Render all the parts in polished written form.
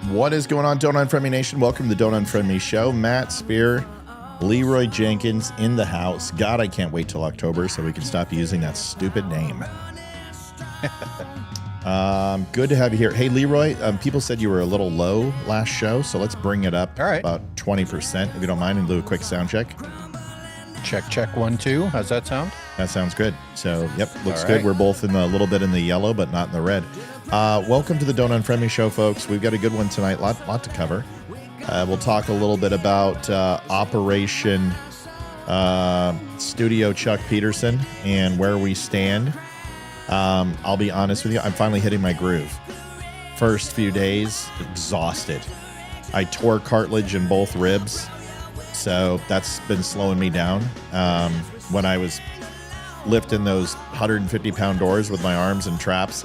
What is going on, Don't Unfriend Me Nation? Welcome to the Don't Unfriend Me Show. Matt Spear, Leroy Jenkins in the house. God, I can't wait till October so we can stop using that stupid name. Good to have you here. Hey, Leroy, people said you were a little low last show, so let's bring it up about 20%, if you don't mind, and do a quick sound check. Check, 1, 2. How's that sound? That sounds good. So, yep, looks All good. right. We're both in a little bit in the yellow, but not in the red. Welcome to the Don't Unfriend Me Show, folks. We've got a good one tonight. Lot to cover. We'll talk a little bit about Operation Studio Chuck Peterson and where we stand. I'll be honest with you. I'm finally hitting my groove. First few days, exhausted. I tore cartilage in both ribs, so that's been slowing me down. When I was lifting those 150-pound doors with my arms and traps,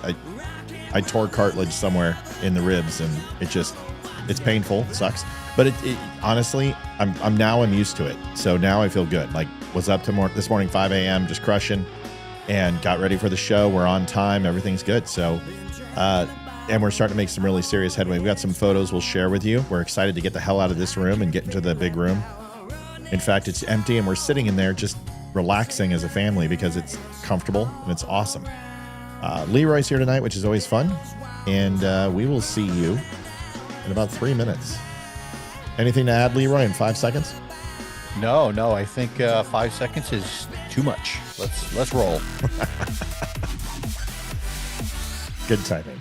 I tore cartilage somewhere in the ribs, and it's painful. It sucks. But it honestly, I'm used to it. So now I feel good. Like, was up to this morning, 5 a.m., just crushing, and got ready for the show. We're on time. Everything's good. So, and we're starting to make some really serious headway. We've got some photos we'll share with you. We're excited to get the hell out of this room and get into the big room. In fact, it's empty, and we're sitting in there just relaxing as a family because it's comfortable and it's awesome. Leroy's here tonight, which is always fun, and we will see you in about 3 minutes. Anything to add, Leroy, in 5 seconds? No, I think 5 seconds is too much. Let's roll. Good timing.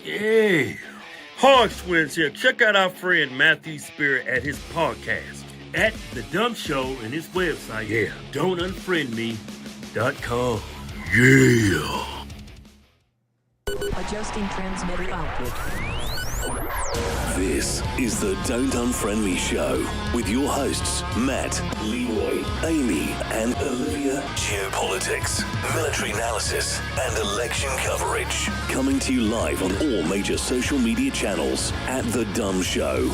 Hey, Hoax wins here. Check out our friend Matthew Spirit at his podcast at The Dumb Show and his website, don'tunfriendme.com. Yeah. Adjusting transmitter output. This is the Don't Unfriend Me Show with your hosts, Matt, Leroy, Amy, and Olivia. Geopolitics, military analysis, and election coverage. Coming to you live on all major social media channels at The Dumb Show.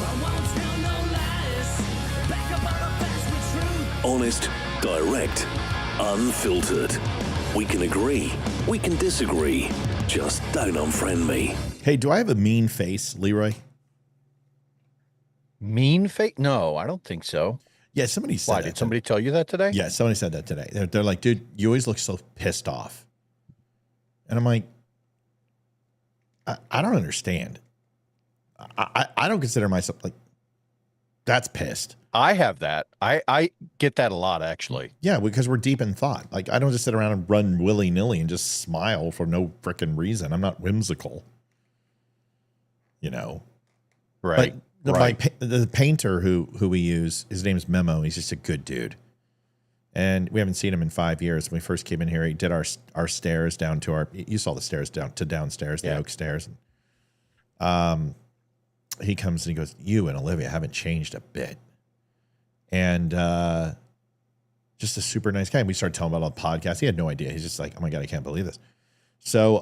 Honest, direct, unfiltered. We can agree, we can disagree. Just don't unfriend me. Hey, do I have a mean face, Leroy? Mean face? No, I don't think so. Yeah, somebody said Why, that. did somebody tell you that today? Yeah, somebody said that today. They're like, dude, you always look so pissed off. And I'm like, I don't understand. I don't consider myself like, that's pissed. I have that. I get that a lot, actually. Yeah, because we're deep in thought. Like, I don't just sit around and run willy-nilly and just smile for no frickin' reason. I'm not whimsical. You know? Right. The painter who we use, his name's Memo. He's just a good dude. And we haven't seen him in 5 years. When we first came in here, he did our stairs down to you saw the stairs down to downstairs, the oak stairs. He comes and he goes, "You and Olivia haven't changed a bit." And just a super nice guy. And we started telling him about the podcast. He had no idea. He's just like, "Oh my God, I can't believe this." So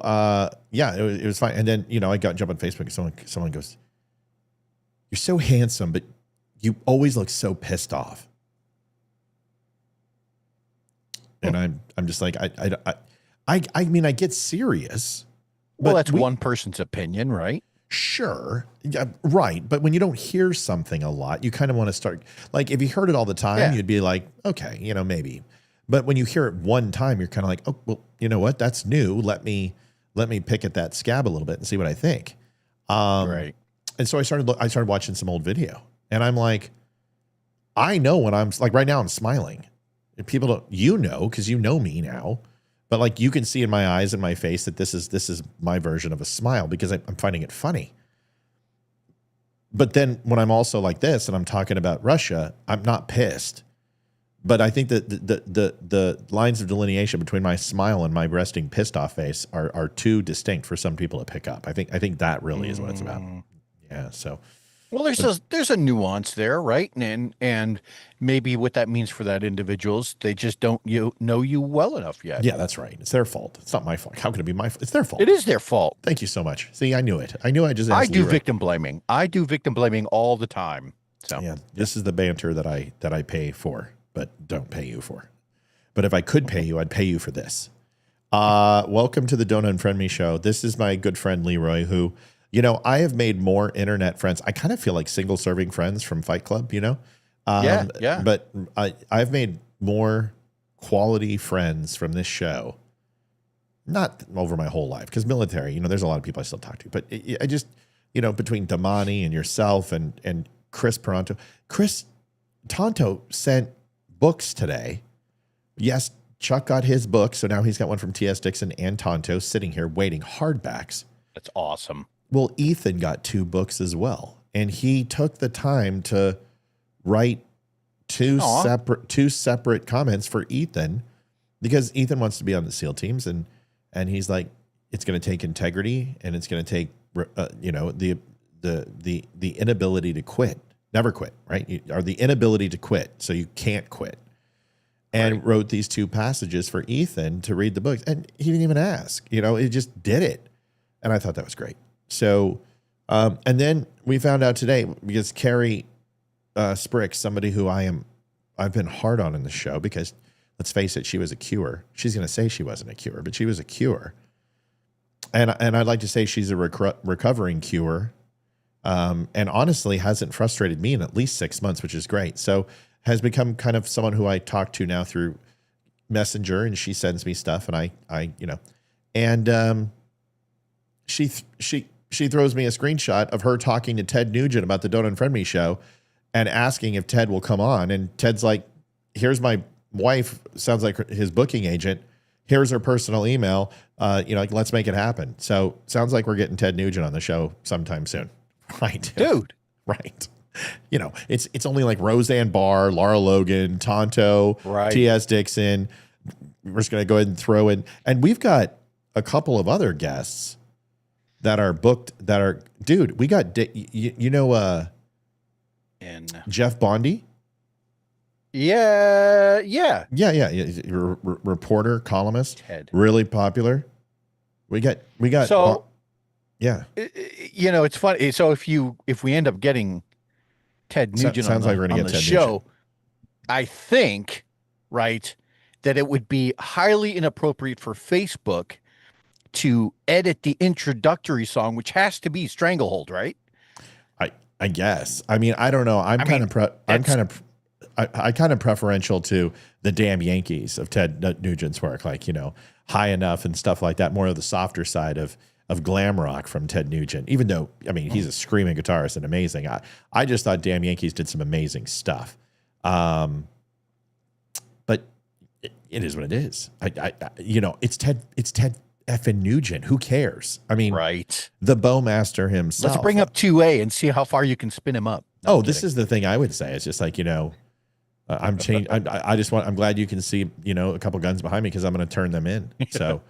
it was fine. And then, I jump on Facebook and someone goes, "You're so handsome, but you always look so pissed off." And I'm just like, I mean, I get serious. Well, that's one person's opinion, right? Sure. Yeah, right. But when you don't hear something a lot, you kind of want to start, like, if you heard it all the time, you'd be like, okay, maybe. But when you hear it one time, you're kind of like, oh, well, you know what? That's new. Let me pick at that scab a little bit and see what I think. Right. And so I started watching some old video, and I'm like, I know when I'm like, right now I'm smiling. People don't, because you know me now, but like you can see in my eyes and my face that this is my version of a smile because I'm finding it funny. But then when I'm also like this and I'm talking about Russia, I'm not pissed. But I think that the lines of delineation between my smile and my resting pissed off face are too distinct for some people to pick up. I think that really is what it's about. Yeah. So. Well, there's a nuance there, right? And maybe what that means for that individual is they just don't know you well enough yet. Yeah, that's right. It's their fault. It's not my fault. How can it be my fault? It's their fault. It is their fault. Thank you so much. See, I knew it. I just I do victim blaming. I do victim blaming all the time. So yeah, this is the banter that I pay for, but don't pay you for. But if I could pay you, I'd pay you for this. Welcome to the Don't Unfriend Me show. This is my good friend Leroy, who, I have made more internet friends. I kind of feel like single serving friends from Fight Club, Yeah. But I've made more quality friends from this show, not over my whole life, because military, there's a lot of people I still talk to. But I just, between Damani and yourself and Chris Peranto. Chris Tonto sent books today. Yes, Chuck got his book, so now he's got one from T.S. Dixon and Tonto sitting here waiting, hardbacks. That's awesome. Well, Ethan got 2 books as well, and he took the time to write two separate comments for Ethan, because Ethan wants to be on the SEAL teams, and he's like, it's going to take integrity, and it's going to take the inability to quit, never quit, right? Or the inability to quit, so you can't quit. And wrote these 2 passages for Ethan to read the books, and he didn't even ask. He just did it, and I thought that was great. So, and then we found out today, because Carrie Sprick, somebody who I've been hard on in the show, because let's face it, she was a cure. She's going to say she wasn't a cure, but she was a cure. And I'd like to say she's a recovering cure, and honestly hasn't frustrated me in at least 6 months, which is great. So has become kind of someone who I talk to now through Messenger, and she sends me stuff, and she throws me a screenshot of her talking to Ted Nugent about the Don't Unfriend Me show and asking if Ted will come on. And Ted's like, here's my wife, sounds like his booking agent. Here's her personal email. Let's make it happen. So sounds like we're getting Ted Nugent on the show sometime soon. Right. Dude. Right. It's only like Roseanne Barr, Laura Logan, Tonto, right. T.S. Dixon. We're just going to go ahead and throw in. And we've got a couple of other guests that are booked dude, we got, and Jeff Bondi. Yeah. Reporter, columnist, Ted. Really popular. We got, so, yeah. It's funny. So if we end up getting Ted Nugent sounds like we're going to get the Ted show, Nugent. I think, right, that it would be highly inappropriate for Facebook to edit the introductory song, which has to be Stranglehold, right? I guess. I mean, I don't know. I'm kind of preferential to the damn Yankees of Ted Nugent's work, like, High Enough and stuff like that. More of the softer side of glam rock from Ted Nugent, even though, I mean, he's a screaming guitarist and amazing. I just thought Damn Yankees did some amazing stuff. But it is what it is. It's Ted effing Nugent. Who cares? I mean, Right. the Bowmaster himself. Let's bring up 2A and see how far you can spin him up. No, this is the thing I would say. It's just like, I'm changed. I'm glad you can see, a couple guns behind me because I'm going to turn them in. So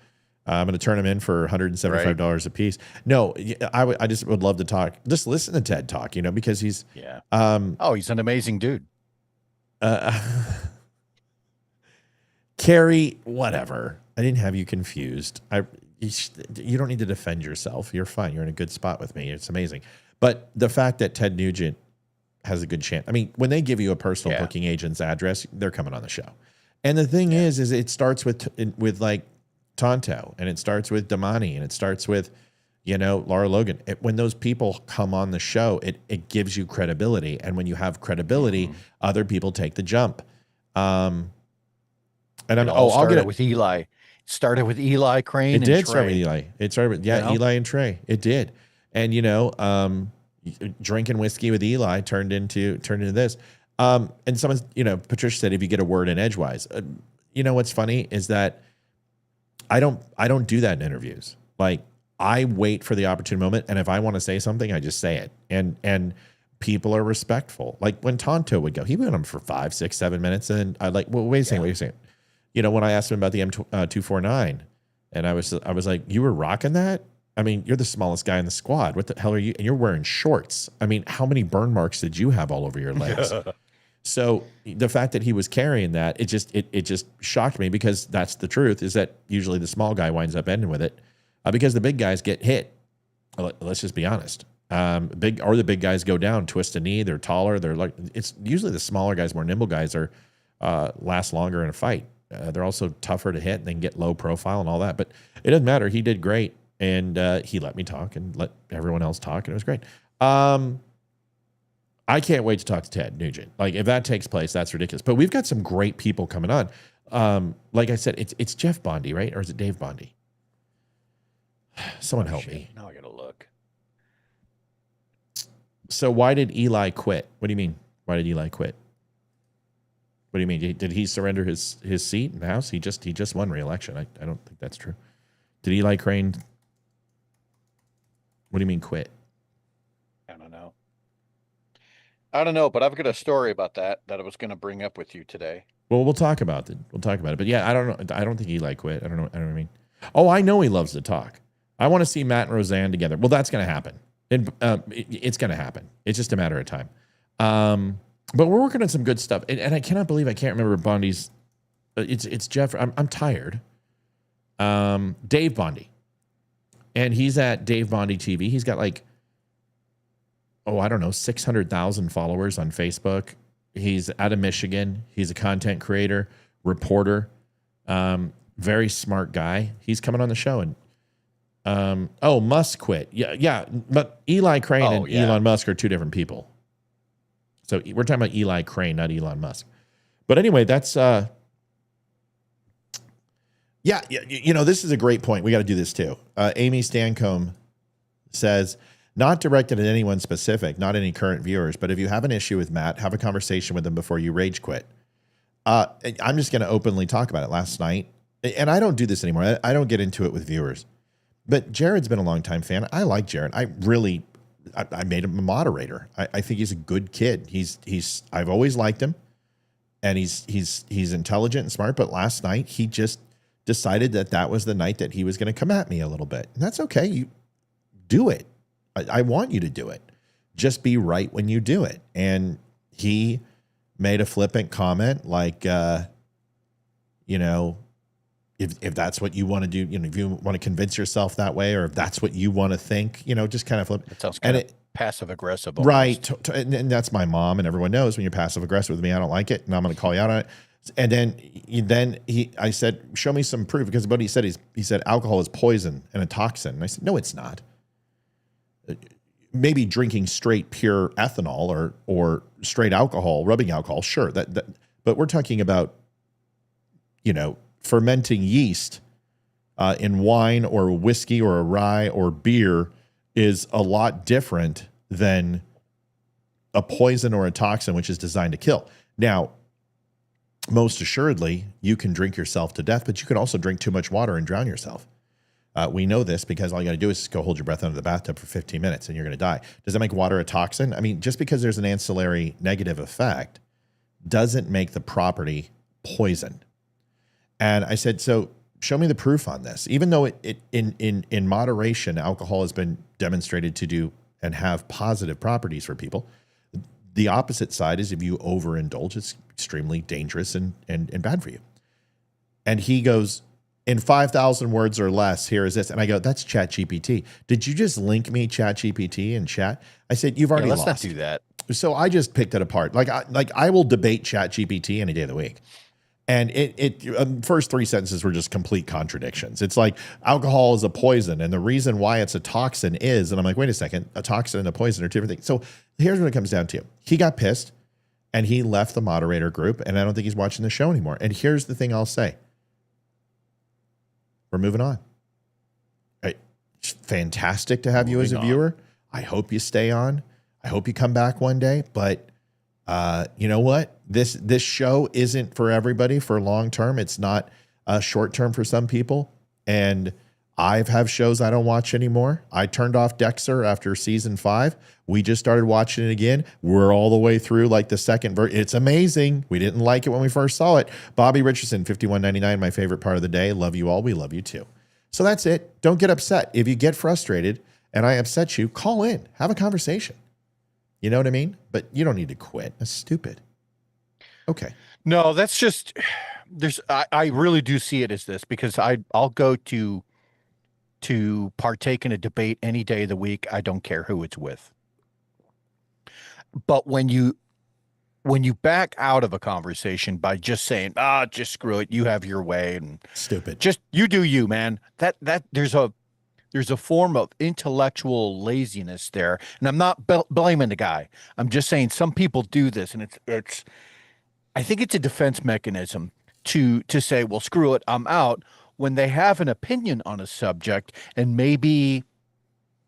I'm going to turn them in for $175 a piece. No, I just would love to talk. Just listen to Ted talk, because he's, he's an amazing dude. Carrie, whatever. I didn't have you confused. You don't need to defend yourself. You're fine. You're in a good spot with me. It's amazing. But the fact that Ted Nugent has a good chance. I mean, when they give you a personal booking agent's address, they're coming on the show. And the thing is it starts with like Tonto, and it starts with Damani, and it starts with, Laura Logan. When those people come on the show, it gives you credibility. And when you have credibility, other people take the jump. And I'll get it with Eli. Started with Eli Crane. It did start with Eli. It started with Eli and Trey. It did. And drinking whiskey with Eli turned into this. And someone, Patricia said, if you get a word in edgewise, what's funny is that I don't do that in interviews. Like, I wait for the opportune moment, and if I want to say something, I just say it. And people are respectful. Like when Tonto would go, he went on for 5, 6, 7 minutes, and I'd like, well, wait a second. When I asked him about the M249, and I was like, you were rocking that? I mean, you're the smallest guy in the squad. What the hell are you? And you're wearing shorts. I mean, how many burn marks did you have all over your legs? So the fact that he was carrying that, it just shocked me, because that's the truth, is that usually the small guy winds up ending with it, because the big guys get hit. Let's just be honest. The big guys go down, twist a knee. They're taller. They're like, it's usually the smaller guys, more nimble guys last longer in a fight. They're also tougher to hit, and they can get low profile and all that. But it doesn't matter. He did great, and he let me talk and let everyone else talk, and it was great. I can't wait to talk to Ted Nugent. Like, if that takes place, that's ridiculous. But we've got some great people coming on. Like I said, it's Jeff Bondi, right? Or is it Dave Bondi? Someone help me. Now I got to look. So why did Eli quit? What do you mean? Why did Eli quit? What do you mean? Did he surrender his seat in the House? He just won re-election. I don't think that's true. Did Eli Crane? What do you mean quit? I don't know, but I've got a story about that I was going to bring up with you today. Well, we'll talk about it. But yeah, I don't know. I don't think Eli quit. I don't know what I mean. Oh, I know he loves to talk. I want to see Matt and Roseanne together. Well, that's going to happen. It's going to happen. It's just a matter of time. But we're working on some good stuff. And I cannot believe I can't remember Bondi's. It's Jeff. I'm tired. Dave Bondi. And he's at Dave Bondi TV. He's got like, I don't know, 600,000 followers on Facebook. He's out of Michigan. He's a content creator, reporter, very smart guy. He's coming on the show. And Musk quit. Yeah. But Eli Crane and Elon Musk are two different people. So we're talking about Eli Crane, not Elon Musk. But anyway, that's this is a great point. We got to do this too. Amy Stancombe says, not directed at anyone specific, not any current viewers, but if you have an issue with Matt, have a conversation with him before you rage quit. I'm just going to openly talk about it. Last night, and I don't do this anymore. I don't get into it with viewers. But Jared's been a longtime fan. I like Jared. I made him a moderator. I think he's a good kid. I've always liked him, and he's intelligent and smart. But last night he just decided that was the night that he was going to come at me a little bit, and that's okay. You do it. I want you to do it. Just be right when you do it. And he made a flippant comment like, if that's what you want to do, if you want to convince yourself that way, or if that's what you want to think, just kind of flip. It sounds kind of passive aggressive. Right. And that's my mom, and everyone knows when you're passive aggressive with me, I don't like it, and I'm going to call you out on it. And then I said, show me some proof, because what he said alcohol is poison and a toxin. And I said, no, it's not. Maybe drinking straight pure ethanol or straight alcohol, rubbing alcohol, sure. But we're talking about, fermenting yeast in wine or whiskey or a rye or beer is a lot different than a poison or a toxin, which is designed to kill. Now, most assuredly, you can drink yourself to death, but you can also drink too much water and drown yourself. We know this because all you got to do is go hold your breath under the bathtub for 15 minutes and you're going to die. Does that make water a toxin? I mean, just because there's an ancillary negative effect doesn't make the property poison. And I said, so show me the proof on this. Even though in moderation, alcohol has been demonstrated to do and have positive properties for people. The opposite side is if you overindulge, it's extremely dangerous and bad for you. And he goes, in 5,000 words or less, here is this. And I go, that's ChatGPT. Did you just link me ChatGPT in chat? I said, you've already let's lost. not do that. So I just picked it apart. I will debate ChatGPT any day of the week. And first 3 sentences were just complete contradictions. It's like alcohol is a poison, and the reason why it's a toxin is, and I'm like, wait a second, a toxin and a poison are two different things. So here's what it comes down to. He got pissed, and he left the moderator group, and I don't think he's watching the show anymore. And here's the thing I'll say. We're moving on. It's fantastic to have you as a viewer. I hope you stay on. I hope you come back one day, but you know what? This show isn't for everybody for long term. It's not short term for some people. And I have shows I don't watch anymore. I turned off Dexter after season 5. We just started watching it again. We're all the way through like the second version. It's amazing. We didn't like it when we first saw it. Bobby Richardson, $51.99, my favorite part of the day. Love you all. We love you too. So that's it. Don't get upset. If you get frustrated and I upset you, call in. Have a conversation. You know what I mean? But you don't need to quit. That's stupid. Okay. No, that's just I really do see it as this, because I'll go to partake in a debate any day of the week. I don't care who it's with. But when you back out of a conversation by just saying, just screw it, you have your way, and stupid. Just you do you, man. That there's a form of intellectual laziness there. And I'm not blaming the guy. I'm just saying some people do this, and it's I think it's a defense mechanism to say, well, screw it, I'm out, when they have an opinion on a subject and maybe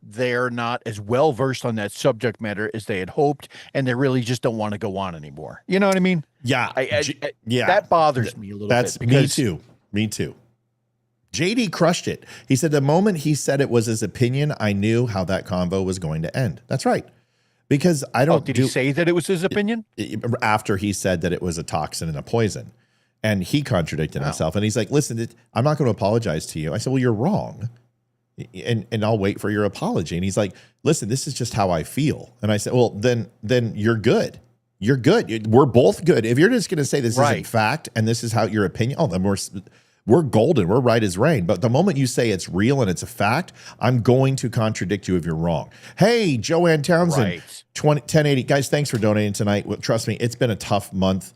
they're not as well versed on that subject matter as they had hoped, and they really just don't want to go on anymore. You know what I mean? Yeah. Yeah. That bothers me a little bit. That's me too. JD crushed it. He said the moment he said it was his opinion, I knew how that convo was going to end. That's right. Because I don't. Did he say that it was his opinion? After he said that it was a toxin and a poison. And he contradicted himself. And he's like, listen, I'm not going to apologize to you. I said, well, you're wrong. And I'll wait for your apology. And he's like, listen, this is just how I feel. And I said, well, then you're good. You're good. We're both good. If you're just going to say this isn't fact and this is how your opinion, then we're golden. We're right as rain. But the moment you say it's real and it's a fact, I'm going to contradict you if you're wrong. Hey, Joanne Townsend, 1080. Guys, thanks for donating tonight. Well, trust me, it's been a tough month.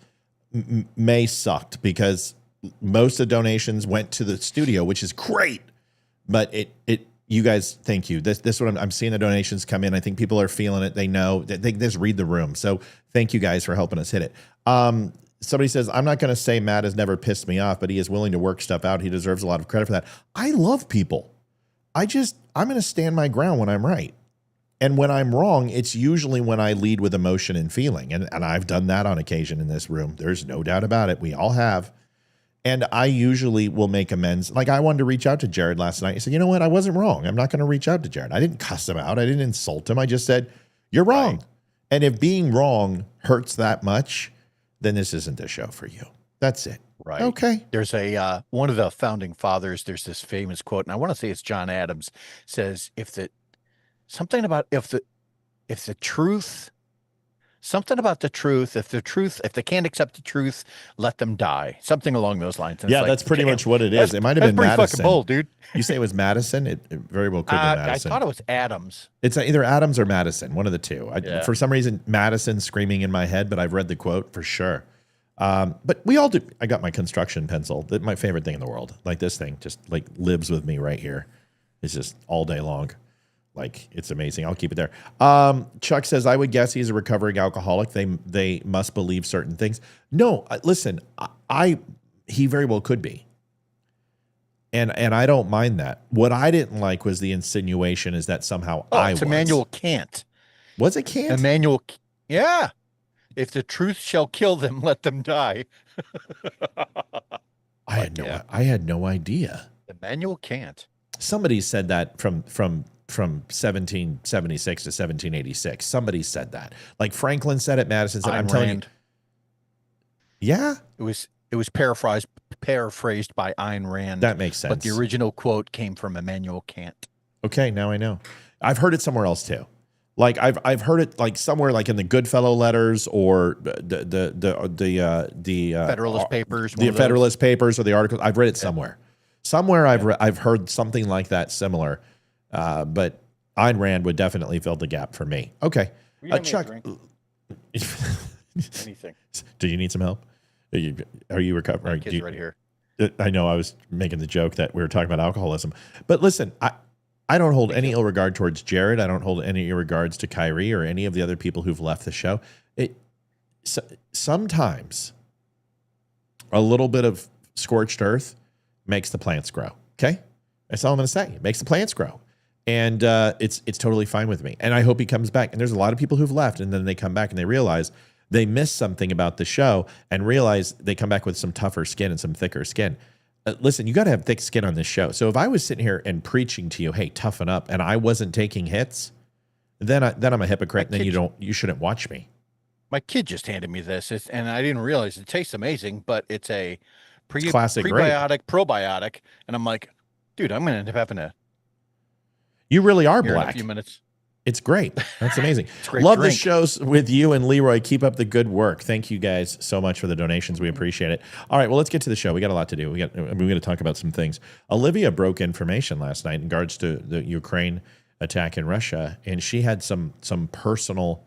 May sucked because most of the donations went to the studio, which is great. But you guys, thank you. This one, I'm seeing the donations come in. I think people are feeling it. They know that they just read the room. So thank you guys for helping us hit it. Somebody says, I'm not going to say Matt has never pissed me off, but he is willing to work stuff out. He deserves a lot of credit for that. I love people. I'm going to stand my ground when I'm right. And when I'm wrong, it's usually when I lead with emotion and feeling. And I've done that on occasion in this room. There's no doubt about it. We all have. And I usually will make amends. Like I wanted to reach out to Jared last night. He said, you know what? I wasn't wrong. I'm not going to reach out to Jared. I didn't cuss him out. I didn't insult him. I just said, you're wrong. Right. And if being wrong hurts that much, then this isn't the show for you. That's it. Right. Okay. There's one of the founding fathers, there's this famous quote, and I want to say it's John Adams, says, if the truth, if they can't accept the truth, let them die. Something along those lines. And yeah, that's pretty much what it is. It might have been Madison. Fucking bold, dude. You say it was Madison? It very well could have been Madison. I thought it was Adams. It's either Adams or Madison, one of the two. For some reason, Madison screaming in my head, but I've read the quote for sure. But we all do. I got my construction pencil. My favorite thing in the world. Like this thing just like lives with me right here. It's just all day long. Like, it's amazing. I'll keep it there. Chuck says, I would guess he's a recovering alcoholic. They must believe certain things. No, listen, he very well could be. And I don't mind that. What I didn't like was the insinuation is that somehow I was. Immanuel Kant. Was it Kant? Immanuel, yeah. If the truth shall kill them, let them die. I had no idea. Immanuel Kant. Somebody said that from 1776 to 1786. Somebody said that. Like Franklin said it, Madison said. I'm telling you. Yeah, it was paraphrased by Ayn Rand. That makes sense. But the original quote came from Immanuel Kant. Okay, now I know. I've heard it somewhere else too. Like I've heard it like somewhere like in the Goodfellow letters or the Federalist Papers, the Federalist Papers or the articles. I've read it somewhere. Somewhere I've heard something like that similar. But Ayn Rand would definitely fill the gap for me. Okay, Chuck. Anything? Do you need some help? Are you recovering? Kids right here. I know I was making the joke that we were talking about alcoholism, but listen, I don't hold any ill regard towards Jared. I don't hold any ill regards to Kyrie or any of the other people who've left the show. Sometimes a little bit of scorched earth makes the plants grow. Okay, that's all I'm going to say. It makes the plants grow, and it's totally fine with me. And I hope he comes back. And there's a lot of people who've left, and then they come back and they realize they missed something about the show, and realize they come back with some tougher skin and some thicker skin. Listen, you got to have thick skin on this show. So if I was sitting here and preaching to you, hey, toughen up, and I wasn't taking hits, then I'm a hypocrite. And then you shouldn't watch me. My kid just handed me this, and I didn't realize it tastes amazing, but it's a classic prebiotic, probiotic, and I'm like, dude, I'm gonna end up having to. You really are here black. In a few minutes. It's great. That's amazing. Great Love drink. the shows with you and Leroy. Keep up the good work. Thank you guys so much for the donations. We appreciate it. All right, well, let's get to the show. We got a lot to do. We're going to talk about some things. Olivia broke information last night in regards to the Ukraine attack in Russia, and she had some personal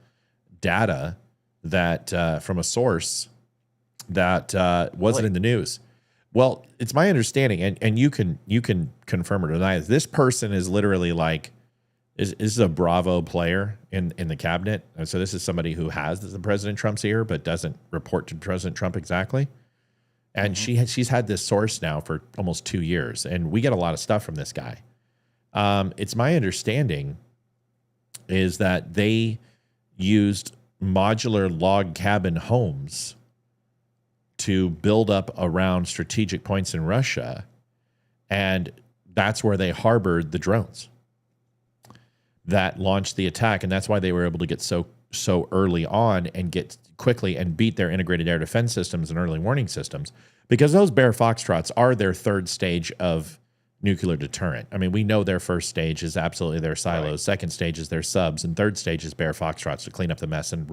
data that from a source that wasn't in the news. Well, it's my understanding, and you can confirm or deny this. This person is literally like. Is a Bravo player in the cabinet. And so this is somebody who has the President Trump's ear, but doesn't report to President Trump exactly. And she's had this source now for almost 2 years, and we get a lot of stuff from this guy. It's my understanding is that they used modular log cabin homes to build up around strategic points in Russia, and that's where they harbored the drones that launched the attack, and that's why they were able to get so early on and get quickly and beat their integrated air defense systems and early warning systems, because those Bear Foxtrots are their third stage of nuclear deterrent. I mean, we know their first stage is absolutely their silos, right. Second stage is their subs, and third stage is Bear Foxtrots to clean up the mess and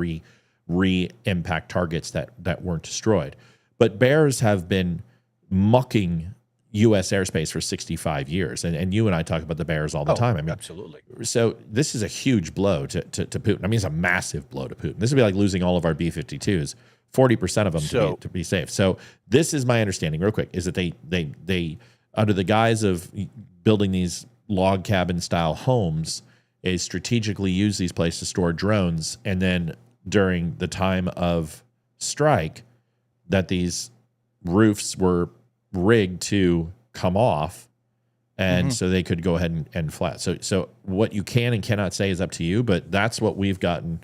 re-impact targets that weren't destroyed. But Bears have been mucking U.S. airspace for 65 years. And you and I talk about the Bears all the time. I mean, absolutely. So this is a huge blow to Putin. I mean, it's a massive blow to Putin. This would be like losing all of our B-52s, 40% of them to be safe. So this is my understanding, real quick, is that they under the guise of building these log cabin style homes, is strategically use these places to store drones. And then during the time of strike, that these roofs were rigged to come off, and so they could go ahead and flat. So what you can and cannot say is up to you, but that's what we've gotten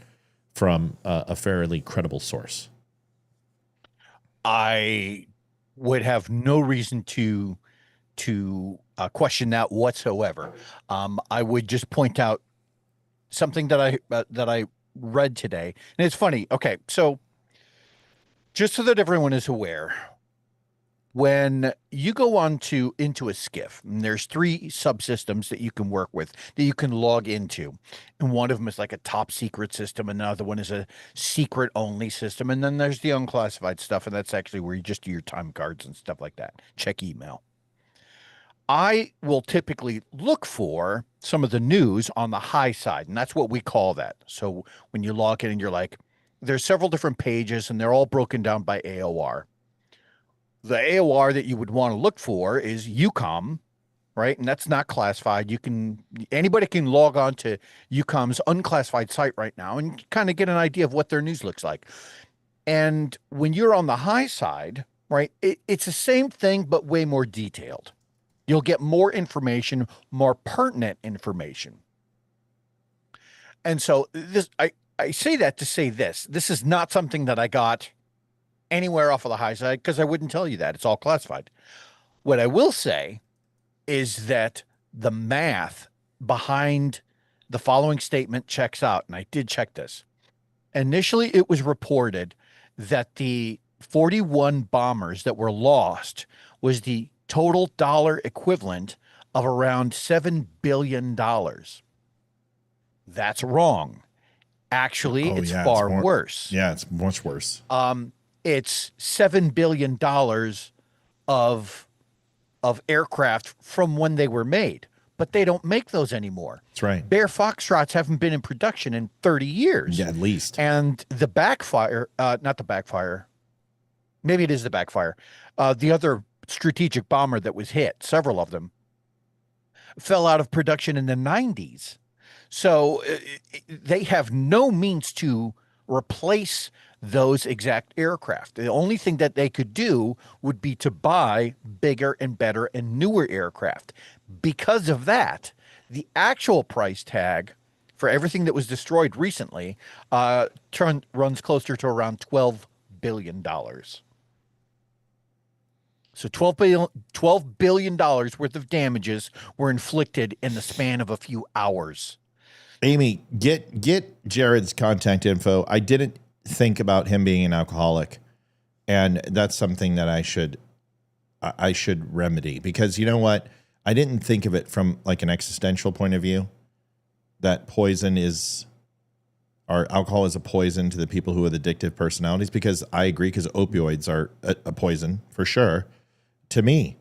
from a fairly credible source. I would have no reason to question that whatsoever. I would just point out something that I read today, and it's funny. Okay, so just so that everyone is aware, when you go into a SCIF, and there's 3 subsystems that you can work with, that you can log into. And one of them is like a top secret system. Another one is a secret only system. And then there's the unclassified stuff. And that's actually where you just do your time cards and stuff like that. Check email. I will typically look for some of the news on the high side. And that's what we call that. So when you log in and you're like, there's several different pages and they're all broken down by AOR. The AOR that you would want to look for is EUCOM, right? And that's not classified. Anybody can log on to EUCOM's unclassified site right now and kind of get an idea of what their news looks like. And when you're on the high side, right, it's the same thing, but way more detailed. You'll get more information, more pertinent information. And so I say that to say this. This is not something that I got anywhere off of the high side, because I wouldn't tell you that. It's all classified. What I will say is that the math behind the following statement checks out, and I did check this. Initially, it was reported that the 41 bombers that were lost was the total dollar equivalent of around $7 billion. That's wrong. Actually, it's far worse. Yeah, it's much worse. It's $7 billion of aircraft from when they were made, but they don't make those anymore. That's right. Bear Foxtrots haven't been in production in 30 years. Yeah, at least. And the backfire, not the backfire, maybe it is the backfire. The other strategic bomber that was hit, several of them, fell out of production in the 90s. So they have no means to replace those exact aircraft. The only thing that they could do would be to buy bigger and better and newer aircraft. Because of that, the actual price tag for everything that was destroyed recently runs closer to around $12 billion. So $12 billion worth of damages were inflicted in the span of a few hours. Amy, get Jared's contact info. I didn't think about him being an alcoholic, and that's something that I should remedy, because you know what? I didn't think of it from like an existential point of view, that alcohol is a poison to the people who have addictive personalities, because I agree, because opioids are a poison for sure to me.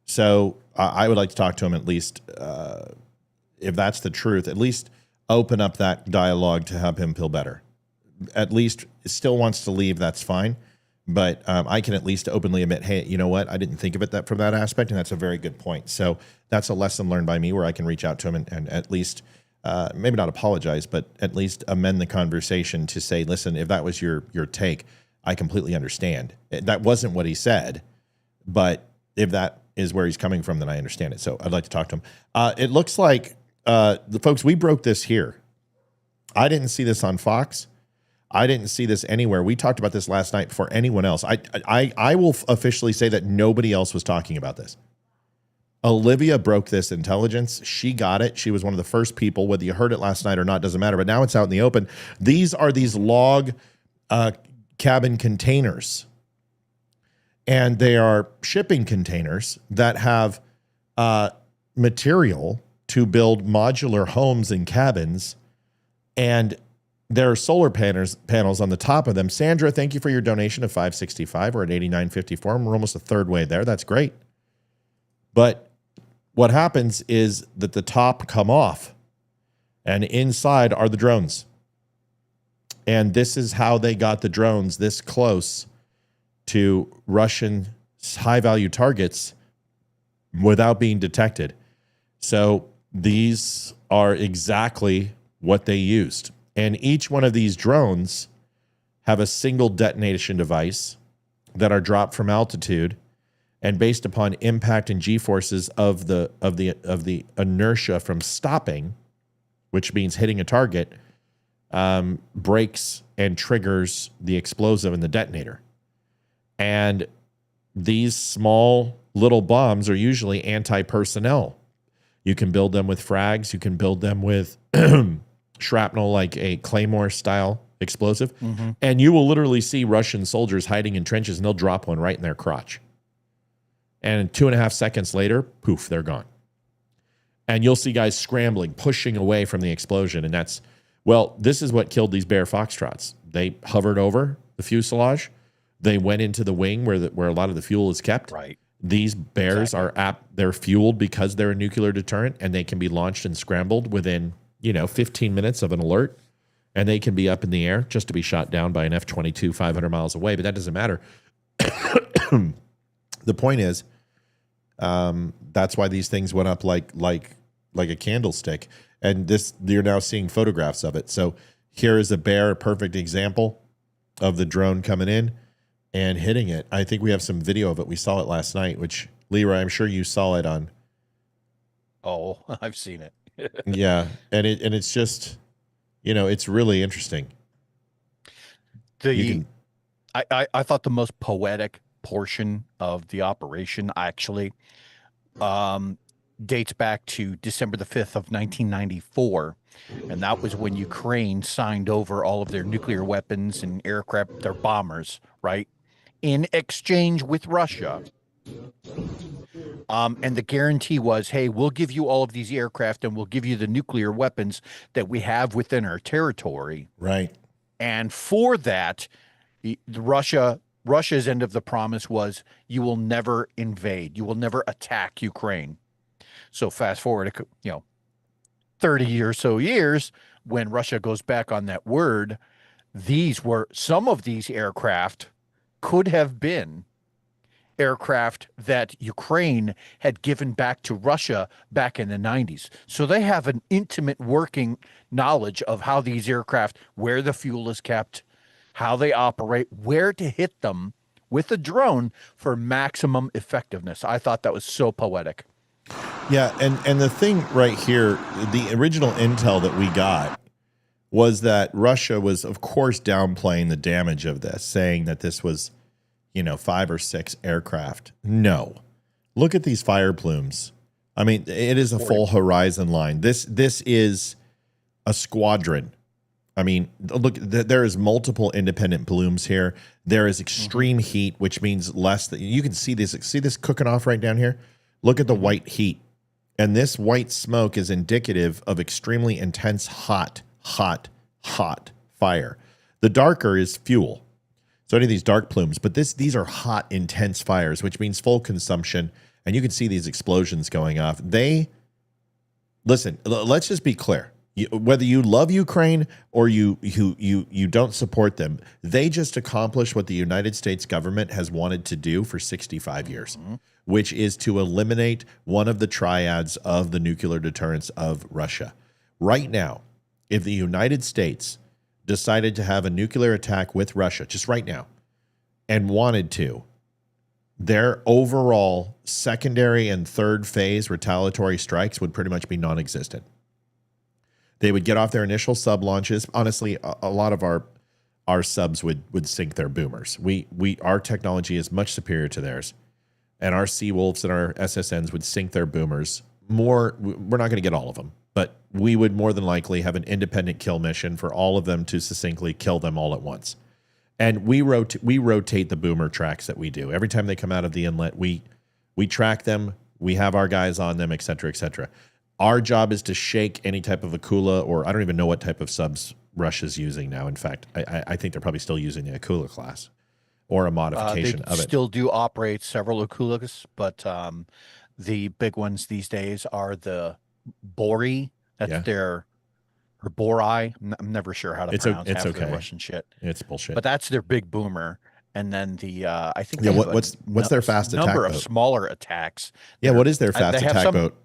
So I would like to talk to him, at least if that's the truth, at least open up that dialogue to help him feel better. At least still wants to leave, that's fine. But I can at least openly admit, hey, you know what? I didn't think of it from that aspect, and that's a very good point. So that's a lesson learned by me, where I can reach out to him and at least maybe not apologize, but at least amend the conversation to say, listen, if that was your take, I completely understand. That wasn't what he said, but if that is where he's coming from, then I understand it. So I'd like to talk to him. It looks like the folks, we broke this here. I didn't see this on Fox. I didn't see this anywhere. We talked about this last night before anyone else. I will officially say that nobody else was talking about this. Olivia broke this intelligence. She got it. She was one of the first people. Whether you heard it last night or not doesn't matter. But now it's out in the open. These are these log cabin containers. And they are shipping containers that have material to build modular homes and cabins. And there are solar panels on the top of them. Sandra, thank you for your donation of $5.65. We're at $89.54. We're almost a third way there. That's great. But what happens is that the top come off, and inside are the drones. And this is how they got the drones this close to Russian high-value targets without being detected. So these are exactly what they used. And each one of these drones have a single detonation device that are dropped from altitude, and based upon impact and g-forces of the inertia from stopping, which means hitting a target, breaks and triggers the explosive in the detonator. And these small little bombs are usually anti-personnel. You can build them with frags. You can build them with shrapnel, like a Claymore-style explosive. Mm-hmm. And you will literally see Russian soldiers hiding in trenches, and they'll drop one right in their crotch. And 2.5 seconds later, poof, they're gone. And you'll see guys scrambling, pushing away from the explosion. And this is what killed these Bear Foxtrots. They hovered over the fuselage. They went into the wing where a lot of the fuel is kept. Right. These bears they're fueled because they're a nuclear deterrent, and they can be launched and scrambled within 15 minutes of an alert, and they can be up in the air just to be shot down by an F-22 500 miles away, but that doesn't matter. The point is, that's why these things went up like a candlestick, and you're now seeing photographs of it. So here is a perfect example of the drone coming in and hitting it. I think we have some video of it. We saw it last night, which, Leroy, I'm sure you saw it on. Oh, I've seen it. Yeah, and it's just, it's really interesting. I thought the most poetic portion of the operation, actually, dates back to December the 5th of 1994. And that was when Ukraine signed over all of their nuclear weapons and aircraft, their bombers, right? In exchange with Russia. And the guarantee was, hey, we'll give you all of these aircraft and we'll give you the nuclear weapons that we have within our territory. Right. And for that, Russia's end of the promise was, you will never invade, you will never attack Ukraine. So fast forward, 30 or so years, when Russia goes back on that word, some of these aircraft could have been aircraft that Ukraine had given back to Russia back in the 90s. So they have an intimate working knowledge of how these aircraft, where the fuel is kept, how they operate, where to hit them with a drone for maximum effectiveness. I thought that was so poetic. Yeah, and the thing right here, the original intel that we got was that Russia was, of course, downplaying the damage of this, saying that this was, 5 or 6 aircraft. No. Look at these fire plumes. I mean, it is a full horizon line. This is a squadron. I mean, look, there is multiple independent plumes here. There is extreme heat, which means less. You can see this cooking off right down here. Look at the white heat. And this white smoke is indicative of extremely intense, hot fire. The darker is fuel. So any of these dark plumes, but these are hot, intense fires, which means full consumption. And you can see these explosions going off. Listen, let's just be clear. Whether you love Ukraine or you don't support them, they just accomplished what the United States government has wanted to do for 65 years, which is to eliminate one of the triads of the nuclear deterrence of Russia. Right now, if the United States decided to have a nuclear attack with Russia, just right now, and wanted to, their overall secondary and third phase retaliatory strikes would pretty much be non-existent. They would get off their initial sub launches. Honestly, a lot of our subs would sink their boomers. Our technology is much superior to theirs, and our Seawolves and our SSNs would sink their boomers. We're not going to get all of them, but we would more than likely have an independent kill mission for all of them to succinctly kill them all at once. And we rotate the boomer tracks that we do. Every time they come out of the inlet, we track them. We have our guys on them, et cetera, et cetera. Our job is to shake any type of Akula, or I don't even know what type of subs Russia's using now. In fact, I think they're probably still using the Akula class or a modification of it. They still do operate several Akulas, but the big ones these days are the Bori. That's or Bori. I'm never sure how to pronounce half of the Russian shit. It's bullshit. But that's their big boomer. And then the I think what's their fast attack number boat? of smaller attacks. Yeah, what is their fast attack boat?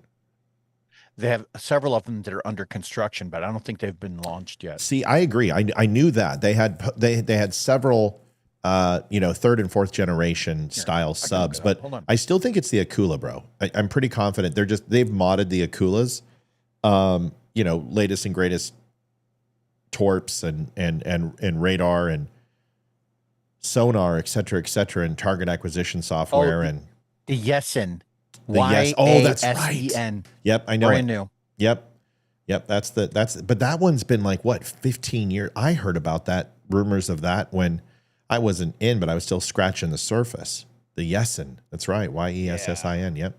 They have several of them that are under construction, but I don't think they've been launched yet. See, I agree. I knew that they had several third and fourth generation style subs, but I still think it's the Akula, bro. I'm pretty confident they've modded the Akulas, latest and greatest torps and radar and sonar, et cetera, and target acquation software and the Yesen. Oh, that's right. Yep, I know. Brand new. Yep. But that one's been like what, 15 years. I heard about that, rumors of that when I wasn't in, but I was still scratching the surface. The Yesen. That's right. Yessin. Yep.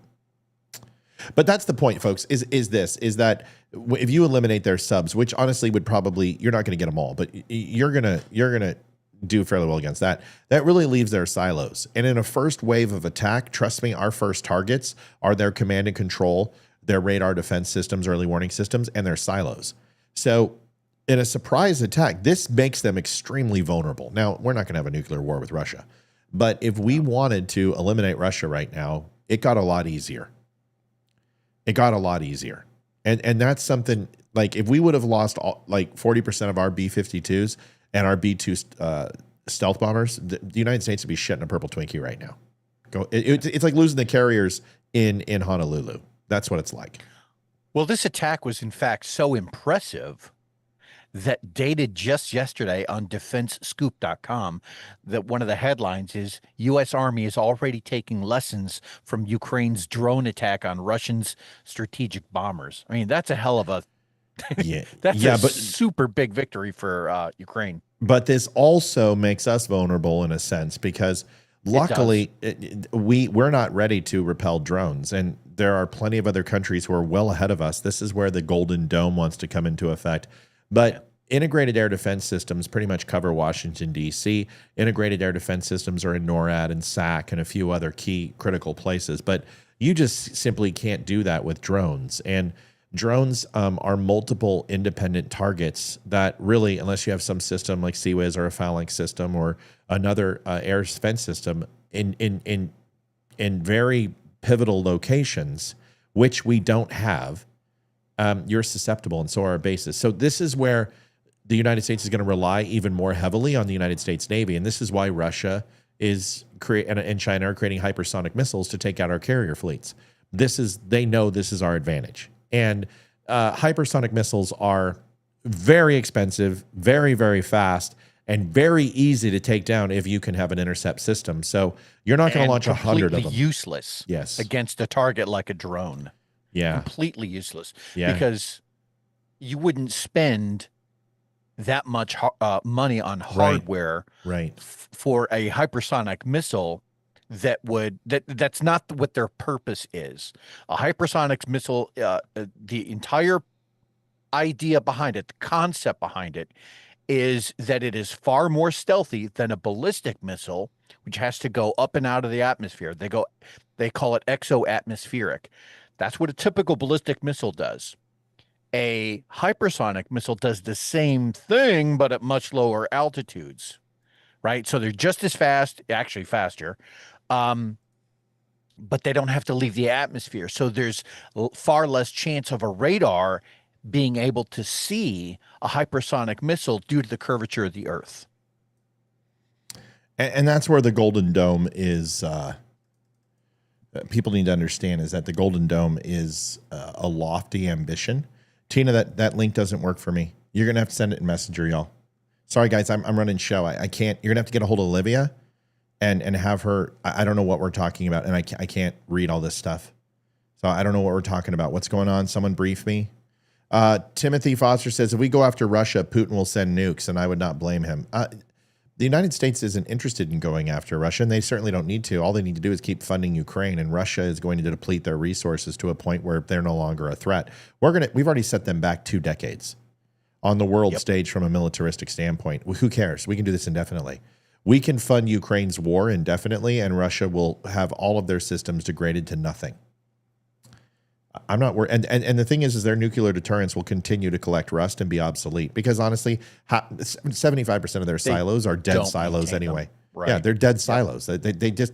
But that's the point, folks, is that if you eliminate their subs, which honestly would probably, you're not going to get them all, but you're going to do fairly well against that. That really leaves their silos. And in a first wave of attack, trust me, our first targets are their command and control, their radar defense systems, early warning systems, and their silos. So in a surprise attack, this makes them extremely vulnerable. Now, we're not going to have a nuclear war with Russia, but if we wanted to eliminate Russia right now, it got a lot easier. And that's something, like, if we would have lost 40% of our B-52s and our B-2 stealth bombers, the United States would be shitting a purple Twinkie right now. It's like losing the carriers in Honolulu. That's what it's like. Well, this attack was, in fact, so impressive that dated just yesterday on defensescoop.com, that one of the headlines is U.S. Army is already taking lessons from Ukraine's drone attack on Russians' strategic bombers. I mean, that's a hell of a Yeah. that's Yeah, a but super big victory for Ukraine. But this also makes us vulnerable in a sense because luckily we're not ready to repel drones, and there are plenty of other countries who are well ahead of us. This is where the Golden Dome wants to come into effect. But integrated air defense systems pretty much cover Washington, D.C. Integrated air defense systems are in NORAD and SAC and a few other key critical places. But you just simply can't do that with drones. And drones are multiple independent targets that really, unless you have some system like CWIS or a phalanx system or another air defense system in very pivotal locations, which we don't have, you're susceptible, and so are our bases. So this is where the United States is going to rely even more heavily on the United States Navy, and this is why Russia is and China are creating hypersonic missiles to take out our carrier fleets. They know this is our advantage. And hypersonic missiles are very expensive, very, very fast, and very easy to take down if you can have an intercept system. So you're not going to launch 100 of them. Useless. Yes. Against a target like a drone. Yeah. Completely useless. Yeah. Because you wouldn't spend that much money on hardware for a hypersonic missile that's not what their purpose is. A hypersonic missile, the entire idea behind it, the concept behind it, is that it is far more stealthy than a ballistic missile, which has to go up and out of the atmosphere. They call it exo-atmospheric. That's what a typical ballistic missile does. A hypersonic missile does the same thing, but at much lower altitudes, right? So they're just as fast, actually faster, but they don't have to leave the atmosphere. So there's far less chance of a radar being able to see a hypersonic missile due to the curvature of the Earth. And that's where the Golden Dome is. People need to understand is that the Golden Dome is a lofty ambition. Tina, that link doesn't work for me. You're going to have to send it in Messenger, y'all. Sorry, guys, I'm running show. I can't. You're going to have to get a hold of Olivia and have her. I don't know what we're talking about, and I can't read all this stuff. So I don't know what we're talking about. What's going on? Someone brief me. Timothy Foster says, if we go after Russia, Putin will send nukes, and I would not blame him. The United States isn't interested in going after Russia, and they certainly don't need to. All they need to do is keep funding Ukraine, and Russia is going to deplete their resources to a point where they're no longer a threat. We've already set them back 2 decades on the world stage from a militaristic standpoint. Who cares? We can do this indefinitely. We can fund Ukraine's war indefinitely, and Russia will have all of their systems degraded to nothing. I'm not worried. And the thing is their nuclear deterrents will continue to collect rust and be obsolete because honestly, 75% of their silos are dead silos anyway. Right. Yeah, they're dead silos. They just,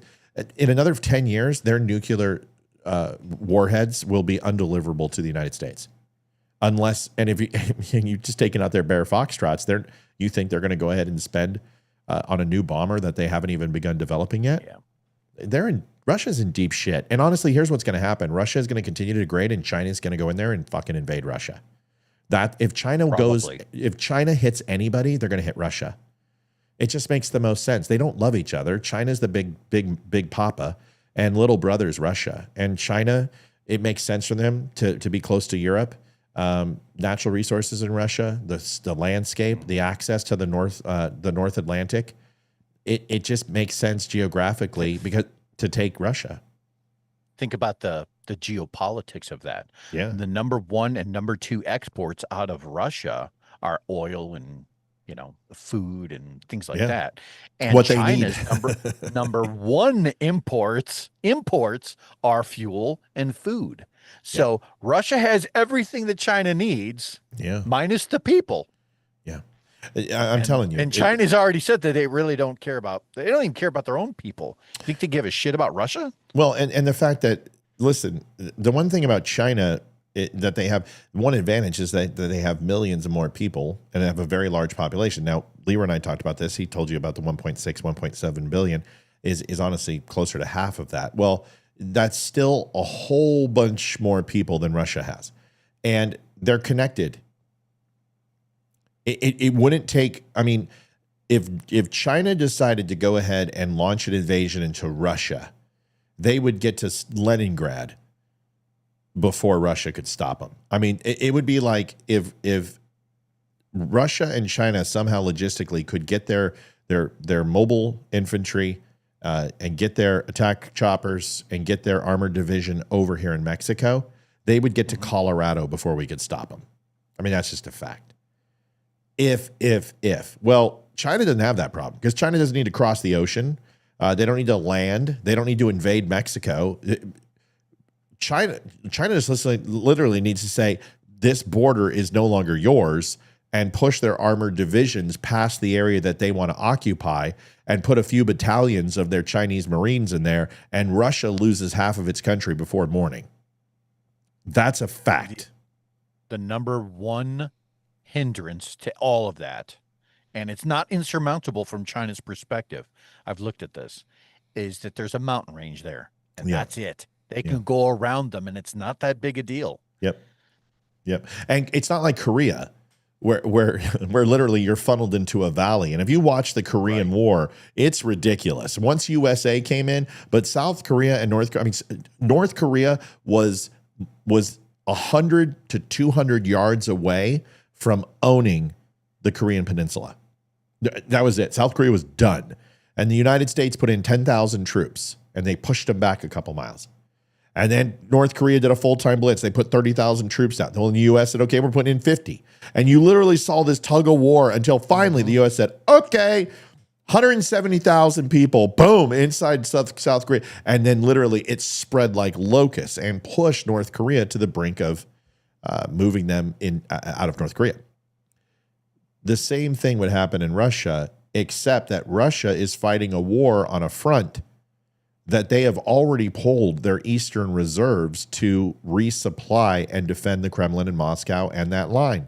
in another 10 years, their nuclear warheads will be undeliverable to the United States. Unless, and if you just taking out their bare foxtrots, you think they're going to go ahead and spend on a new bomber that they haven't even begun developing yet? Yeah. Russia's in deep shit. And honestly, here's what's going to happen. Russia is going to continue to degrade, and China is going to go in there and fucking invade Russia. That if China hits anybody, they're going to hit Russia. It just makes the most sense. They don't love each other. China's the big papa, and little brother's Russia. And China, it makes sense for them to be close to Europe. Natural resources in Russia, the landscape, the access to the North Atlantic. It just makes sense geographically because to take Russia. Think about the geopolitics of that. Yeah. The number 1 and number 2 exports out of Russia are oil and, food and things like that. And what China's number 1 imports are fuel and food. So Russia has everything that China needs, minus the people. Yeah. I'm telling you. And China's already said that they really don't care about, they don't even care about their own people. You think they give a shit about Russia? Well, and the fact that, listen, the one thing about China that they have, one advantage is that they have millions of more people and have a very large population. Now, Leroy and I talked about this. He told you about the 1.6, 1.7 billion is honestly closer to half of that. Well, that's still a whole bunch more people than Russia has. And they're connected. It wouldn't take. I mean, if China decided to go ahead and launch an invasion into Russia, they would get to Leningrad before Russia could stop them. I mean, it would be like if Russia and China somehow logistically could get their mobile infantry and get their attack choppers and get their armored division over here in Mexico, they would get to Colorado before we could stop them. I mean, that's just a fact. If. Well, China doesn't have that problem because China doesn't need to cross the ocean. They don't need to land. They don't need to invade Mexico. China just literally needs to say, this border is no longer yours, and push their armored divisions past the area that they want to occupy and put a few battalions of their Chinese Marines in there, and Russia loses half of its country before morning. That's a fact. The number one hindrance to all of that, and it's not insurmountable from China's perspective, I've looked at this, is that there's a mountain range there, and that's it. They can go around them, and it's not that big a deal. Yep. And it's not like Korea, where literally you're funneled into a valley. And if you watch the Korean War, it's ridiculous. Once USA came in, but South Korea and North Korea was 100 to 200 yards away from owning the Korean Peninsula. That was it. South Korea was done. And the United States put in 10,000 troops, and they pushed them back a couple miles. And then North Korea did a full-time blitz. They put 30,000 troops out. The U.S. said, okay, we're putting in 50. And you literally saw this tug of war until finally the U.S. said, okay, 170,000 people, boom, inside South Korea. And then literally it spread like locusts and pushed North Korea to the brink of moving them out of North Korea. The same thing would happen in Russia, except that Russia is fighting a war on a front that they have already pulled their Eastern reserves to resupply and defend the Kremlin and Moscow and that line.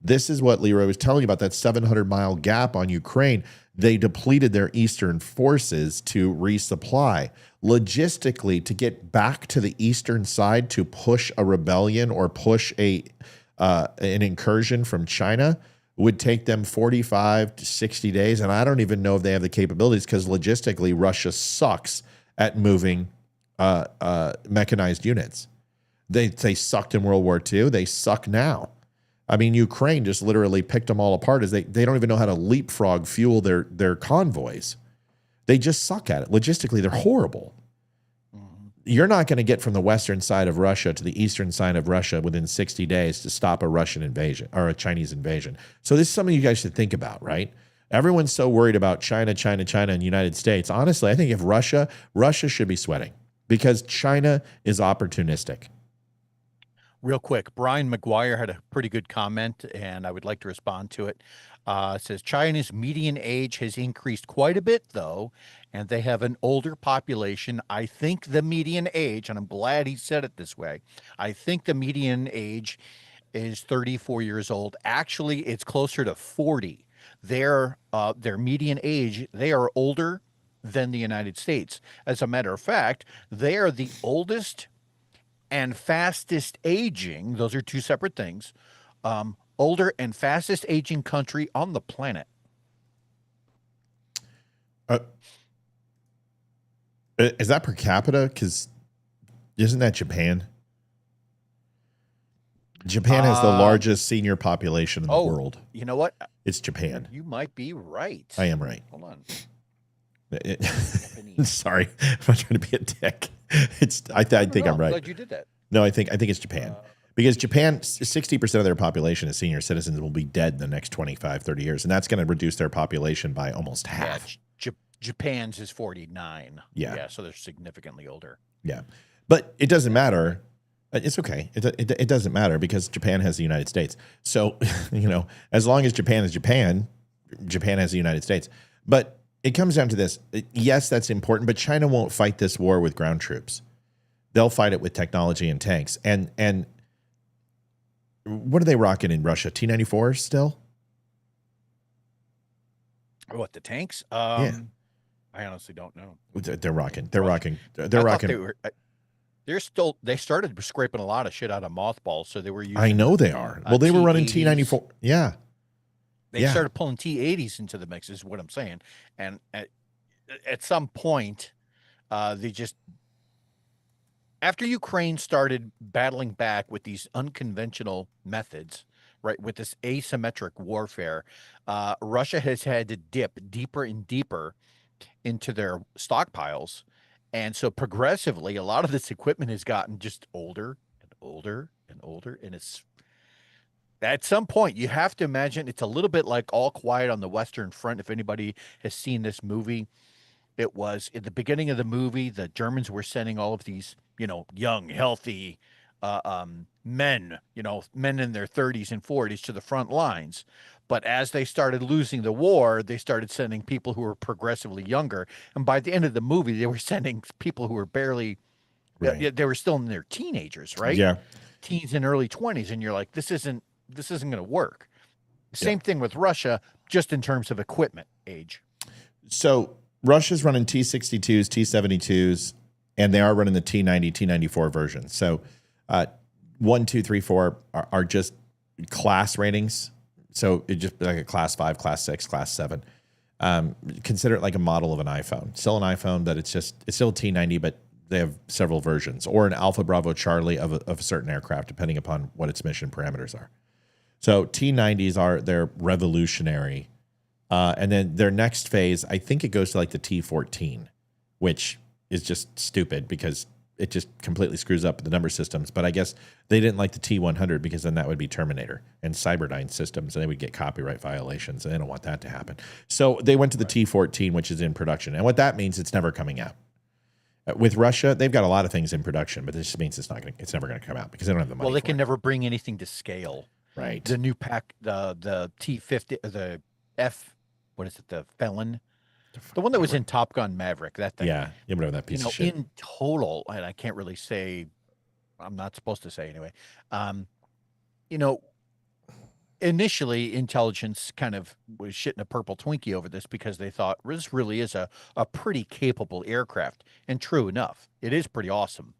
This is what Leroy was telling you about, that 700-mile gap on Ukraine. They depleted their Eastern forces to resupply. Logistically, to get back to the Eastern side to push a rebellion or push an incursion from China would take them 45 to 60 days. And I don't even know if they have the capabilities because logistically, Russia sucks at moving mechanized units. They sucked in World War II. They suck now. I mean, Ukraine just literally picked them all apart as they don't even know how to leapfrog fuel their convoys. They just suck at it. Logistically, they're horrible. You're not going to get from the western side of Russia to the eastern side of Russia within 60 days to stop a Russian invasion or a Chinese invasion. So this is something you guys should think about, right? Everyone's so worried about China, and the United States. Honestly, I think if Russia should be sweating because China is opportunistic. Real quick, Brian McGuire had a pretty good comment, and I would like to respond to it. It says, China's median age has increased quite a bit, though, and they have an older population. I think the median age, and I'm glad he said it this way, I think the median age is 34 years old. Actually, it's closer to 40. Their median age, they are older than the United States. As a matter of fact, they are the oldest and fastest aging, those are two separate things, older and fastest aging country on the planet. Is that per capita? Because isn't that Japan? Japan has the largest senior population in the world. You know what? It's Japan. You might be right. I am right. Hold on. Sorry, I'm not trying to be a dick. I think I'm right. I'm glad you did that. No, I think it's Japan. Because Japan, 60% of their population as senior citizens will be dead in the next 25, 30 years. And that's going to reduce their population by almost half. Yeah, Japan's is 49. Yeah. So they're significantly older. Yeah. But it doesn't matter. It's okay. It doesn't matter because Japan has the United States. So, as long as Japan is Japan, Japan has the United States. But it comes down to this. Yes, that's important, but China won't fight this war with ground troops. They'll fight it with technology and tanks. And what are they rocking in Russia? T-94s still? What, the tanks? Yeah. I honestly don't know. They're rocking. They're rocking. They're rocking. They started scraping a lot of shit out of mothballs, so they were using. I know they are. Well, they were running T-94. Yeah. They started pulling T-80s into the mix, is what I'm saying. And at some point, they just, after Ukraine started battling back with these unconventional methods, right, with this asymmetric warfare, Russia has had to dip deeper and deeper into their stockpiles. And so progressively, a lot of this equipment has gotten just older and older and older. And it's, at some point, you have to imagine it's a little bit like All Quiet on the Western Front. If anybody has seen this movie, it was at the beginning of the movie, the Germans were sending all of these, young, healthy men, men in their 30s and 40s to the front lines. But as they started losing the war, they started sending people who were progressively younger. And by the end of the movie, they were sending people who were barely, they were still in their teenagers, right? Yeah. Teens and early 20s. And you're like, this isn't going to work. Same thing with Russia, just in terms of equipment age. So Russia's running T-62s, T-72s, and they are running the T-90, T-94 version. So 1, 2, 3, 4 are just class ratings. So it just like a class 5, class 6, class 7. Consider it like a model of an iPhone. Still an iPhone, but it's still a T-90, but they have several versions, or an Alpha Bravo Charlie of a certain aircraft, depending upon what its mission parameters are. So T-90s they're revolutionary. And then their next phase, I think it goes to like the T-14, which is just stupid because it just completely screws up the number systems. But I guess they didn't like the T-100 because then that would be Terminator and Cyberdyne systems, and they would get copyright violations, and they don't want that to happen. So they went to the T-14, which is in production. And what that means, it's never coming out. With Russia, they've got a lot of things in production, but this just means it's never going to come out because they don't have the money. Well, they can never bring anything to scale. Right. The new pack, the T-50, the F, what is it? The Felon, the one that was in Top Gun Maverick. That thing. Yeah, whatever that piece of shit. In total, and I can't really say, I'm not supposed to say anyway. Initially, intelligence kind of was shitting a purple Twinkie over this because they thought this really is a pretty capable aircraft, and true enough, it is pretty awesome.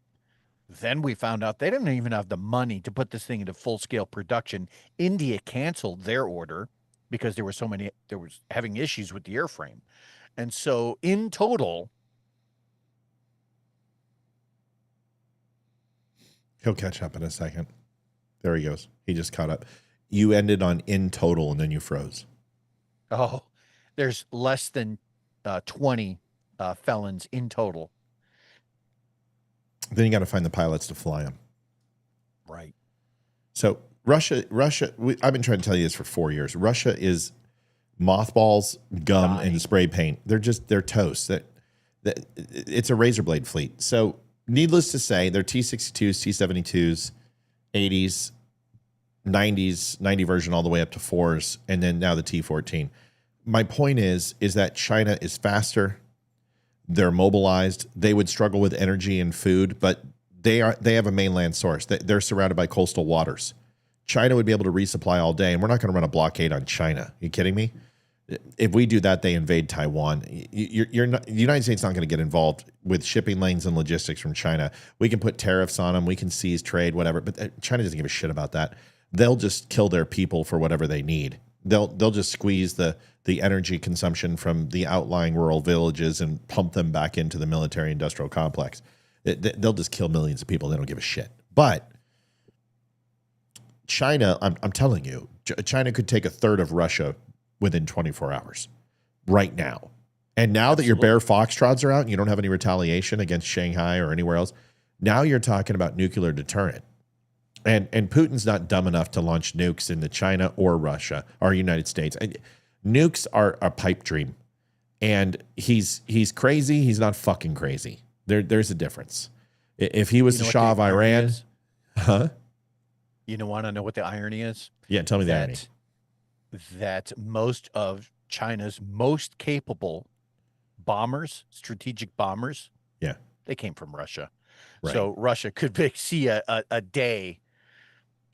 Then we found out they didn't even have the money to put this thing into full-scale production. India canceled their order because there was having issues with the airframe. And so in total, he'll catch up in a second. There he goes. He just caught up. You ended on in total, and then you froze. Oh, there's less than 20 felons in total. Then you got to find the pilots to fly them. Right. So Russia. I've been trying to tell you this for 4 years. Russia is mothballs, gum, and spray paint. They're toast. It's a razor blade fleet. So needless to say, they're T-62s, T-72s, 80s, 90s, 90 version all the way up to 4s, and then now the T-14. My point is that China is faster. They're mobilized. They would struggle with energy and food, but they have a mainland source. They're surrounded by coastal waters. China would be able to resupply all day, and we're not going to run a blockade on China. Are you kidding me? If we do that, they invade Taiwan. You're not, the United States is not going to get involved with shipping lanes and logistics from China. We can put tariffs on them. We can seize trade, whatever. But China doesn't give a shit about that. They'll just kill their people for whatever they need. They'll just squeeze the energy consumption from the outlying rural villages and pump them back into the military-industrial complex. They'll just kill millions of people. They don't give a shit. But China, I'm telling you, China could take a third of Russia within 24 hours right now. And now that your Bear Foxtrots are out and you don't have any retaliation against Shanghai or anywhere else, now you're talking about nuclear deterrent. And Putin's not dumb enough to launch nukes into China or Russia or United States. Nukes are a pipe dream. And he's crazy. He's not fucking crazy. There's a difference. If he was the Shah of Iran, You want to know what the irony is? Yeah, tell me the irony. That most of China's most capable bombers, strategic bombers, they came from Russia. Right. So Russia could see a day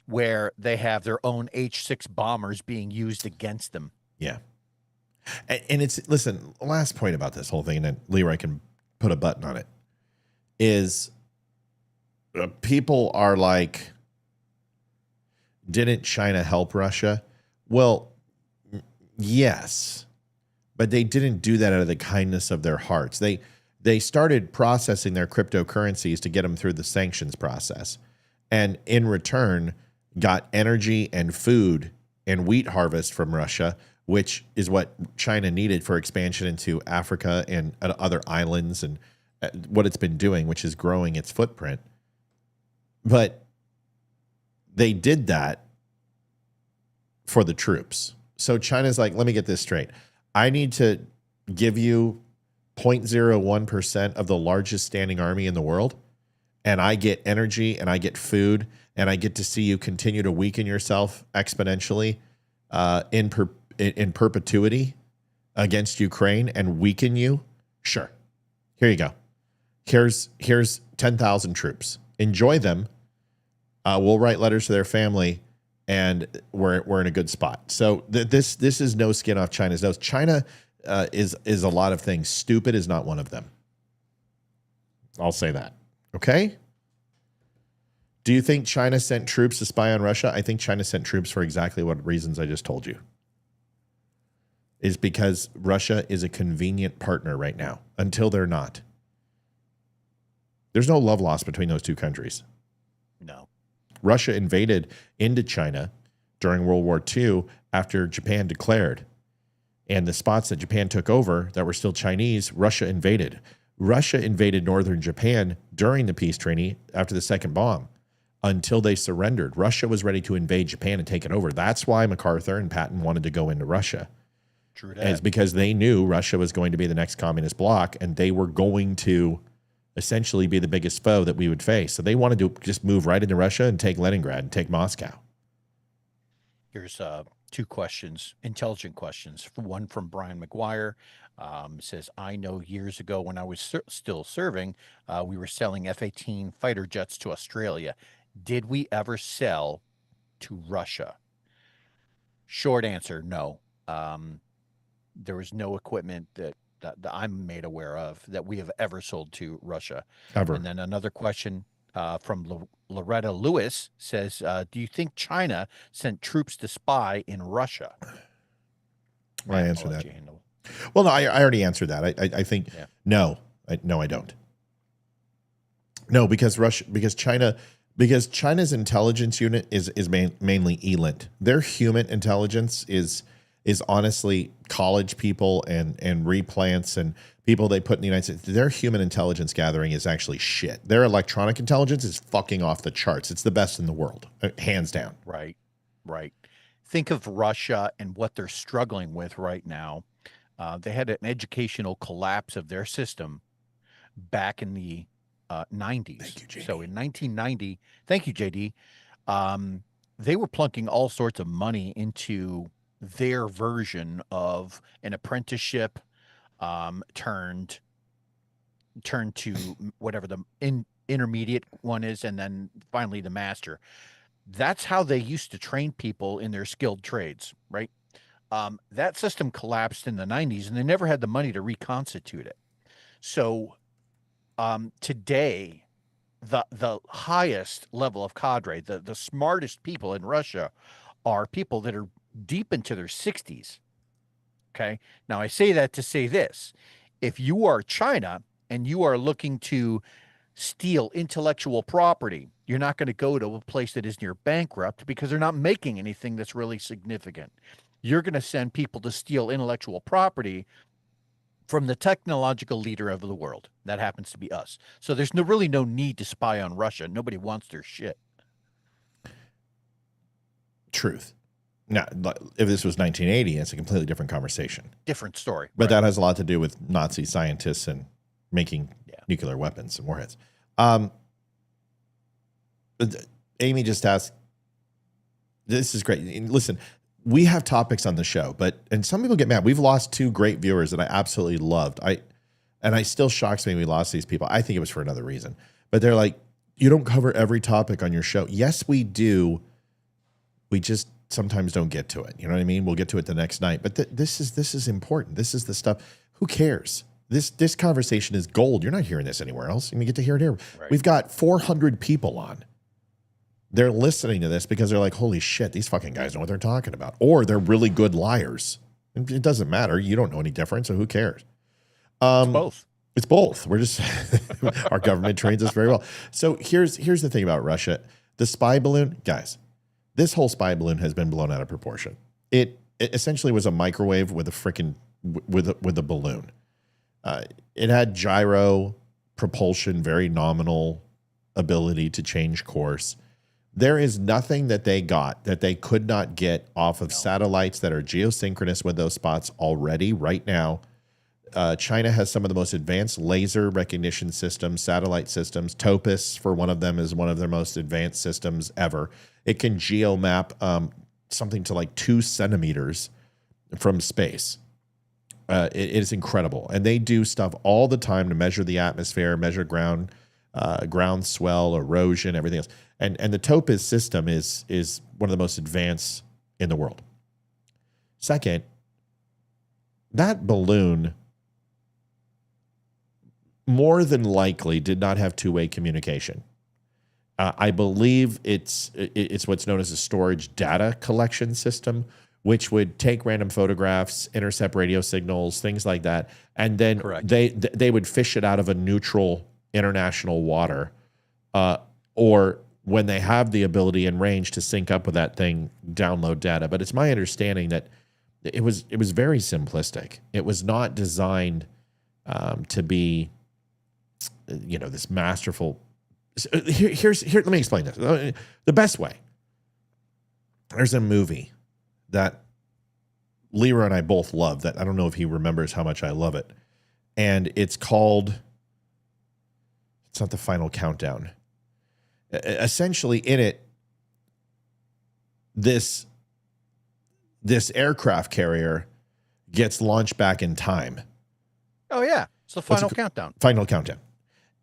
where they have their own H-6 bombers being used against them. Yeah. And it's, listen, last point about this whole thing, and then Leroy can put a button on it, is people are like, didn't China help Russia? Well, Yes, but they didn't do that out of the kindness of their hearts. They started processing their cryptocurrencies to get them through the sanctions process, and in return got energy and food and wheat harvest from Russia, which is what China needed for expansion into Africa and other islands and what it's been doing, which is growing its footprint. But they did that for the troops. So China's like, let me get this straight. I need to give you 0.01% of the largest standing army in the world, and I get energy and I get food and I get to see you continue to weaken yourself exponentially in perpetuity against Ukraine and weaken you. Sure. Here you go. Here's 10,000 troops. Enjoy them. We'll write letters to their family, and we're in a good spot. So this is no skin off China's nose. China is a lot of things. Stupid is not one of them. I'll say that. Okay? Do you think China sent troops to spy on Russia? I think China sent troops for exactly what reasons I just told you. Is because Russia is a convenient partner right now, until they're not. There's no love lost between those two countries. No. Russia invaded into China during World War II after Japan declared. And the spots that Japan took over that were still Chinese, Russia invaded. Russia invaded northern Japan during the peace treaty after the second bomb until they surrendered. Russia was ready to invade Japan and take it over. That's why MacArthur and Patton wanted to go into Russia. True that. It's because they knew Russia was going to be the next communist bloc, and they were going to essentially be the biggest foe that we would face. So they wanted to just move right into Russia and take Leningrad and take Moscow. Here's two questions, intelligent questions. One from Brian McGuire. Says, I know years ago when I was still serving, we were selling F-18 fighter jets to Australia. Did we ever sell to Russia? Short answer, no. There was no equipment that I'm made aware of that we have ever sold to Russia. Ever. And then another question from Loretta Lewis says, do you think China sent troops to spy in Russia? I answered that. You handle. Well, no, I already answered that. I think Yeah. no, I don't. No, because China's intelligence unit is mainly ELINT. Their human intelligence is honestly college people and replants and people they put in the United States. Their human intelligence gathering is actually shit. Their electronic intelligence is fucking off the charts. It's the best in the world, hands down. Right. Think of Russia and what they're struggling with right now. They had an educational collapse of their system back in the 90s. Thank you, JD. So in 1990, thank you, JD. They were plunking all sorts of money into their version of an apprenticeship turned to whatever the intermediate one is, and then finally the master. That's how they used to train people in their skilled trades, right? That system collapsed in the 90s, and they never had the money to reconstitute it. So today, the highest level of cadre, the smartest people in Russia are people that are deep into their 60s. Okay. Now I say that to say this: if you are China and you are looking to steal intellectual property, you're not going to go to a place that is near bankrupt because they're not making anything that's really significant. You're going to send people to steal intellectual property from the technological leader of the world. That happens to be us. So there's really no need to spy on Russia. Nobody wants their shit. Truth. Now, if this was 1980, it's a completely different conversation. Different story. But that has a lot to do with Nazi scientists and making nuclear weapons and warheads. Amy just asked, this is great. Listen, we have topics on the show, and some people get mad. We've lost 2 great viewers that I absolutely loved. And it still shocks me we lost these people. I think it was for another reason. But they're like, you don't cover every topic on your show. Yes, we do. We just sometimes don't get to it. You know what I mean? We'll get to it the next night. But this is important. This is the stuff. Who cares? This conversation is gold. You're not hearing this anywhere else. You get to hear it here. Right. We've got 400 people on. They're listening to this because they're like, holy shit, these fucking guys know what they're talking about. Or they're really good liars. It doesn't matter. You don't know any different, so who cares? It's both. It's both. We're just our government trains us very well. So here's the thing about Russia. The spy balloon, guys, this whole spy balloon has been blown out of proportion. It essentially was a microwave with a freaking with a balloon. It had gyro propulsion, very nominal ability to change course. There is nothing that they got that they could not get off of satellites that are geosynchronous with those spots already right now. China has some of the most advanced laser recognition systems, satellite systems. Topus, for one of them, is one of their most advanced systems ever. It can geomap something to like 2 centimeters from space. It is incredible. And they do stuff all the time to measure the atmosphere, measure ground swell, erosion, everything else. And the Topus system is one of the most advanced in the world. Second, that balloon more than likely did not have two-way communication. I believe it's what's known as a storage data collection system, which would take random photographs, intercept radio signals, things like that, and then they would fish it out of a neutral international water, or when they have the ability and range to sync up with that thing, download data. But it's my understanding that it was very simplistic. It was not designed to be, this masterful. Here. Let me explain this. The best way. There's a movie that Leroy and I both love that I don't know if he remembers how much I love it. And it's called, it's not The Final Countdown. Essentially in it, this aircraft carrier gets launched back in time. Oh, yeah. It's The Final Countdown. Final Countdown.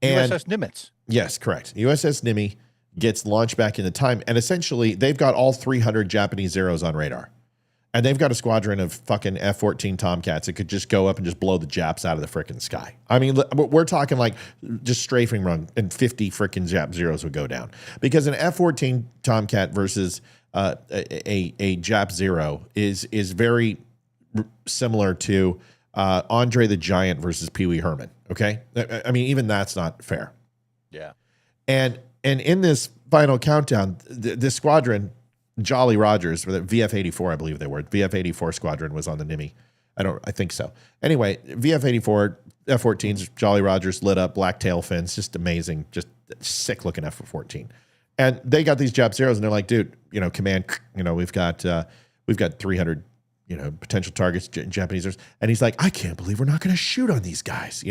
And USS Nimitz. Yes, correct. USS Nimitz gets launched back into time, and essentially they've got all 300 Japanese Zeros on radar. And they've got a squadron of fucking F-14 Tomcats that could just go up and just blow the Japs out of the frickin' sky. I mean, we're talking like just strafing run, and 50 frickin' Jap Zeros would go down. Because an F-14 Tomcat versus a Jap Zero is very similar to Andre the Giant versus Pee Wee Herman. Okay, I mean, even that's not fair. Yeah. And in this Final Countdown, this squadron, Jolly Rogers, or the VF-84, I believe they were. VF-84 squadron was on the Nimitz. I think so. Anyway, VF-84, F-14s, Jolly Rogers lit up, black tail fins, just amazing, just sick looking F-14. And they got these Jap Zeros, and they're like, dude, command, we've got 300, potential targets, Japanese. And he's like, I can't believe we're not going to shoot on these guys,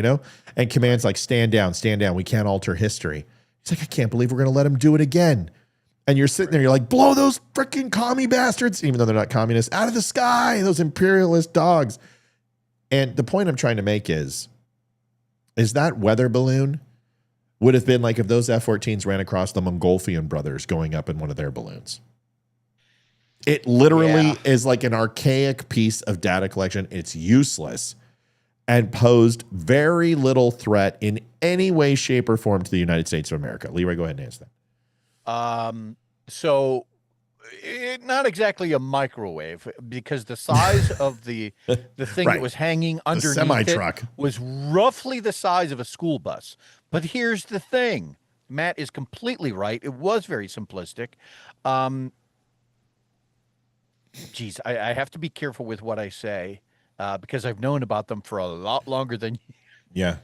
And command's like, stand down. We can't alter history. He's like, I can't believe we're going to let him do it again. And you're sitting there, you're like, blow those freaking commie bastards, even though they're not communists, out of the sky, those imperialist dogs. And the point I'm trying to make is that weather balloon would have been like if those F-14s ran across the Montgolfier brothers going up in one of their balloons. It literally is like an archaic piece of data collection. It's useless and posed very little threat in any way, shape, or form to the United States of America. Leroy, go ahead and answer that. So not exactly a microwave, because the size of the thing Right. that was hanging underneath semi-truck it was roughly the size of a school bus. But here's the thing. Matt is completely right. It was very simplistic. Geez, I have to be careful with what I say, because I've known about them for a lot longer than you. Yeah.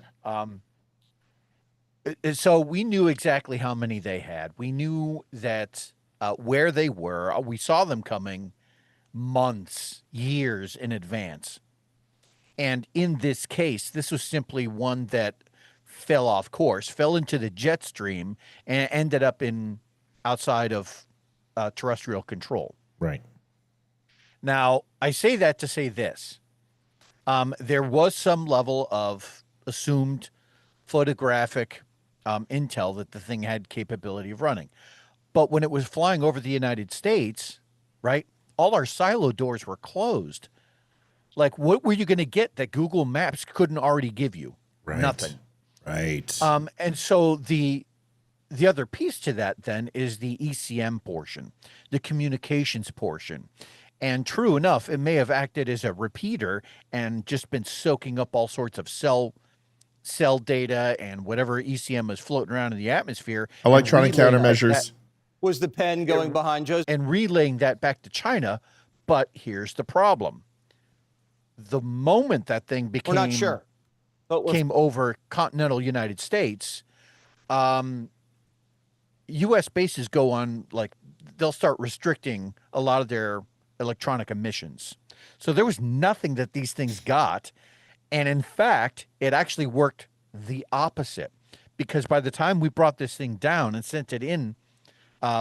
So we knew exactly how many they had. We knew that where they were. We saw them coming months, years in advance. And in this case, this was simply one that fell off course, fell into the jet stream, and ended up outside of terrestrial control. Right. Now, I say that to say this. There was some level of assumed photographic intel that the thing had capability of running. But when it was flying over the United States, right, all our silo doors were closed. Like, what were you going to get that Google Maps couldn't already give you? Right. Nothing. Right. And so the other piece to that then is the ECM portion, the communications portion. And true enough, it may have acted as a repeater and just been soaking up all sorts of cell data and whatever ECM is floating around in the atmosphere. Electronic countermeasures. Was the pen going behind Joseph? And relaying that back to China. But here's the problem. The moment that thing became, We're not sure, but came over continental United States, U.S. bases go on, like, they'll start restricting a lot of their electronic emissions. So there was nothing that these things got. And in fact, it actually worked the opposite, because by the time we brought this thing down and sent it in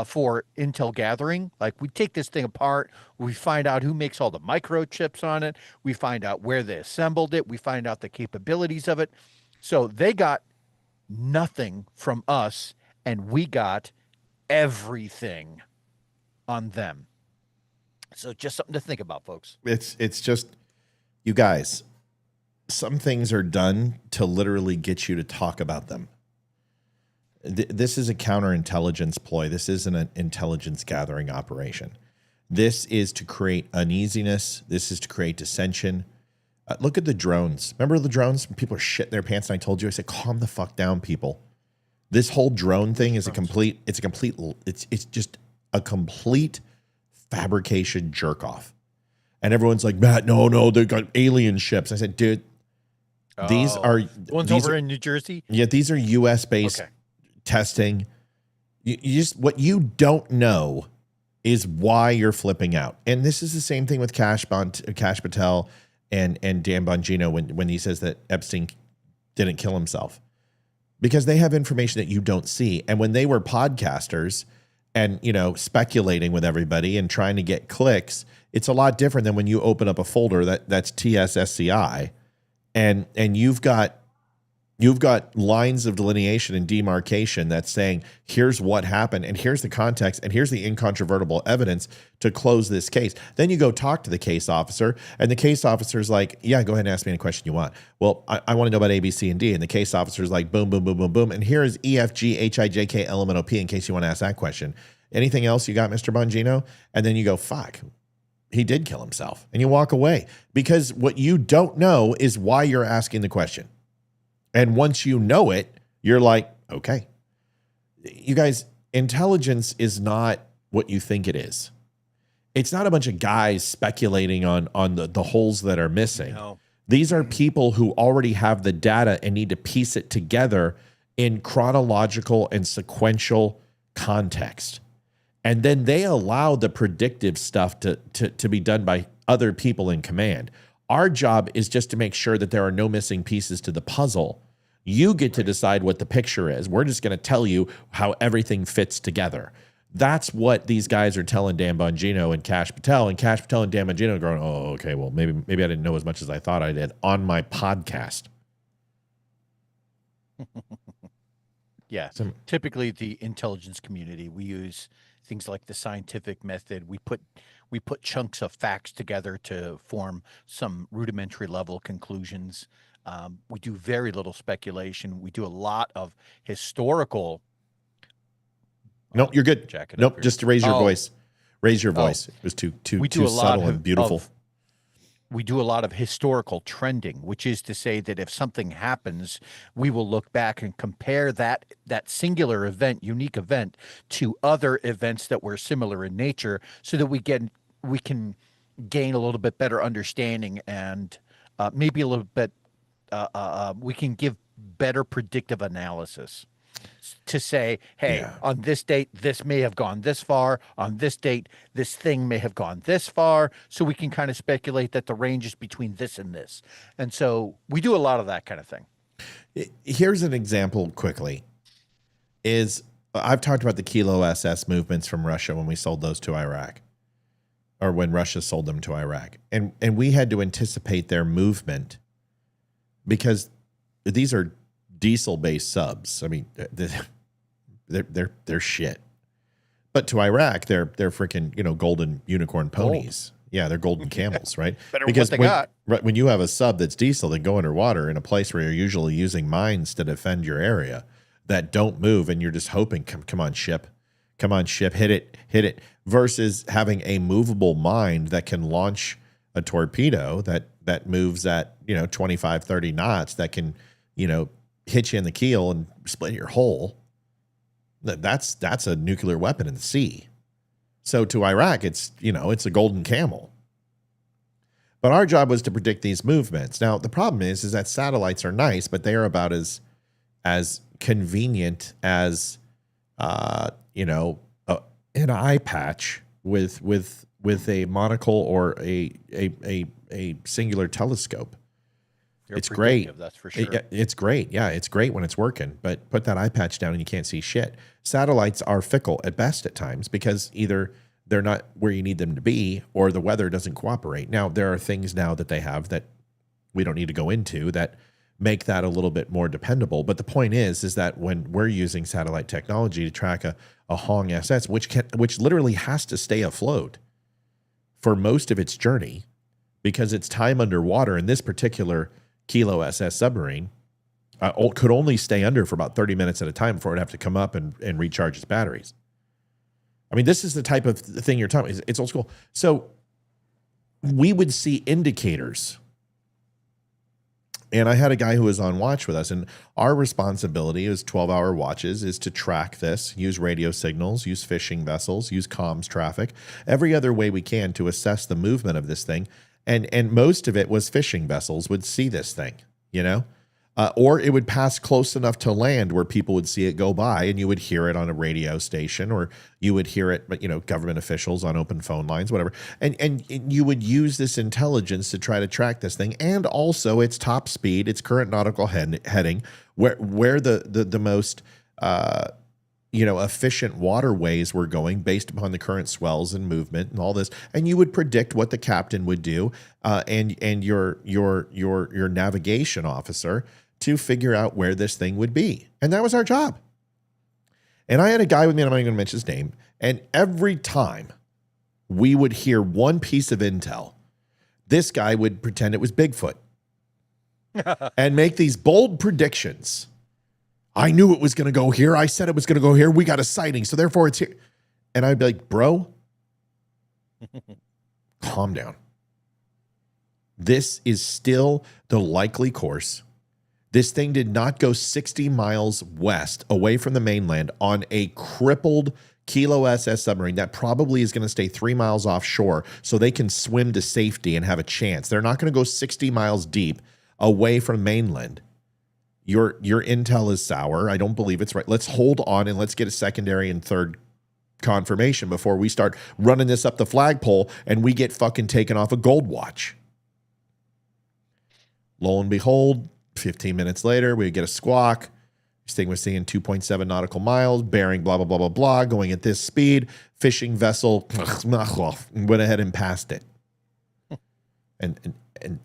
for intel gathering, like, we take this thing apart, we find out who makes all the microchips on it, we find out where they assembled it, we find out the capabilities of it. So they got nothing from us, and we got everything on them. So just something to think about, folks. It's just, you guys, some things are done to literally get you to talk about them. This is a counterintelligence ploy. This isn't an intelligence gathering operation. This is to create uneasiness. This is to create dissension. Look at the drones. Remember the drones? People are shitting their pants, and I told you, I said, calm the fuck down, people. This whole drone thing is it's just a complete fabrication jerk off. And everyone's like, Matt, no, they've got alien ships. I said, dude, these are the ones over in New Jersey. Yeah, these are US based testing. You just, what you don't know is why you're flipping out. And this is the same thing with Kash Patel and Dan Bongino when he says that Epstein didn't kill himself. Because they have information that you don't see. And when they were podcasters and, speculating with everybody and trying to get clicks, it's a lot different than when you open up a folder that's TSSCI and you've got lines of delineation and demarcation that's saying, here's what happened, and here's the context, and here's the incontrovertible evidence to close this case. Then you go talk to the case officer, and the case officer's like, yeah, go ahead and ask me any question you want. Well, I want to know about A, B, C, and D. And the case officer's like, boom, boom, boom, boom, boom. And here is E, F, G, H, I, J, K, L, M, N, O, P in case you want to ask that question. Anything else you got, Mr. Bongino? And then you go, fuck, he did kill himself. And you walk away. Because what you don't know is why you're asking the question. And once you know it, you're like, okay. You guys, intelligence is not what you think it is. It's not a bunch of guys speculating on the holes that are missing. No. These are people who already have the data and need to piece it together in chronological and sequential context. And then they allow the predictive stuff to be done by other people in command. Our job is just to make sure that there are no missing pieces to the puzzle. You get to decide what the picture is. We're just going to tell you how everything fits together. That's what these guys are telling Dan Bongino and Kash Patel. And Kash Patel and Dan Bongino are going, oh, okay, well, maybe I didn't know as much as I thought I did on my podcast. Yeah. Typically, the intelligence community, we use things like the scientific method. We put chunks of facts together to form some rudimentary level conclusions. We do very little speculation. We do a lot of historical. Nope, you're good. Nope, just to raise your voice. Raise your voice. It was too subtle and beautiful. We do a lot of historical trending, which is to say that if something happens, we will look back and compare that singular event, unique event, to other events that were similar in nature, so that we can gain a little bit better understanding and maybe a little bit. We can give better predictive analysis to say, hey, on this date, this may have gone this far. On this date, this thing may have gone this far. So we can kind of speculate that the range is between this and this. And so we do a lot of that kind of thing. Here's an example quickly. I've talked about the Kilo SS movements from Russia when we sold those to Iraq, or when Russia sold them to Iraq. And we had to anticipate their movement because these are diesel-based subs. I mean, they're shit. But to Iraq, they're freaking golden unicorn ponies. Gold. Yeah, they're golden camels, right? Because when you have a sub that's diesel that go underwater in a place where you're usually using mines to defend your area that don't move, and you're just hoping, come on ship, hit it. versus having a movable mine that can launch a torpedo that moves at 25, 30 knots, that can hit you in the keel and split your hull. That's a nuclear weapon in the sea. So to Iraq, it's a golden camel. But our job was to predict these movements. Now the problem is that satellites are nice, but they are about as convenient as an eye patch with a monocle or a singular telescope. It's great. That's for sure. It's great. Yeah, it's great when it's working, but put that eye patch down and you can't see shit. Satellites are fickle at best at times because either they're not where you need them to be or the weather doesn't cooperate. Now, there are things now that they have that we don't need to go into that make that a little bit more dependable. But the point is that when we're using satellite technology to track a Hong SS, which literally has to stay afloat for most of its journey because its time underwater in this particular Kilo SS submarine could only stay under for about 30 minutes at a time before it'd have to come up and recharge its batteries. I mean, this is the type of thing you're talking about. It's old school. So we would see indicators. And I had a guy who was on watch with us, and our responsibility as 12-hour watches is to track this, use radio signals, use fishing vessels, use comms traffic, every other way we can to assess the movement of this thing. And most of it was fishing vessels would see this thing, or it would pass close enough to land where people would see it go by and you would hear it on a radio station, or you would hear it, but government officials on open phone lines, whatever. And you would use this intelligence to try to track this thing, and also its top speed, its current nautical heading, where the most efficient waterways were going based upon the current swells and movement and all this. And you would predict what the captain would do, and your navigation officer to figure out where this thing would be. And that was our job. And I had a guy with me, and I'm not even going to mention his name. And every time we would hear one piece of intel, this guy would pretend it was Bigfoot and make these bold predictions. I knew it was going to go here. I said it was going to go here. We got a sighting, so therefore it's here. And I'd be like, bro, calm down. This is still the likely course. This thing did not go 60 miles west away from the mainland on a crippled Kilo SS submarine that probably is going to stay 3 miles offshore so they can swim to safety and have a chance. They're not going to go 60 miles deep away from mainland. Your intel is sour. I don't believe it's right. Let's hold on and let's get a secondary and third confirmation before we start running this up the flagpole and we get fucking taken off a gold watch. Lo and behold, 15 minutes later, we get a squawk. This thing was seeing 2.7 nautical miles, bearing blah, blah, blah, blah, blah, going at this speed. Fishing vessel went ahead and passed it. And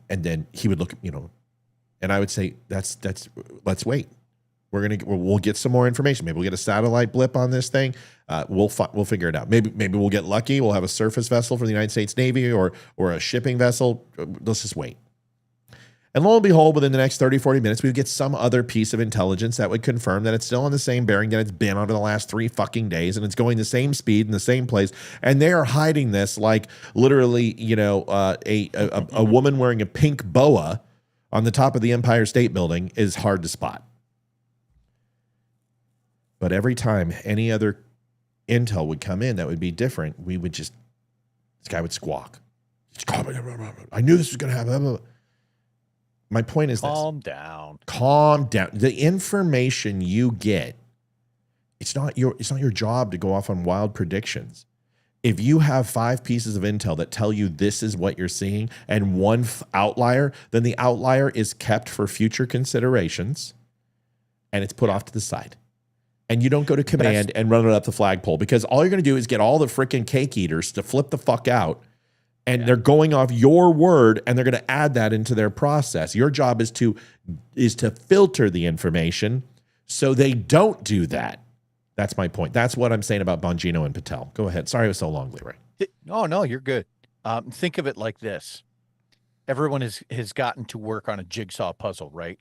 then he would look, and I would say, that's let's wait. We'll get some more information. Maybe we'll get a satellite blip on this thing. We'll figure it out. Maybe we'll get lucky. We'll have a surface vessel for the United States Navy or a shipping vessel. Let's just wait. And lo and behold, within the next 30, 40 minutes, we would get some other piece of intelligence that would confirm that it's still on the same bearing that it's been on for the last 3 fucking days, and it's going the same speed in the same place. And they are hiding this like literally, a woman wearing a pink boa on the top of the Empire State Building is hard to spot. But every time any other intel would come in that would be different, this guy would squawk. I knew this was going to happen. My point is Calm down. Calm down. The information you get, it's not your job to go off on wild predictions. If you have 5 pieces of intel that tell you this is what you're seeing and one outlier, then the outlier is kept for future considerations and it's put off to the side. And you don't go to command and run it up the flagpole, because all you're going to do is get all the freaking cake eaters to flip the fuck out. And they're going off your word, and they're going to add that into their process. Your job is to filter the information so they don't do that. That's my point. That's what I'm saying about Bongino and Patel. Go ahead. Sorry it was so long, Leroy. No, you're good. Think of it like this. Everyone has gotten to work on a jigsaw puzzle, right?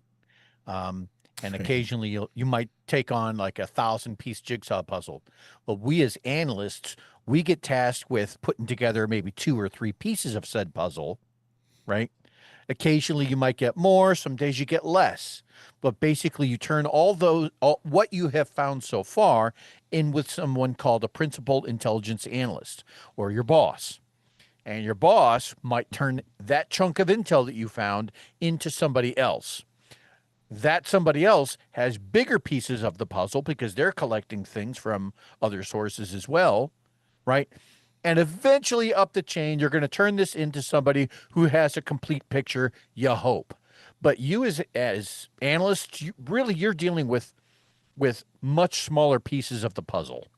And occasionally you might take on like a 1,000-piece jigsaw puzzle. But we as analysts, we get tasked with putting together maybe 2 or 3 pieces of said puzzle, right? Occasionally you might get more, some days you get less. But basically you turn all what you have found so far in with someone called a principal intelligence analyst or your boss. And your boss might turn that chunk of intel that you found into somebody else. That somebody else has bigger pieces of the puzzle because they're collecting things from other sources as well, right? And eventually up the chain, you're going to turn this into somebody who has a complete picture, you hope. But you as analysts, you're dealing with much smaller pieces of the puzzle.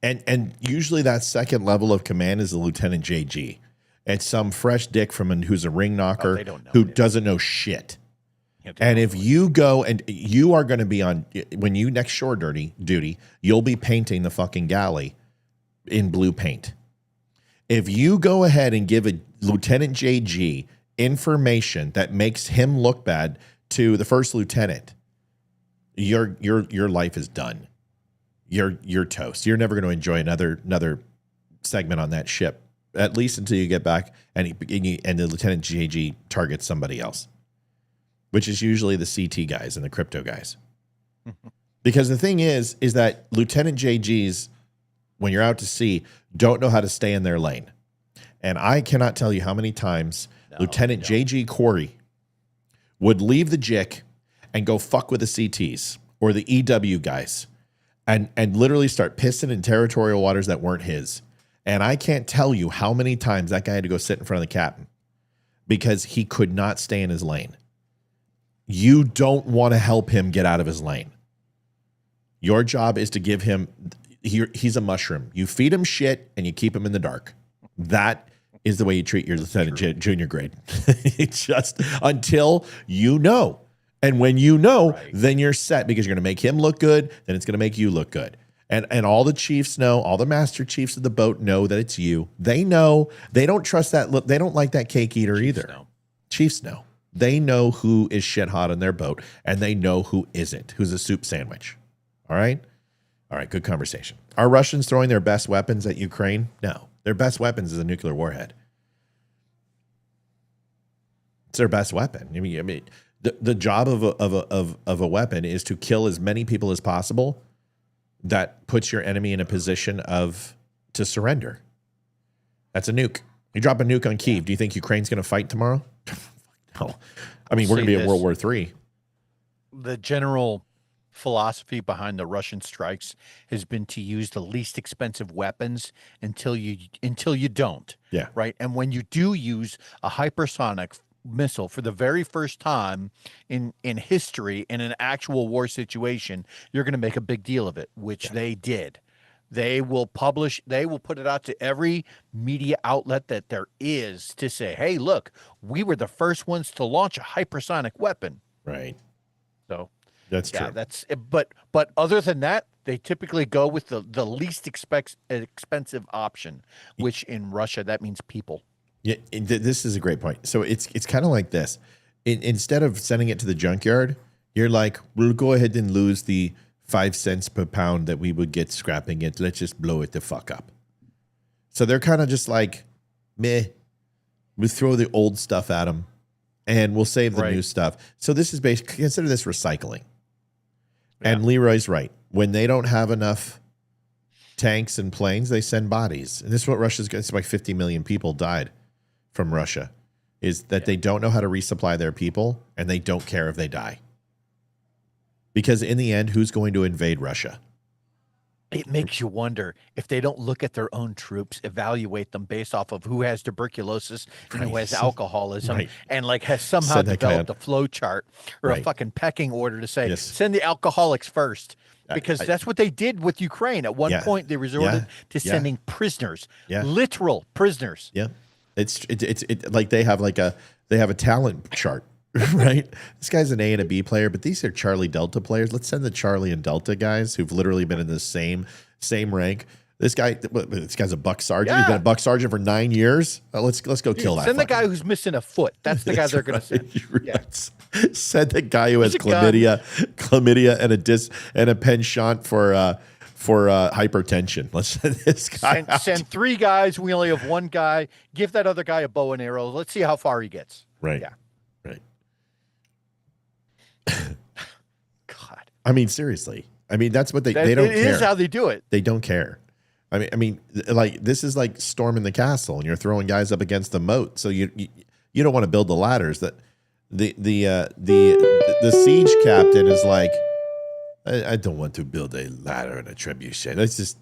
And usually that second level of command is the Lieutenant JG. It's some fresh dick who's a ring knocker they don't know who it. doesn't know shit. And if you go and you are going to be when you next shore duty, you'll be painting the fucking galley in blue paint. If you go ahead and give a Lieutenant JG information that makes him look bad to the first lieutenant, your life is done. You're toast. You're never going to enjoy another segment on that ship, at least until you get back and the Lieutenant JG targets somebody else, which is usually the CT guys and the crypto guys. Because the thing is that Lieutenant JGs, when you're out to sea, don't know how to stay in their lane. And I cannot tell you how many times Lieutenant JG Corey would leave the JIC and go fuck with the CTs or the EW guys and literally start pissing in territorial waters that weren't his. And I can't tell you how many times that guy had to go sit in front of the captain because he could not stay in his lane. You don't want to help him get out of his lane. Your job is to give him, he's a mushroom. You feed him shit and you keep him in the dark. That is the way you treat your lieutenant junior grade. It's just until you know. And when you know, then you're set because you're going to make him look good. Then it's going to make you look good. And all the chiefs know, all the master chiefs of the boat know that it's you. They know. They don't trust that. They don't like that cake eater either. Chiefs know. They know who is shit hot on their boat, and they know who isn't, who's a soup sandwich. All right? All right, good conversation. Are Russians throwing their best weapons at Ukraine? No. Their best weapons is a nuclear warhead. It's their best weapon. I mean, the job of a weapon is to kill as many people as possible. That puts your enemy in a position to surrender. That's a nuke. You drop a nuke on Kyiv. Do you think Ukraine's going to fight tomorrow? No. I mean, we're going to be at World War III. The general philosophy behind the Russian strikes has been to use the least expensive weapons until you don't. Yeah. Right. And when you do use a hypersonic missile for the very first time in history in an actual war situation, you're going to make a big deal of it, which they did. They will put it out to every media outlet that there is to say, hey, look, we were the first ones to launch a hypersonic weapon. Right. So that's true. That's but other than that, they typically go with the least expensive option, which in Russia, that means people. Yeah, this is a great point. So it's kind of like this. Instead of sending it to the junkyard, you're like, we'll go ahead and lose the 5 cents per pound that we would get scrapping it. Let's just blow it the fuck up. So they're kind of just like, meh. We throw the old stuff at them, and we'll save the new stuff. So this is basically, consider this recycling. Yeah. And Leroy's right. When they don't have enough tanks and planes, they send bodies. And this is what Russia's got. It's like 50 million people died from Russia, is that they don't know how to resupply their people, and they don't care if they die. Because in the end, who's going to invade Russia? It makes you wonder if they don't look at their own troops, evaluate them based off of who has tuberculosis and who has alcoholism, and like has somehow developed a flow chart or a fucking pecking order to say, send the alcoholics first. Because that's what they did with Ukraine. At one point, they resorted to sending prisoners, literal prisoners. Yeah, it's like they have a talent chart. Right? This guy's an A and a B player, but these are Charlie Delta players. Let's send the Charlie and Delta guys who've literally been in the same rank. This guy's a buck sergeant. He's been a buck sergeant for 9 years. Let's go kill that. Send the guy who's missing a foot. That's the guy they're going to send. Yes. Send the guy who has chlamydia and a penchant hypertension. Let's send this guy out. Send 3 guys. We only have 1 guy. Give that other guy a bow and arrow. Let's see how far he gets. Right. Yeah. Right. God. I mean, seriously. I mean, that's what they don't care. It is how they do it. They don't care. I mean, like this is like storming the castle, and you're throwing guys up against the moat. So you don't want to build the ladders. That the siege captain is like, I don't want to build a ladder and a trebuchet. Let's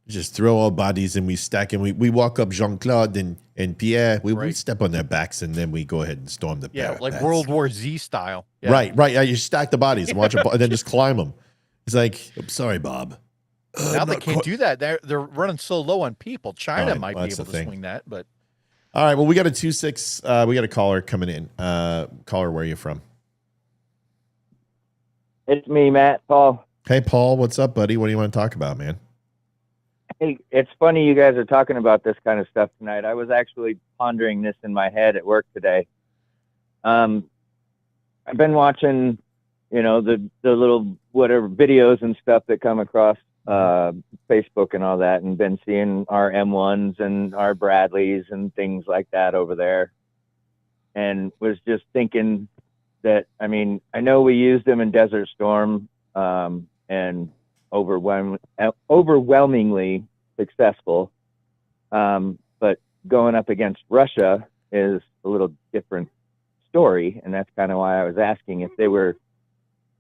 just throw our bodies and we stack and we walk up Jean-Claude and Pierre. We step on their backs and then we go ahead and storm the parapets. Like World War Z style. Yeah. Right. Yeah, you stack the bodies and watch them, and then just climb them. It's like, I'm sorry, Bob. Now they can't do that. They're running so low on people. China might be able to thing. swing that, but all right. Well, we got a 2-6. We got a caller coming in. Caller, where are you from? It's me, Matt, Paul. Hey, Paul. What's up, buddy? What do you want to talk about, man? Hey, it's funny you guys are talking about this kind of stuff tonight. I was actually pondering this in my head at work today. I've been watching, the little whatever videos and stuff that come across Facebook and all that, and been seeing our M1s and our Bradleys and things like that over there, and was just thinking that, I mean, I know we used them in Desert Storm and overwhelmingly successful, but going up against Russia is a little different story, and that's kind of why I was asking if they were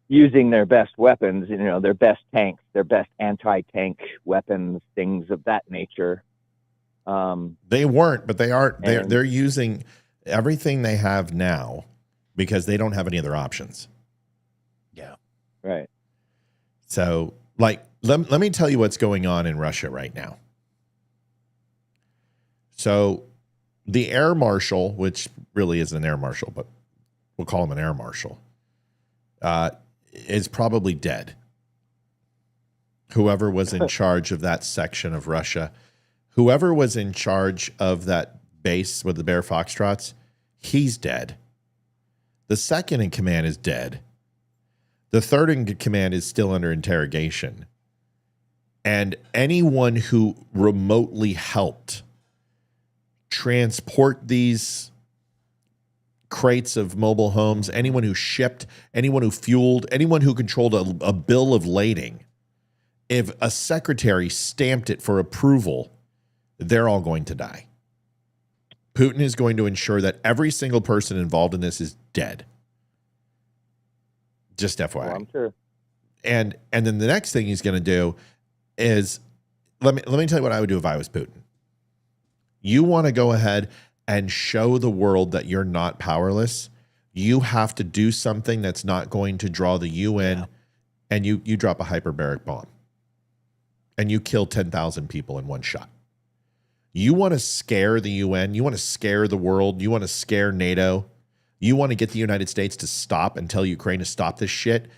using their best weapons, their best tanks, their best anti-tank weapons, things of that nature. They weren't, but they are. They're using everything they have now because they don't have any other options. yeah, right. So, like, let me tell you what's going on in Russia right now. So, the air marshal, which really isn't an air marshal, but we'll call him an air marshal, is probably dead. Whoever was in charge of that section of Russia, whoever was in charge of that base with the Bear Foxtrots, he's dead. The second in command is dead. The third in command is still under interrogation. And anyone who remotely helped transport these crates of mobile homes, anyone who shipped, anyone who fueled, anyone who controlled a bill of lading, if a secretary stamped it for approval, they're all going to die. Putin is going to ensure that every single person involved in this is dead. Just FYI. Well, I'm sure. And then the next thing he's going to do is, let me tell you what I would do if I was Putin. You want to go ahead and show the world that you're not powerless. You have to do something that's not going to draw the UN, and you drop a hyperbaric bomb, and you kill 10,000 people in one shot. You want to scare the UN. You want to scare the world. You want to scare NATO. You want to get the United States to stop and tell Ukraine to stop this shit.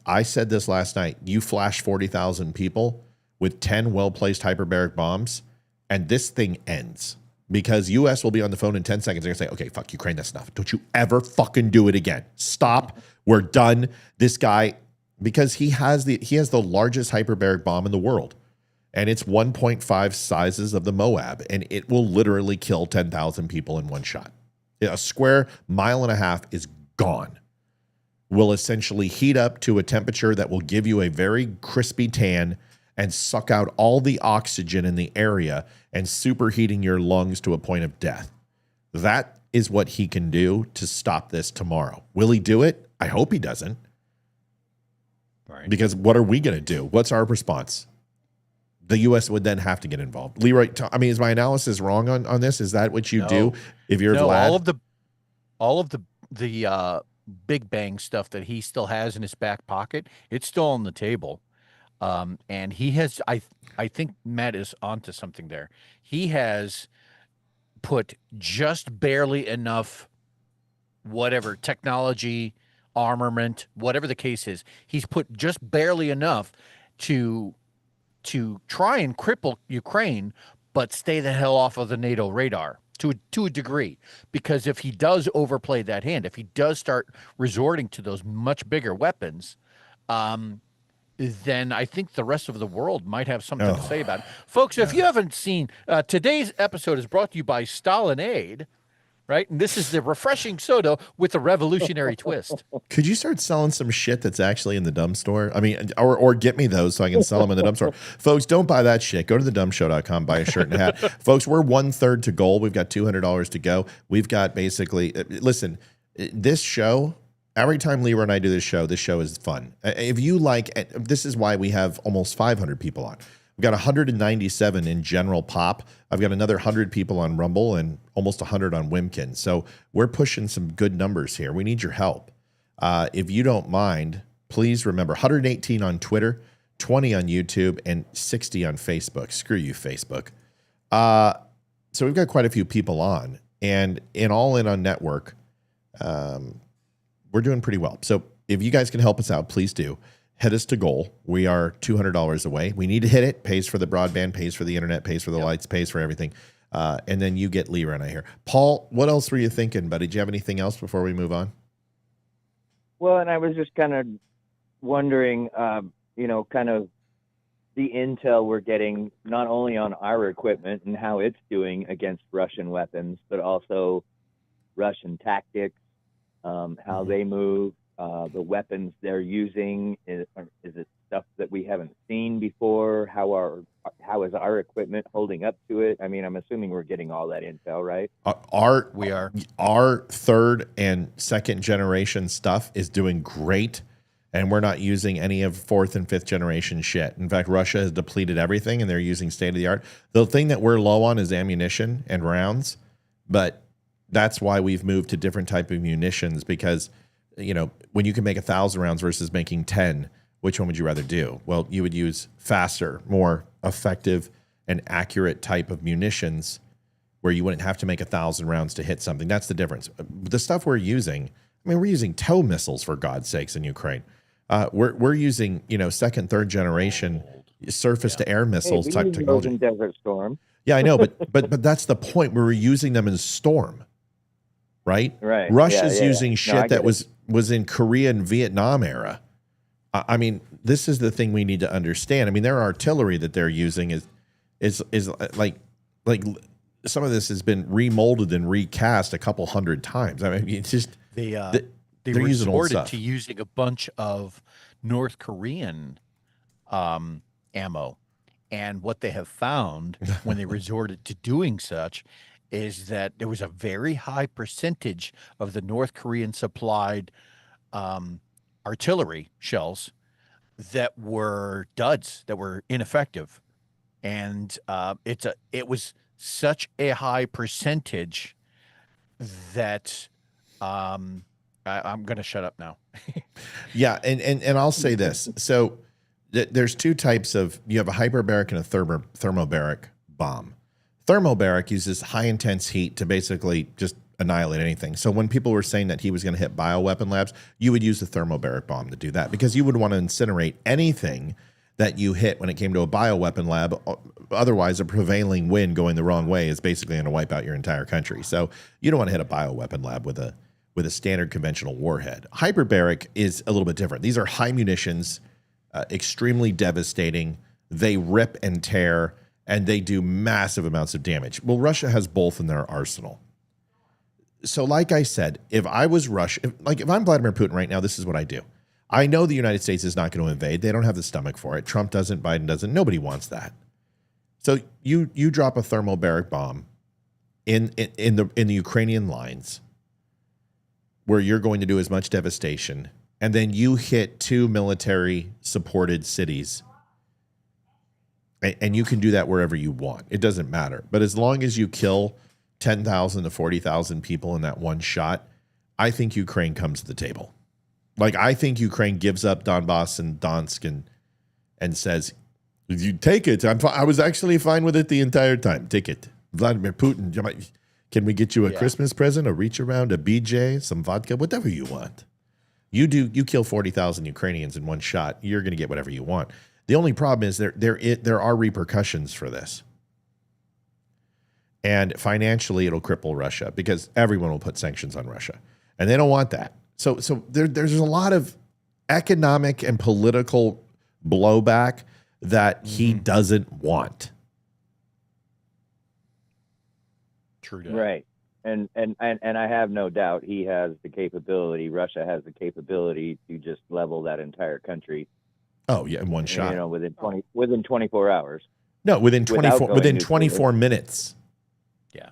I said this last night. You flash 40,000 people with 10 well-placed hyperbaric bombs, and this thing ends. Because U.S. will be on the phone in 10 seconds. They're going to say, okay, fuck Ukraine, that's enough. Don't you ever fucking do it again. Stop. We're done. This guy, because he has the largest hyperbaric bomb in the world. And it's 1.5 sizes of the Moab. And it will literally kill 10,000 people in one shot. A square mile and a half is gone. Will essentially heat up to a temperature that will give you a very crispy tan and suck out all the oxygen in the area and superheating your lungs to a point of death. That is what he can do to stop this tomorrow. Will he do it? I hope he doesn't. right. Because what are we going to do? What's our response? The U.S. would then have to get involved. Leroy, I mean, is my analysis wrong on this? Is that what you do if you're Vlad? all of the Big Bang stuff that he still has in his back pocket, it's still on the table. And he has, I think Matt is onto something there. He has put just barely enough, whatever technology, armament, whatever the case is, he's put just barely enough to try and cripple Ukraine, but stay the hell off of the NATO radar to a degree. Because if he does overplay that hand, if he does start resorting to those much bigger weapons, then I think the rest of the world might have something to say about it. Folks, if you haven't seen, today's episode is brought to you by Stalinade, right? And this is the refreshing soda with a revolutionary twist. Could you start selling some shit that's actually in the dumb store? I mean, or get me those so I can sell them in the dumb store. Folks, don't buy that shit. Go to thedumbshow.com, buy a shirt and a hat. Folks, we're 1/3 to goal. We've got $200 to go. We've got basically, listen, this show, every time Leroy and I do this show is fun. If you like, this is why we have almost 500 people on. We've got 197 in general pop. I've got another 100 people on Rumble and almost 100 on Wimkin. So we're pushing some good numbers here. We need your help. If you don't mind, please remember 118 on Twitter, 20 on YouTube, and 60 on Facebook. Screw you, Facebook. So we've got quite a few people on. And in All In on Network, we're doing pretty well. So if you guys can help us out, please do. Head us to goal. We are $200 away. We need to hit it. Pays for the broadband, pays for the internet, pays for the lights, pays for everything. And then you get Leroy and I here. Paul, what else were you thinking, buddy? Did you have anything else before we move on? Well, and I was just kind of wondering, kind of the intel we're getting not only on our equipment and how it's doing against Russian weapons, but also Russian tactics, how they move. The weapons they're using, is it stuff that we haven't seen before? How is our equipment holding up to it? I mean, I'm assuming we're getting all that intel, right? Our third and second generation stuff is doing great, and we're not using any of fourth and fifth generation shit. In fact, Russia has depleted everything, and they're using state of the art. The thing that we're low on is ammunition and rounds, but that's why we've moved to different type of munitions, because when you can make 1,000 rounds versus making 10, which one would you rather do? Well, you would use faster, more effective and accurate type of munitions where you wouldn't have to make 1,000 rounds to hit something. That's the difference. The stuff we're using, we're using TOW missiles, for God's sakes, in Ukraine. We're using, second, third generation surface to air missiles type technology. In Desert Storm. Yeah, I know, but that's the point. Where we're using them in Storm. Right? Russia's using shit that was in Korea and Vietnam era. I mean, this is the thing we need to understand. I mean, their artillery that they're using is like some of this has been remolded and recast a couple hundred times. I mean, it's just they using old resorted stuff. to using a bunch of North Korean ammo, and what they have found when they resorted to doing such is that there was a very high percentage of the North Korean supplied artillery shells that were duds, that were ineffective. And it was such a high percentage that I'm going to shut up now. Yeah, and I'll say this. So there's two types of, you have a hyperbaric and a thermobaric bomb. Thermobaric uses high intense heat to basically just annihilate anything. So when people were saying that he was going to hit bioweapon labs, you would use the thermobaric bomb to do that, because you would want to incinerate anything that you hit when it came to a bioweapon lab. Otherwise, a prevailing wind going the wrong way is basically going to wipe out your entire country. So you don't want to hit a bioweapon lab with a standard conventional warhead. Hyperbaric is a little bit different. These are high munitions, extremely devastating. They rip and tear, and they do massive amounts of damage. Well, Russia has both in their arsenal. So like I said, if I was Russia, if I'm Vladimir Putin right now, this is what I do. I know the United States is not going to invade. They don't have the stomach for it. Trump doesn't, Biden doesn't. Nobody wants that. So you drop a thermobaric bomb in the Ukrainian lines where you're going to do as much devastation, and then you hit two military supported cities. And you can do that wherever you want. It doesn't matter. But as long as you kill 10,000 to 40,000 people in that one shot, I think Ukraine comes to the table. Like, I think Ukraine gives up Donbass and Donetsk and says, you take it. I was actually fine with it the entire time. Take it. Vladimir Putin, can we get you a Christmas present, a reach around, a BJ, some vodka, whatever you want. You kill 40,000 Ukrainians in one shot, you're going to get whatever you want. The only problem is there are repercussions for this. And financially, it'll cripple Russia because everyone will put sanctions on Russia. And they don't want that. So there's a lot of economic and political blowback that he doesn't want. True that. Right. And I have no doubt he has the capability. Russia has the capability to just level that entire country. Oh yeah, in one shot. You know, within 24 hours. No, within 24 nuclear. minutes. Yeah.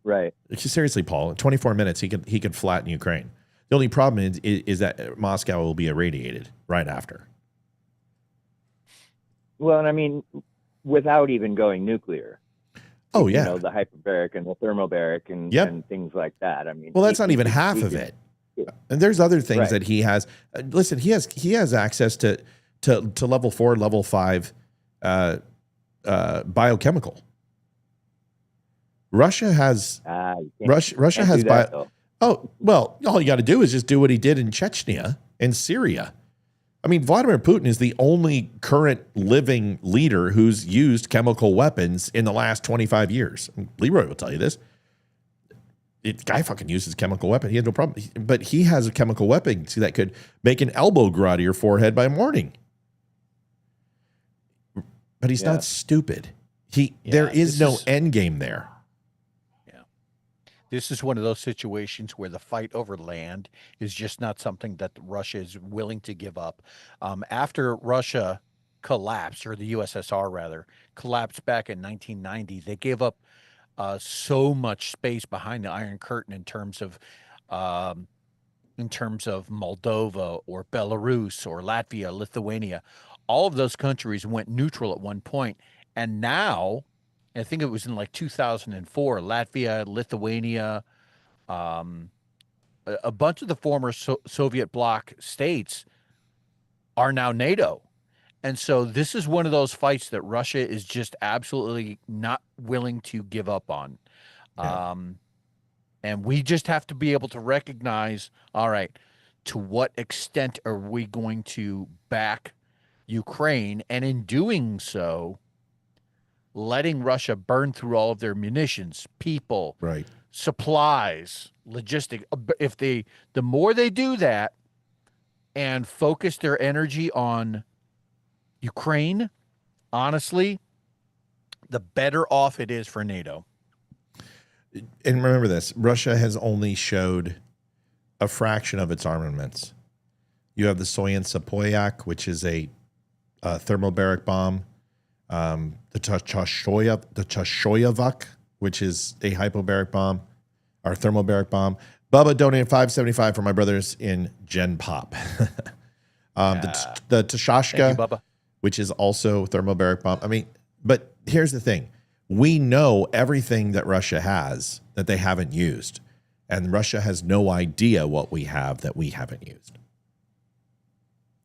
Right. Seriously, Paul, in 24 minutes he could flatten Ukraine. The only problem is that Moscow will be irradiated right after. Well, and I mean, without even going nuclear. Oh yeah. You know, the hyperbaric and the thermobaric and things like that. I mean, well, that's not even half of it. And there's other things that he has. Listen, he has access to level 4, level 5 biochemical. Russia has Russia has oh, well, all you got to do is just do what he did in Chechnya and Syria. I mean, Vladimir Putin is the only current living leader who's used chemical weapons in the last 25 years. I mean, Leroy will tell you this. The guy fucking uses chemical weapon. He has no problem. But he has a chemical weapon that could make an elbow grow out of your forehead by morning. But he's not stupid. There is no end game there. This is one of those situations where the fight over land is just not something that Russia is willing to give up. After Russia collapsed, or the USSR rather, collapsed back in 1990, they gave up so much space behind the Iron Curtain in terms of Moldova or Belarus or Latvia, Lithuania. All of those countries went neutral at one point, and now, I think it was in like 2004, Latvia, Lithuania, a bunch of the former Soviet bloc states are now NATO. And so this is one of those fights that Russia is just absolutely not willing to give up on. Yeah. And we just have to be able to recognize, all right, to what extent are we going to back Ukraine? And in doing so, letting Russia burn through all of their munitions, people, supplies, logistics. If the more they do that and focus their energy on Ukraine, honestly, the better off it is for NATO. And remember this, Russia has only showed a fraction of its armaments. You have the Soyuz-Sapoyak, which is a thermobaric bomb. The Chashoyavuk, which is a hypobaric bomb, or thermobaric bomb. Bubba donated $5.75 for my brothers in Gen Pop. The Tashashka, which is also thermobaric bomb. I mean, but here's the thing. We know everything that Russia has that they haven't used. And Russia has no idea what we have that we haven't used.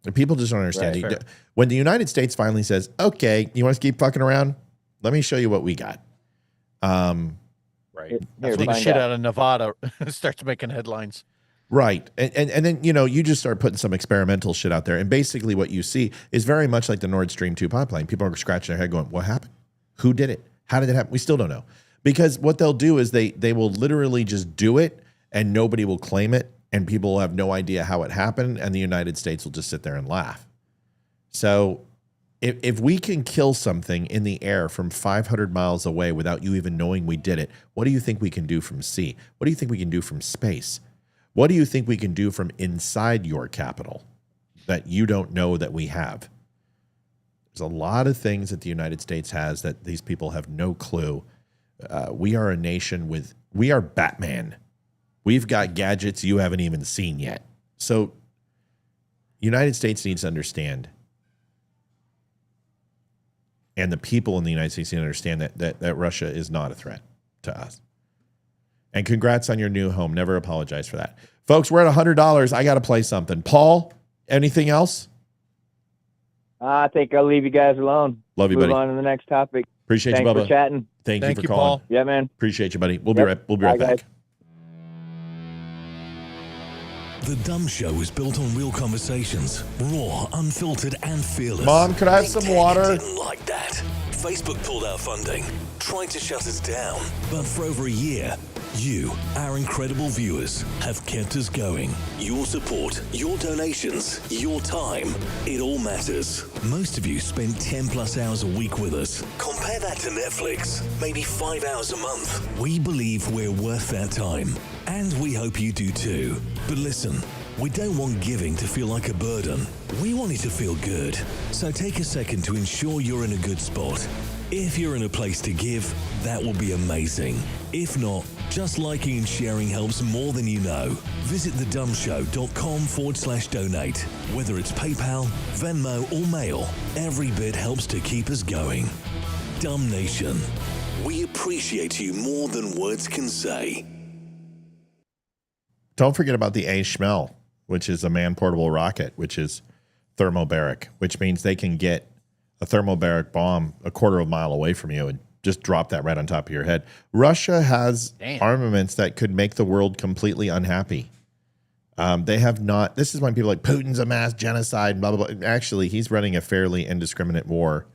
And people just don't understand. Right, when the United States finally says, okay, you want us to keep fucking around? Let me show you what we got. Right. That's when the shit out of Nevada starts making headlines. Right. And then, you know, you just start putting some experimental shit out there. And basically what you see is very much like the Nord Stream 2 pipeline. People are scratching their head going, what happened? Who did it? How did it happen? We still don't know. Because what they'll do is they will literally just do it and nobody will claim it. And people will have no idea how it happened, and the United States will just sit there and laugh. So if we can kill something in the air from 500 miles away without you even knowing we did it, what do you think we can do from sea? What do you think we can do from space? What do you think we can do from inside your capital that you don't know that we have? There's a lot of things that the United States has that these people have no clue. We are a nation we are Batman. We've got gadgets you haven't even seen yet. So United States needs to understand, and the people in the United States need to understand that Russia is not a threat to us. And congrats on your new home. Never apologize for that. Folks, we're at $100. I got to play something. Paul, anything else? I think I'll leave you guys alone. Love you, buddy. Move on to the next topic. Appreciate you, Bubba. Thanks for chatting. Thank you for calling. Paul. Yeah, man. Appreciate you, buddy. We'll be right back. Guys. The Dumb Show is built on real conversations, raw, unfiltered, and fearless. Mom, could I have some water? Didn't like that. Facebook pulled out funding. tried to shut us down, but for over a year, you, our incredible viewers, have kept us going. Your support, your donations, your time, it all matters. Most of you spend 10 plus hours a week with us. Compare that to Netflix, maybe 5 hours a month. We believe we're worth that time, and we hope you do too. But listen, we don't want giving to feel like a burden. We want it to feel good. So take a second to ensure you're in a good spot. If you're in a place to give, that will be amazing. If not, just liking and sharing helps more than you know. Visit thedumbshow.com/donate. Whether it's PayPal, Venmo, or mail, every bit helps to keep us going. Dumb Nation, we appreciate you more than words can say. Don't forget about the A-Schmel, which is a man-portable rocket, which is thermobaric, which means they can get a thermobaric bomb a quarter of a mile away from you and just drop that right on top of your head. Russia has armaments that could make the world completely unhappy. They have not. This is when people are like, Putin's a mass genocide, blah, blah, blah. Actually, he's running a fairly indiscriminate war,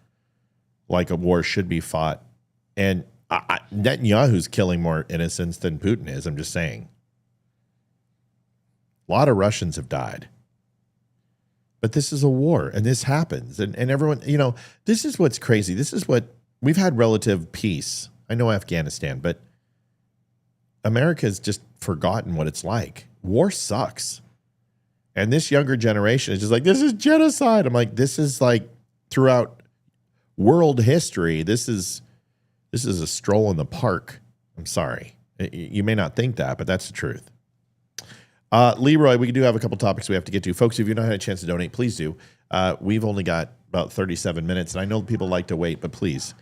like a war should be fought. And Netanyahu's killing more innocents than Putin is, I'm just saying. A lot of Russians have died. But this is a war, and this happens. And everyone, you know, this is what's crazy. This is what we've had relative peace. I know Afghanistan, but America's just forgotten what it's like. War sucks. And this younger generation is just like, this is genocide. I'm like, this is like throughout world history. This is a stroll in the park. I'm sorry. You may not think that, but that's the truth. Leroy, we do have a couple topics we have to get to. Folks, if you've not had a chance to donate, please do. We've only got about 37 minutes, and I know people like to wait, but please.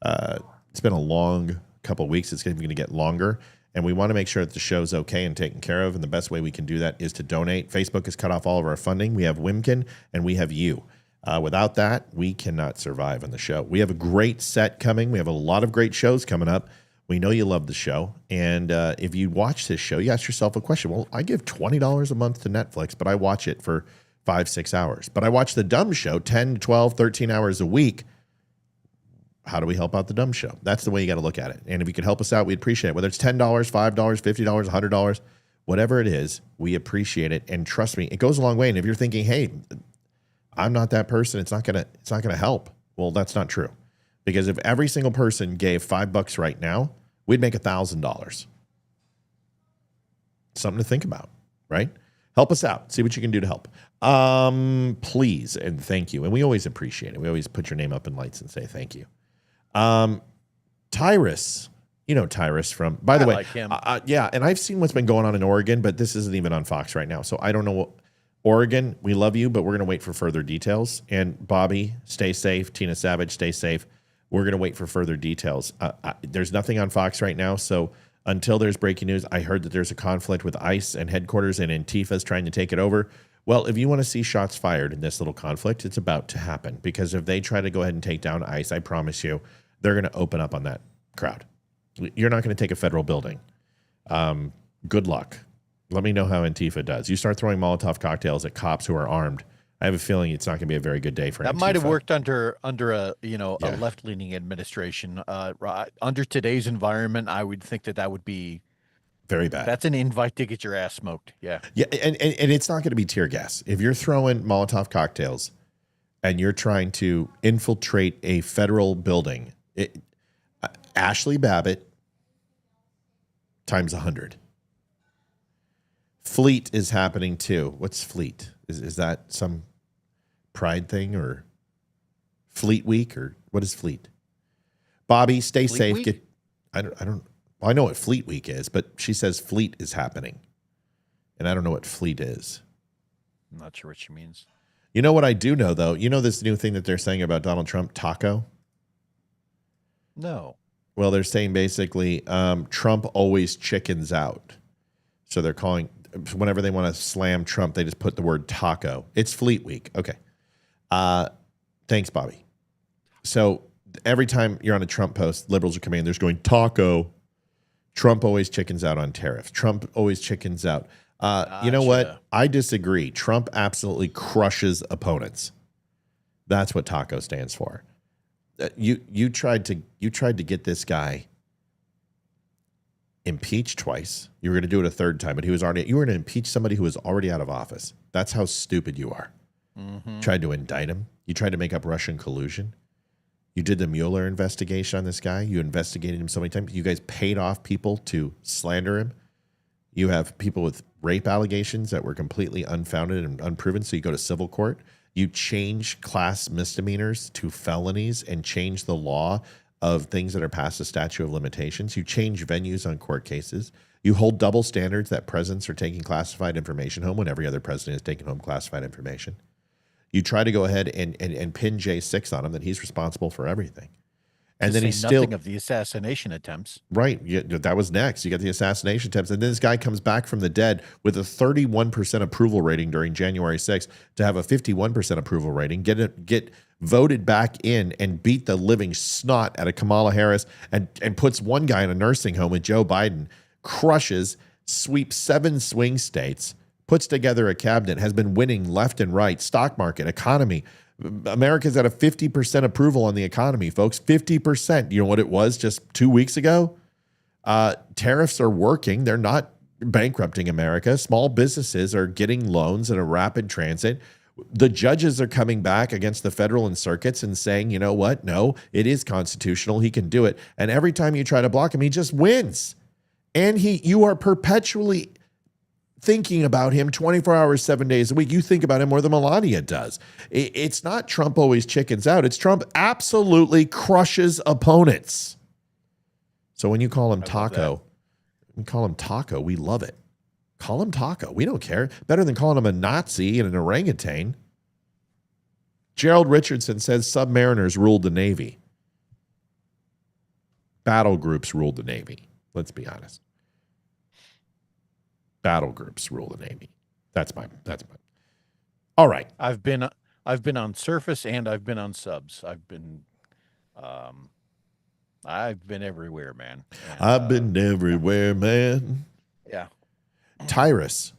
It's been a long couple of weeks. It's going to get longer, and we want to make sure that the show's okay and taken care of, and the best way we can do that is to donate. Facebook has cut off all of our funding. We have Wimkin, and we have you. Without that, we cannot survive on the show. We have a great set coming. We have a lot of great shows coming up. We know you love the show, and if you watch this show, you ask yourself a question. Well, I give $20 a month to Netflix, but I watch it for 5-6 hours. But I watch the Dumb Show 10, 12, 13 hours a week. How do we help out the Dumb Show? That's the way you got to look at it. And if you could help us out, we'd appreciate it. Whether it's $10, $5, $50, $100, whatever it is, we appreciate it. And trust me, it goes a long way. And if you're thinking, hey, I'm not that person, it's not gonna help. Well, that's not true. Because if every single person gave $5 right now, we'd make $1,000. Something to think about, right? Help us out. See what you can do to help. Please and thank you. And we always appreciate it. We always put your name up in lights and say thank you. Tyrus, you know Tyrus from, by the way, like him. yeah, and I've seen what's been going on in Oregon, but this isn't even on Fox right now. So I don't know what, Oregon, we love you, but we're going to wait for further details. And Bobby, stay safe. Tina Savage, stay safe. We're going to wait for further details. There's nothing on Fox right now, so until there's breaking news, I heard that there's a conflict with ICE and headquarters, and Antifa's trying to take it over. Well, if you want to see shots fired in this little conflict, it's about to happen, because if they try to go ahead and take down ICE, I promise you, they're going to open up on that crowd. You're not going to take a federal building. Good luck. Let me know how Antifa does. You start throwing Molotov cocktails at cops who are armed, I have a feeling it's not going to be a very good day for that. Antifa. Might have worked under a a left-leaning administration. Under today's environment, I would think that would be very bad. That's an invite to get your ass smoked. Yeah. Yeah, and it's not going to be tear gas. If you're throwing Molotov cocktails and you're trying to infiltrate a federal building, Ashley Babbitt times 100. Fleet is happening too. What's Fleet? Is that some pride thing or Fleet Week, or what is Fleet? Bobby, stay safe. Week? I know what Fleet Week is, but she says Fleet is happening. And I don't know what Fleet is. I'm not sure what she means. You know what I do know, though? You know this new thing that they're saying about Donald Trump, taco? No. Well, they're saying basically Trump always chickens out. So they're calling, whenever they want to slam Trump, they just put the word taco. It's Fleet Week. Okay. Thanks, Bobby. So every time you're on a Trump post, liberals are coming in, they're just going, taco. Trump always chickens out on tariffs. Trump always chickens out. You know what? I disagree. Trump absolutely crushes opponents. That's what taco stands for. You tried to get this guy impeached twice. You were going to do it a third time, but you were going to impeach somebody who was already out of office. That's how stupid you are. Tried to indict him. You tried to make up Russian collusion. You did the Mueller investigation on this guy. You investigated him so many times. You guys paid off people to slander him. You have people with rape allegations that were completely unfounded and unproven, so you go to civil court. You change class misdemeanors to felonies and change the law of things that are past the statute of limitations. You change venues on court cases. You hold double standards that presidents are taking classified information home when every other president is taking home classified information. You try to go ahead and pin J6 on him that he's responsible for everything. And then he's still nothing of the assassination attempts. Right. That was next. You got the assassination attempts. And then this guy comes back from the dead with a 31% approval rating during January 6th to have a 51% approval rating, get voted back in and beat the living snot out of Kamala Harris and puts one guy in a nursing home with Joe Biden, crushes, sweeps 7 swing states, puts together a cabinet, has been winning left and right, stock market, economy. America's at a 50% approval on the economy, folks. 50%. You know what it was just 2 weeks ago? Tariffs are working. They're not bankrupting America. Small businesses are getting loans in a rapid transit. The judges are coming back against the federal and circuits and saying, you know what? No, it is constitutional. He can do it. And every time you try to block him, he just wins. And you are perpetually thinking about him 24 hours, 7 days a week. You think about him more than Melania does. It's not Trump always chickens out. It's Trump absolutely crushes opponents. So when you call him Taco, we love it. Call him Taco. We don't care. Better than calling him a Nazi and an orangutan. Gerald Richardson says submariners ruled the Navy. Battle groups ruled the Navy. Let's be honest. Battle groups rule the Navy. That's my. All right. I've been on surface and I've been on subs. I've been everywhere, man. And, I've been everywhere, man. Yeah. Tyrus.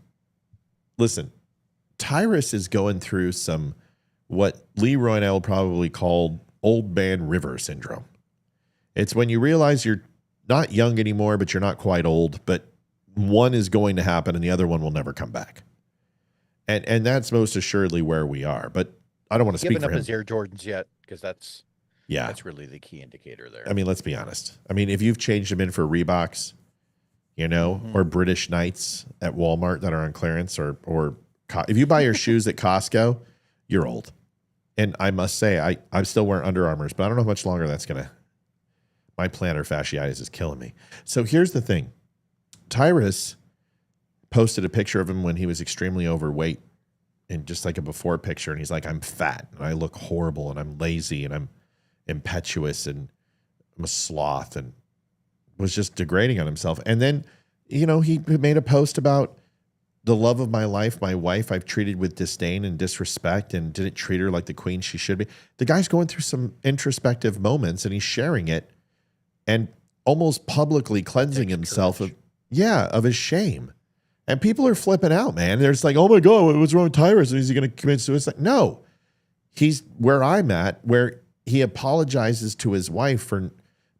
Listen, Tyrus is going through some what Leroy and I will probably call old man river syndrome. It's when you realize you're not young anymore, but you're not quite old, but one is going to happen and the other one will never come back. And that's most assuredly where we are. But I don't want to speak for him. Given up his Air Jordans yet, because that's really the key indicator there. I mean, let's be honest. I mean, if you've changed them in for Reeboks, or British Knights at Walmart that are on clearance, or if you buy your shoes at Costco, you're old. And I must say, I'm still wearing Under Armours, but I don't know how much longer that's going to. My plantar fasciitis is killing me. So here's the thing. Tyrus posted a picture of him when he was extremely overweight and just like a before picture. And he's like, I'm fat and I look horrible and I'm lazy and I'm impetuous and I'm a sloth, and was just degrading on himself. And then, he made a post about the love of my life, my wife, I've treated with disdain and disrespect and didn't treat her like the queen she should be. The guy's going through some introspective moments and he's sharing it and almost publicly cleansing himself of his shame. And people are flipping out, man. They're just like, oh my God, what's wrong with Tyrus? Is he going to commit suicide? No. He's where I'm at, where he apologizes to his wife for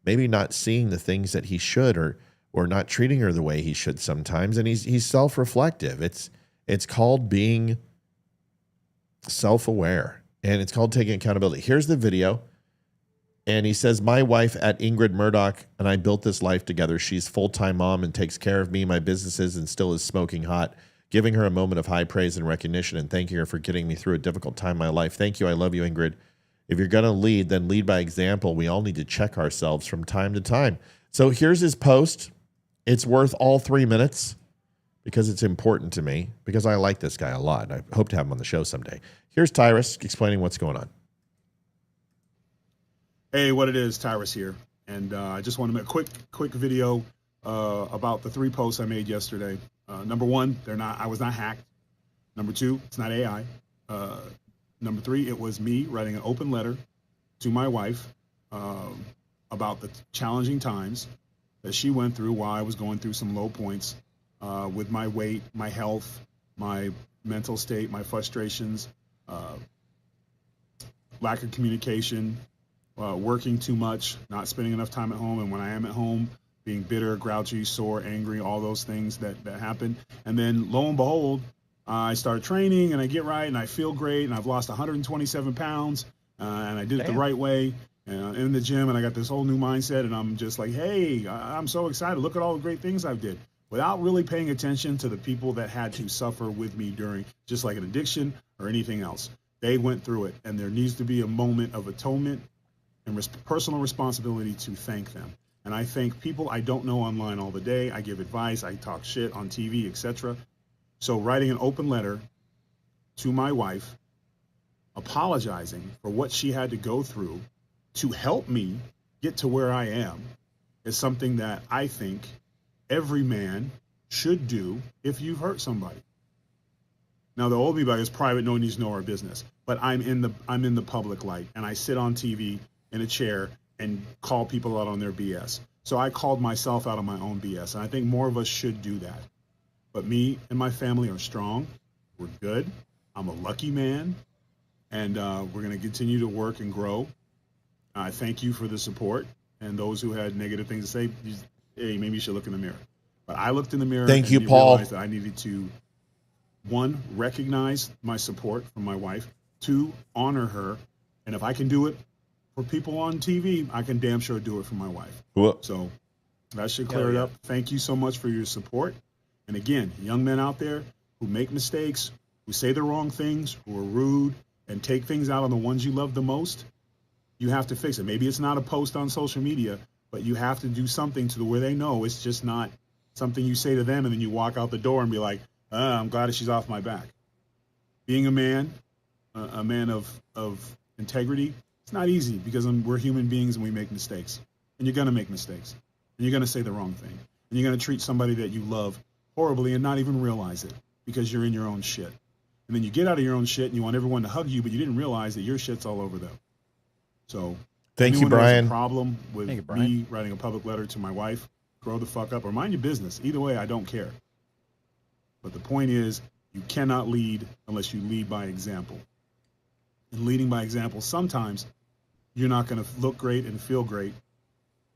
maybe not seeing the things that he should or not treating her the way he should sometimes. And he's self-reflective. It's called being self-aware, and it's called taking accountability. Here's the video. And he says, my wife at Ingrid Murdoch and I built this life together. She's full-time mom and takes care of me, my businesses, and still is smoking hot. Giving her a moment of high praise and recognition and thanking her for getting me through a difficult time in my life. Thank you. I love you, Ingrid. If you're going to lead, then lead by example. We all need to check ourselves from time to time. So here's his post. It's worth all 3 minutes because it's important to me, because I like this guy a lot. I hope to have him on the show someday. Here's Tyrus explaining what's going on. Hey, what it is, Tyrus here. And I just want to make a quick video about the 3 posts I made yesterday. Number 1, I was not hacked. Number 2, it's not AI. Number 3, it was me writing an open letter to my wife about the challenging times that she went through while I was going through some low points with my weight, my health, my mental state, my frustrations, lack of communication, working too much, not spending enough time at home, and when I am at home, being bitter, grouchy, sore, angry, all those things that happen. And then lo and behold, I start training and I get right and I feel great and I've lost 127 pounds and I did it the right way in the gym, and I got this whole new mindset, and I'm just like, hey, I'm so excited. Look at all the great things I've did, without really paying attention to the people that had to suffer with me during just like an addiction or anything else. They went through it, and there needs to be a moment of atonement and personal responsibility to thank them. And I thank people I don't know online all the day. I give advice, I talk shit on TV, etc. So writing an open letter to my wife, apologizing for what she had to go through to help me get to where I am, is something that I think every man should do if you've hurt somebody. Now, the old me bag is private, no one needs to know our business. But I'm in the public light, and I sit on TV in a chair and call people out on their BS. So I called myself out on my own BS, and I think more of us should do that. But me and my family are strong. We're good. I'm a lucky man, and we're going to continue to work and grow. I thank you for the support, and those who had negative things to say, hey, maybe you should look in the mirror. But I looked in the mirror. Thank you, and Paul. realized that I needed to, one, recognize my support from my wife. Two, honor her. And if I can do it for people on TV, I can damn sure do it for my wife. Whoop. So that should clear it up. Thank you so much for your support. And again, young men out there who make mistakes, who say the wrong things, who are rude, and take things out on the ones you love the most, you have to fix it. Maybe it's not a post on social media, but you have to do something to where they know it's just not something you say to them and then you walk out the door and be like, I'm glad that she's off my back. Being a man of integrity, it's not easy because we're human beings and we make mistakes. And you're going to make mistakes. And you're going to say the wrong thing. And you're going to treat somebody that you love horribly and not even realize it because you're in your own shit. And then you get out of your own shit and you want everyone to hug you, but you didn't realize that your shit's all over them. So thank you, anyone who has Brian. a problem with me writing a public letter to my wife, grow the fuck up or mind your business. Either way, I don't care. But the point is, you cannot lead unless you lead by example. And leading by example, sometimes you're not going to look great and feel great,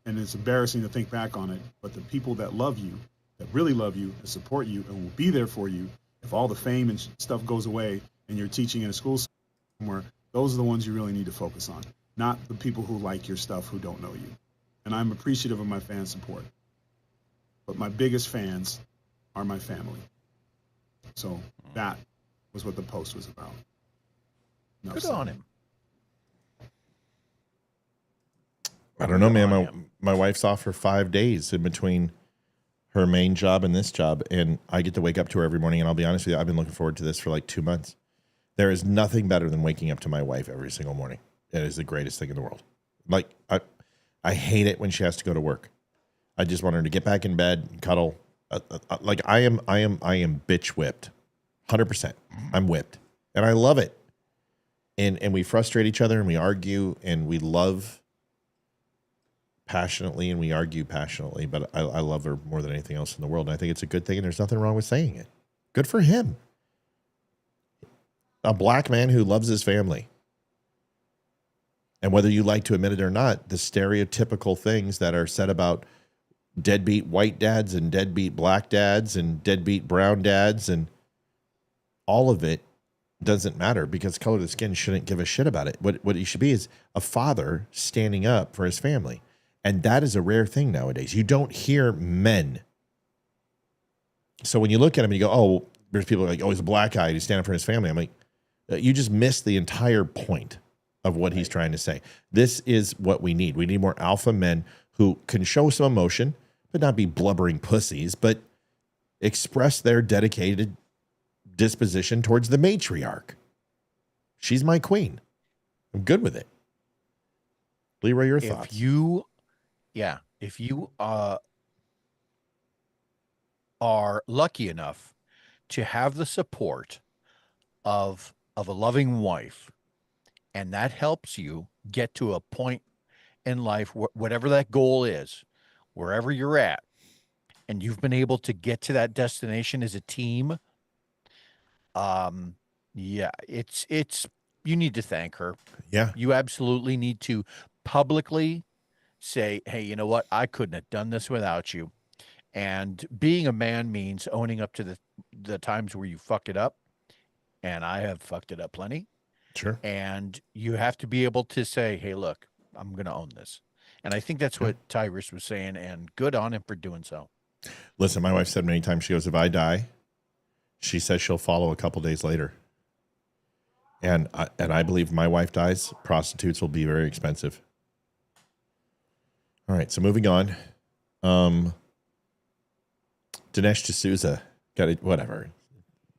and it's embarrassing to think back on it. But the people that love you, that really love you, and support you, and will be there for you, if all the fame and stuff goes away and you're teaching in a school somewhere, those are the ones you really need to focus on, not the people who like your stuff who don't know you. And I'm appreciative of my fan support. But my biggest fans are my family. So that was what the post was about. Good on him. I don't know, man. My wife's off for 5 days in between her main job and this job, and I get to wake up to her every morning, and I'll be honest with you, I've been looking forward to this for like 2 months. There is nothing better than waking up to my wife every single morning. It is the greatest thing in the world. Like, I hate it when she has to go to work. I just want her to get back in bed, cuddle. Like I am bitch whipped, 100%. I'm whipped, and I love it. And we frustrate each other, and we argue, and we love passionately, and we argue passionately. But I love her more than anything else in the world, and I think it's a good thing. And there's nothing wrong with saying it. Good for him. A black man who loves his family. And whether you like to admit it or not, the stereotypical things that are said about deadbeat white dads and deadbeat black dads and deadbeat brown dads and all of it doesn't matter because color of the skin shouldn't give a shit about it. What he should be is a father standing up for his family. And that is a rare thing nowadays. You don't hear men. So when you look at him and you go, oh, there's people like, oh, he's a black guy. He's standing up for his family. I'm like, you just missed the entire point of what he's trying to say. This is what we need. We need more alpha men who can show some emotion, but not be blubbering pussies, but express their dedicated disposition towards the matriarch. She's my queen. I'm good with it. Leroy, your thoughts? If you are lucky enough to have the support of a loving wife, and that helps you get to a point in life, whatever that goal is, wherever you're at, and you've been able to get to that destination as a team, it's you need to thank her. Yeah. You absolutely need to publicly say, hey, you know what? I couldn't have done this without you. And being a man means owning up to the times where you fuck it up. And I have fucked it up plenty. Sure. And you have to be able to say, hey, look, I'm going to own this. And I think that's what Tyrus was saying, and good on him for doing so. Listen, my wife said many times, she goes, if I die, she says she'll follow a couple days later. And I believe if my wife dies, prostitutes will be very expensive. All right, so moving on. Dinesh D'Souza got it, whatever.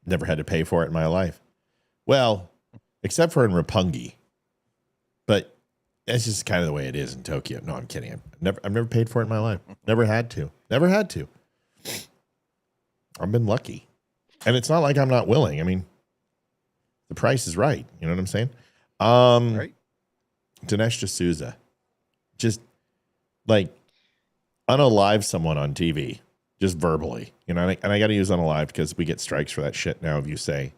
Never had to pay for it in my life. Well, except for in Roppongi. But that's just kind of the way it is in Tokyo. No, I'm kidding. I've never paid for it in my life. Never had to. Never had to. I've been lucky. And it's not like I'm not willing. I mean, the price is right. You know what I'm saying? Right. Dinesh D'Souza. Just like unalive someone on TV. Just verbally. You know, and I got to use unalive because we get strikes for that shit now if you say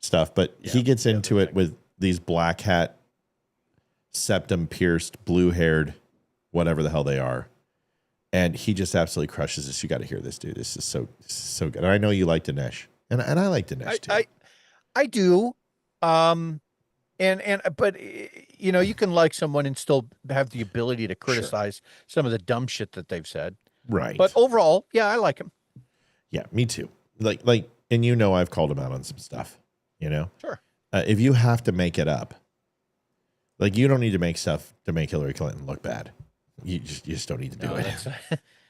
stuff. But he gets into it with these black hat, septum pierced, blue haired, whatever the hell they are. And he just absolutely crushes this. You got to hear this, dude. This is so good. And I know you like Dinesh. And I like Dinesh too. I do. But you know, you can like someone and still have the ability to criticize some of the dumb shit that they've said. Right. But overall, yeah, I like him. Yeah, me too. Like, and you know, I've called him out on some stuff, you know? Sure. If you have to make it up, like you don't need to make stuff to make Hillary Clinton look bad. You just don't need to do it.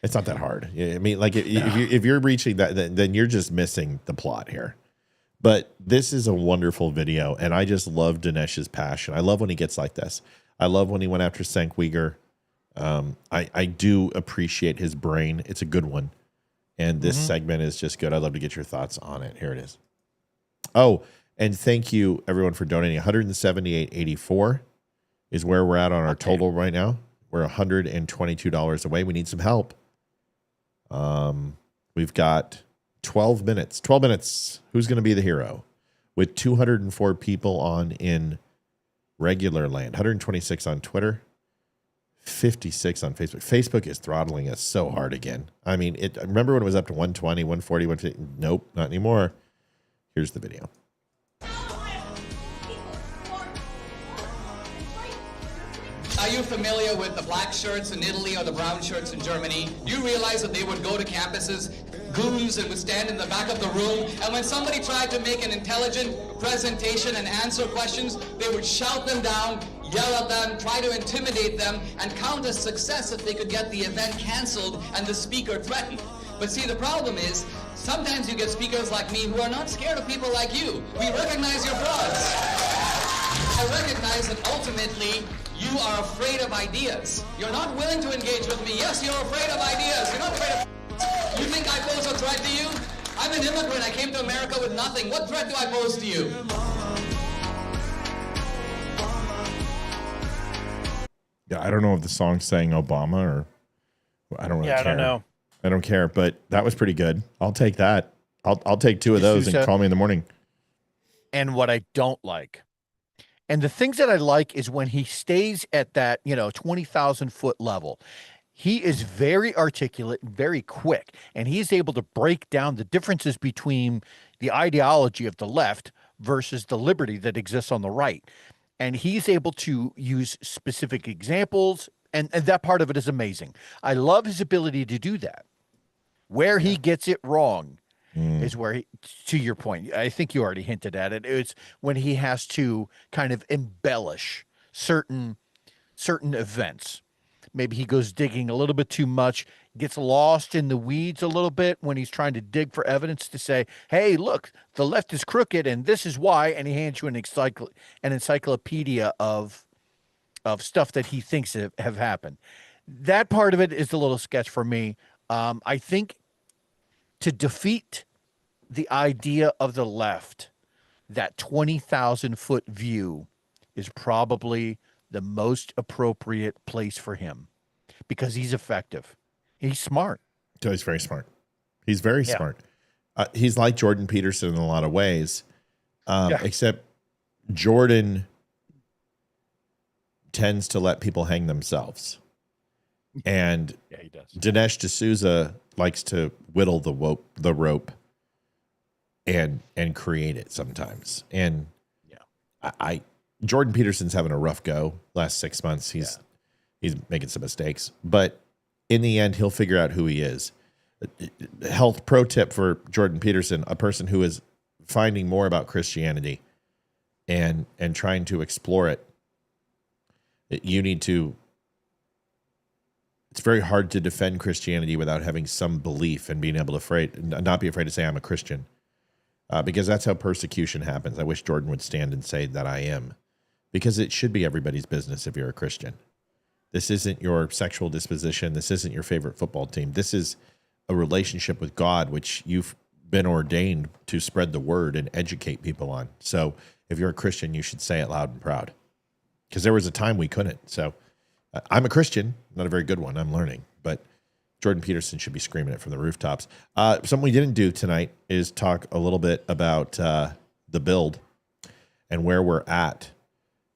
It's not that hard. I mean, like if you're reaching that, then you're just missing the plot here. But this is a wonderful video, and I just love Dinesh's passion. I love when he gets like this. I love when he went after Cenk Uyghur. I do appreciate his brain. It's a good one. And this segment is just good. I'd love to get your thoughts on it. Here it is. Oh, and thank you everyone for donating. 178.84 is where we're at on our total right now. We're $122 away. We need some help. We've got 12 minutes. 12 minutes. Who's going to be the hero? With 204 people on in regular land. 126 on Twitter. 56 on Facebook. Facebook is throttling us so hard again. I mean, remember when it was up to 120, 140, 150? Nope, not anymore. Here's the video. Are you familiar with the black shirts in Italy or the brown shirts in Germany? You realize that they would go to campuses, goons, and would stand in the back of the room, and when somebody tried to make an intelligent presentation and answer questions, they would shout them down, yell at them, try to intimidate them, and count as success if they could get the event canceled and the speaker threatened. But see, the problem is, sometimes you get speakers like me who are not scared of people like you. We recognize your frauds. I recognize that ultimately, you are afraid of ideas. You're not willing to engage with me. Yes, you're afraid of ideas. You're not afraid of... You think I pose a threat to you? I'm an immigrant. I came to America with nothing. What threat do I pose to you? Yeah, I don't know if the song's saying Obama or... I don't really care. I don't know. I don't care, but that was pretty good. I'll take that. I'll take two of those and call me in the morning. And what I don't like, and the things that I like is when he stays at that, 20,000 foot level. He is very articulate and very quick, and he's able to break down the differences between the ideology of the left versus the liberty that exists on the right. And he's able to use specific examples, and that part of it is amazing. I love his ability to do that. Where he gets it wrong is where to your point, I think you already hinted at it. It's when he has to kind of embellish certain events. Maybe he goes digging a little bit too much, gets lost in the weeds a little bit when he's trying to dig for evidence to say, hey, look, the left is crooked and this is why. And he hands you an encyclopedia of stuff that he thinks have happened. That part of it is a little sketch for me. I think to defeat the idea of the left, that 20,000 foot view is probably the most appropriate place for him because he's effective. He's smart. So he's very smart. He's very smart. He's like Jordan Peterson in a lot of ways, except Jordan tends to let people hang themselves. And Yeah, he does. Dinesh D'Souza likes to whittle the rope and create it sometimes. And I Jordan Peterson's having a rough go last 6 months. He's making some mistakes, but in the end, he'll figure out who he is. Health pro tip for Jordan Peterson, a person who is finding more about Christianity and trying to explore it. You need to. It's very hard to defend Christianity without having some belief and being able to not be afraid to say I'm a Christian, because that's how persecution happens. I wish Jordan would stand and say that I am, because it should be everybody's business if you're a Christian. This isn't your sexual disposition. This isn't your favorite football team. This is a relationship with God, which you've been ordained to spread the word and educate people on. So if you're a Christian, you should say it loud and proud, because there was a time we couldn't. So I'm a Christian, not a very good one. I'm learning, but Jordan Peterson should be screaming it from the rooftops. Something we didn't do tonight is talk a little bit about the build and where we're at.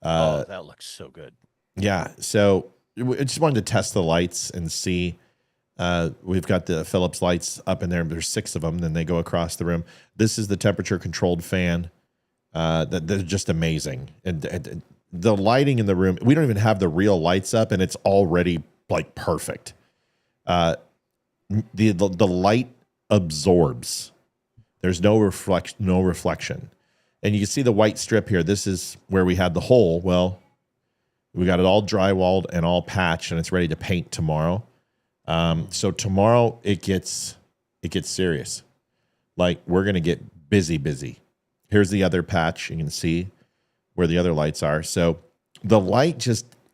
That looks so good. Yeah. So I just wanted to test the lights and see. We've got the Philips lights up in there. There's 6 of them. Then they go across the room. This is the temperature controlled fan. They're just amazing. And the lighting in the room, we don't even have the real lights up, and it's already like perfect. The light absorbs. There's no reflection. And you can see the white strip here. This is where we had the hole. Well, we got it all drywalled and all patched, and it's ready to paint tomorrow. So tomorrow it gets serious. Like, we're going to get busy. Here's the other patch. You can see where the other lights are. So the light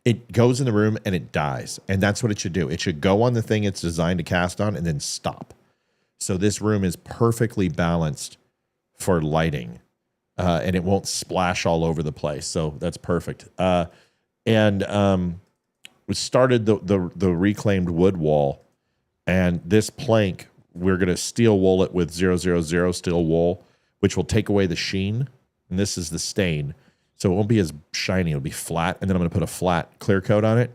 it goes in the room and it dies. And that's what it should do. It should go on the thing it's designed to cast on and then stop. So this room is perfectly balanced for lighting, and it won't splash all over the place. So that's perfect. We started the reclaimed wood wall, and this plank, we're going to steel wool it with 000 steel wool, which will take away the sheen. And this is the stain. So it won't be as shiny. It'll be flat. And then I'm going to put a flat clear coat on it.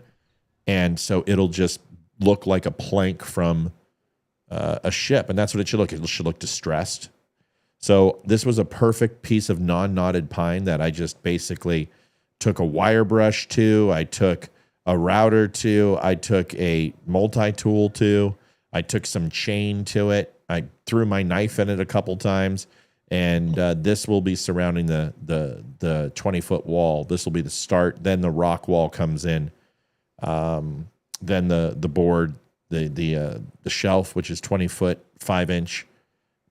And so it'll just look like a plank from a ship. And that's what it should look. It should look distressed. So this was a perfect piece of non-knotted pine that I just basically took a wire brush to. I took a router to. I took a multi-tool to. I took some chain to it. I threw my knife in it a couple times. And this will be surrounding the 20-foot wall. This will be the start. Then the rock wall comes in. Then the board, the shelf, which is 20-foot, 5-inch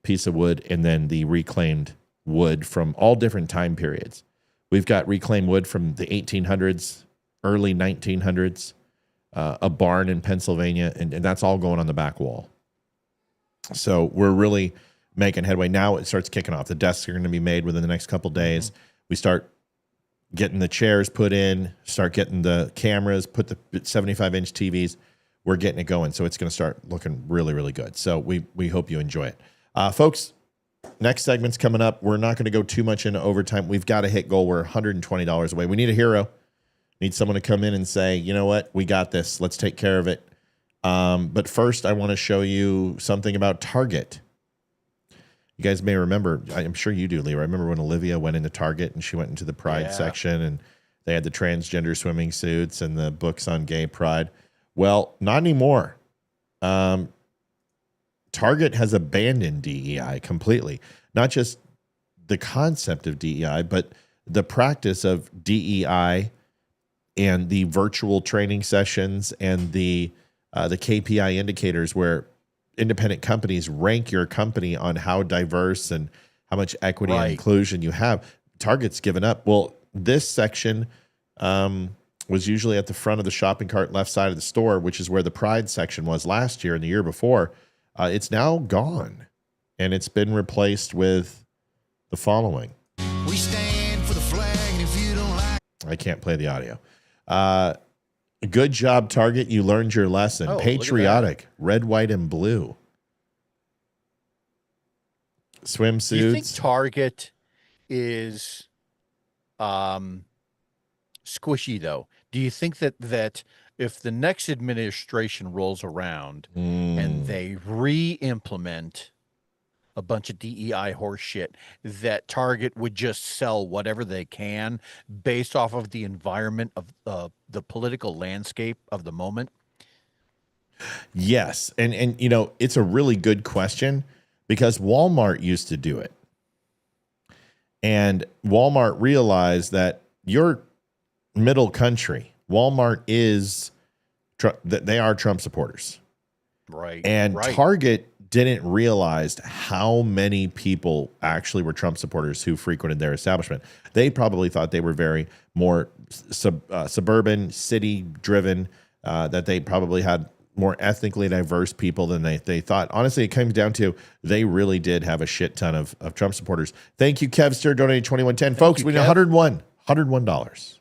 piece of wood, and then the reclaimed wood from all different time periods. We've got reclaimed wood from the 1800s, early 1900s, a barn in Pennsylvania, and that's all going on the back wall. So we're really making headway. Now it starts kicking off. The desks are going to be made within the next couple of days. We start getting the chairs put in, start getting the cameras, put the 75-inch TVs. We're getting it going. So it's going to start looking really, really good. So we hope you enjoy it. Folks, next segment's coming up. We're not going to go too much into overtime. We've got a hit goal. We're $120 away. We need a hero. Need someone to come in and say, you know what? We got this. Let's take care of it. But first, I want to show you something about Target. You guys may remember, I'm sure you do, Leroy. I remember when Olivia went into Target and she went into the Pride section, and they had the transgender swimming suits and the books on gay pride. Well, not anymore. Target has abandoned DEI completely. Not just the concept of DEI, but the practice of DEI and the virtual training sessions and the KPI indicators where independent companies rank your company on how diverse and how much equity and inclusion you have. Target's given up. Well, this section was usually at the front of the shopping cart, left side of the store, which is where the Pride section was last year and the year before. It's now gone, and it's been replaced with the following. We stand for the flag, and if you don't like... I can't play the audio. Good job, Target. You learned your lesson. Patriotic, red, white, and blue. Swimsuits. Do you think Target is squishy, though? Do you think that if the next administration rolls around and they re-implement a bunch of DEI horse shit, that Target would just sell whatever they can based off of the environment of the political landscape of the moment? Yes. And you know, it's a really good question because Walmart used to do it. And Walmart realized that your middle country, Walmart is, they are Trump supporters. Right. And right. Target didn't realize how many people actually were Trump supporters who frequented their establishment. They probably thought they were very more suburban, city driven, that they probably had more ethnically diverse people than they thought. Honestly, it comes down to they really did have a shit ton of Trump supporters. Thank you, Kevster, donating 2110. Folks, we need $101.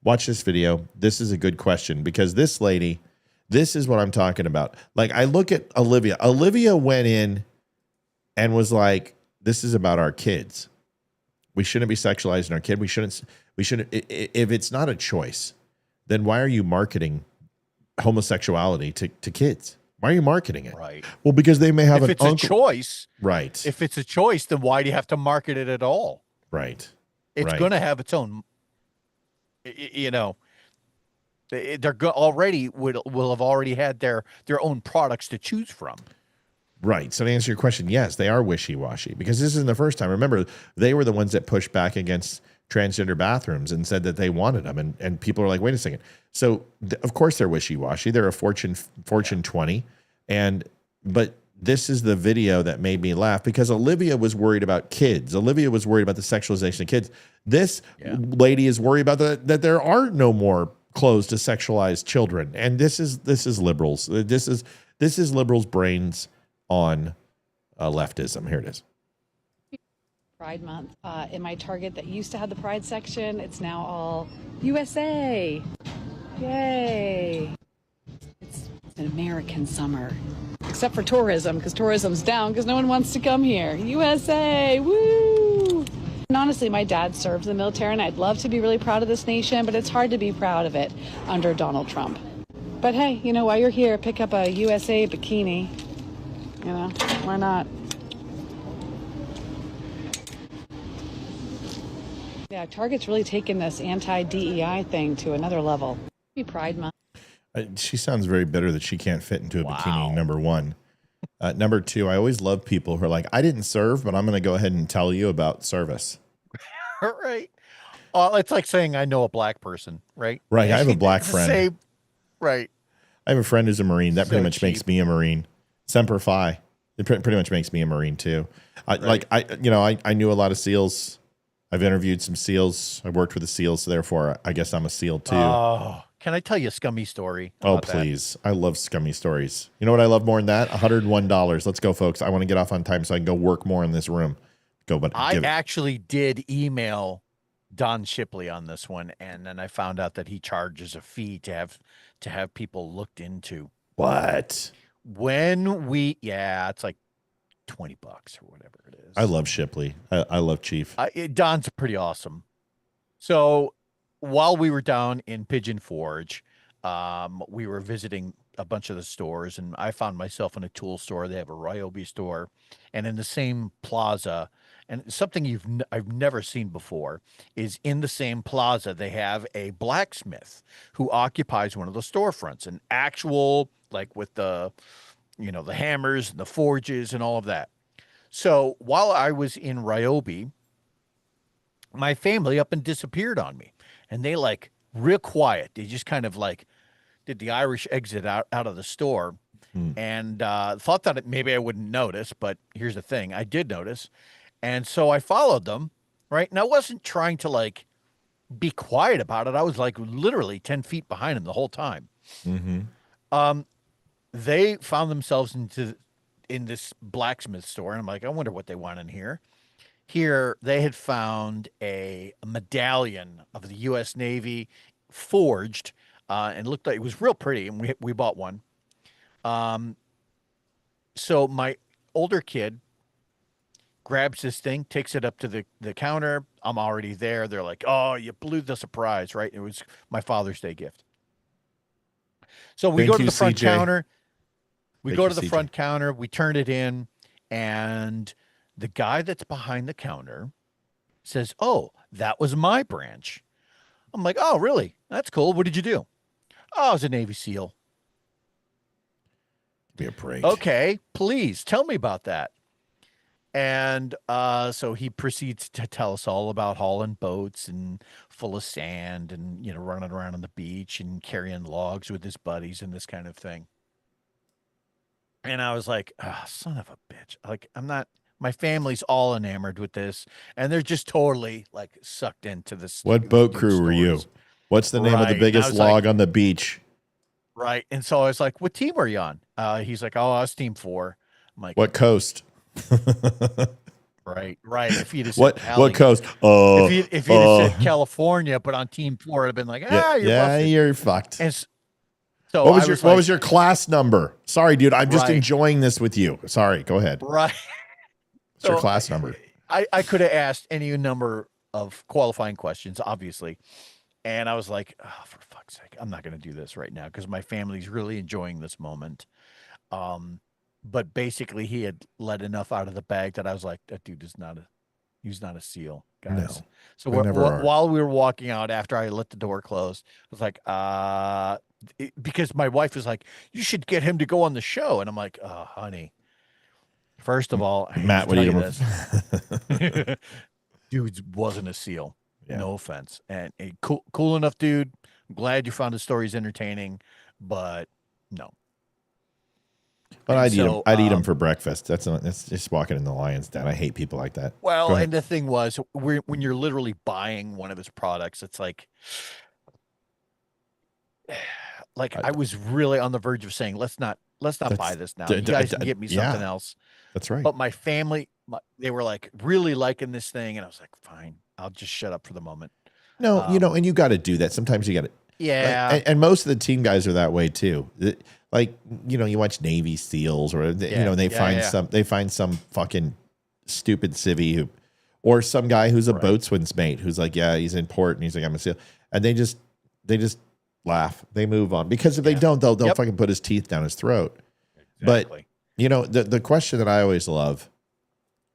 Watch this video. This is a good question because this lady, this is what I'm talking about. Like, I look at Olivia. Olivia went in and was like, this is about our kids. We shouldn't be sexualizing our kid. We shouldn't, if it's not a choice, then why are you marketing homosexuality to kids? Why are you marketing it? Right. Well, because they may have if it's a choice. Right. If it's a choice, then why do you have to market it at all? Right. It's going to have its own, you know, they're already will have already had their own products to choose from. Right. So to answer your question, yes, they are wishy-washy because this isn't the first time. Remember, they were the ones that pushed back against transgender bathrooms and said that they wanted them. And people are like, wait a second. So of course they're wishy-washy. They're a Fortune 20. But this is the video that made me laugh because Olivia was worried about kids. Olivia was worried about the sexualization of kids. This lady is worried about that there are no more clothes to sexualize children. And this is liberals. This is liberals' brains on leftism. Here it is. Pride Month in my Target that used to have the Pride section. It's now all USA. Yay. It's an American summer. Except for tourism, because tourism's down because no one wants to come here. USA, woo! And honestly, my dad served in the military, and I'd love to be really proud of this nation, but it's hard to be proud of it under Donald Trump. But hey, you know, while you're here, pick up a USA bikini. You know, why not? Yeah, Target's really taken this anti-DEI thing to another level. Happy Pride Month. She sounds very bitter that she can't fit into a bikini, number one. Number two, I always love people who are like, I didn't serve, but I'm going to go ahead and tell you about service. Right. It's like saying I know a black person, right? Right. I have a black friend. Right. I have a friend who's a Marine. That So pretty much cheap. makes me a Marine. Semper Fi. It pretty much makes me a Marine too. I knew a lot of SEALs. I've interviewed some SEALs. I worked with the SEALs, so therefore I guess I'm a SEAL too. Oh, can I tell you a scummy story? Oh, about that? please. I love scummy stories. You know what I love more than that? $101. Let's go, folks. I want to get off on time so I can go work more in this room. Go, but I actually did email Don Shipley on this one, and then I found out that he charges a fee to have people looked into. What? It's like $20 or whatever it is. I love Shipley. I love Chief. Don's pretty awesome. So while we were down in Pigeon Forge, we were visiting a bunch of the stores, and I found myself in a tool store. They have a Ryobi store, and in the same plaza, and something I've never seen before is in the same plaza they have a blacksmith who occupies one of the storefronts, an actual, like with the hammers and the forges and all of that. So while I was in Ryobi, my family up and disappeared on me, and they like real quiet. They just kind of like did the Irish exit out of the store, and thought that maybe I wouldn't notice, but here's the thing, I did notice. And so I followed them, right? And I wasn't trying to like be quiet about it. I was like literally 10 feet behind them the whole time. Mm-hmm. They found themselves in this blacksmith store, and I'm like, I wonder what they want in here. Here, they had found a medallion of the U.S. Navy forged, and looked like it was real pretty, and we bought one. So my older kid grabs this thing, takes it up to the counter. I'm already there. They're like, "Oh, you blew the surprise, right?" It was my Father's Day gift. So we Thank go to you, the front CJ. counter. We Thank go you, to the CJ. front counter. We turn it in, and the guy that's behind the counter says, "Oh, that was my branch." I'm like, "Oh, really? That's cool. What did you do?" "Oh, I was a Navy SEAL." Give me a break. "Okay, please tell me about that." And so he proceeds to tell us all about hauling boats and full of sand and, running around on the beach and carrying logs with his buddies and this kind of thing. And I was like, son of a bitch. Like, my family's all enamored with this. And they're just totally like sucked into this. What boat crew were you? What's the name of the Right. biggest And I was log like- on the beach? Right. And so I was like, what team are you on? He's like, oh, I was team 4. I'm like, What coast? right. If he'd have said What Cali- coast? if he'd have said California, but on team 4, I'd have been like, you're fucked. And so What was your class number? Sorry, dude. I'm just Right. enjoying this with you. Sorry. Go ahead. Right. What's your So, class number? I could have asked any number of qualifying questions, obviously. And I was like, oh, for fuck's sake, I'm not going to do this right now because my family's really enjoying this moment. But basically he had let enough out of the bag that I was like, that dude is he's not a SEAL, guys. No, So they never are. while we were walking out after I let the door close, I was like, because my wife was like, you should get him to go on the show. And I'm like, oh, honey, first of all, I hate Matt, to what do tell you this. Dude wasn't a SEAL. Yeah. No offense. And a cool enough dude. I'm glad you found his stories entertaining, but no. But And I'd eat them for breakfast. That's just walking in the lion's den. I hate people like that. Well, Go ahead. and the thing was, when you're literally buying one of his products, it's like I was really on the verge of saying, let's not buy this now. You guys can get me something else. That's right. But my family, they were like really liking this thing, and I was like, fine, I'll just shut up for the moment. No, and you got to do that. Sometimes you got to. Yeah. And most of the team guys are that way too. Like, you watch Navy SEAls or, they find some fucking stupid civvy or some guy who's a boatswain's mate who's like, yeah, he's in port and he's like, I'm a SEAL. And they just laugh. They move on because if they don't, they'll fucking put his teeth down his throat. Exactly. But the question that I always love,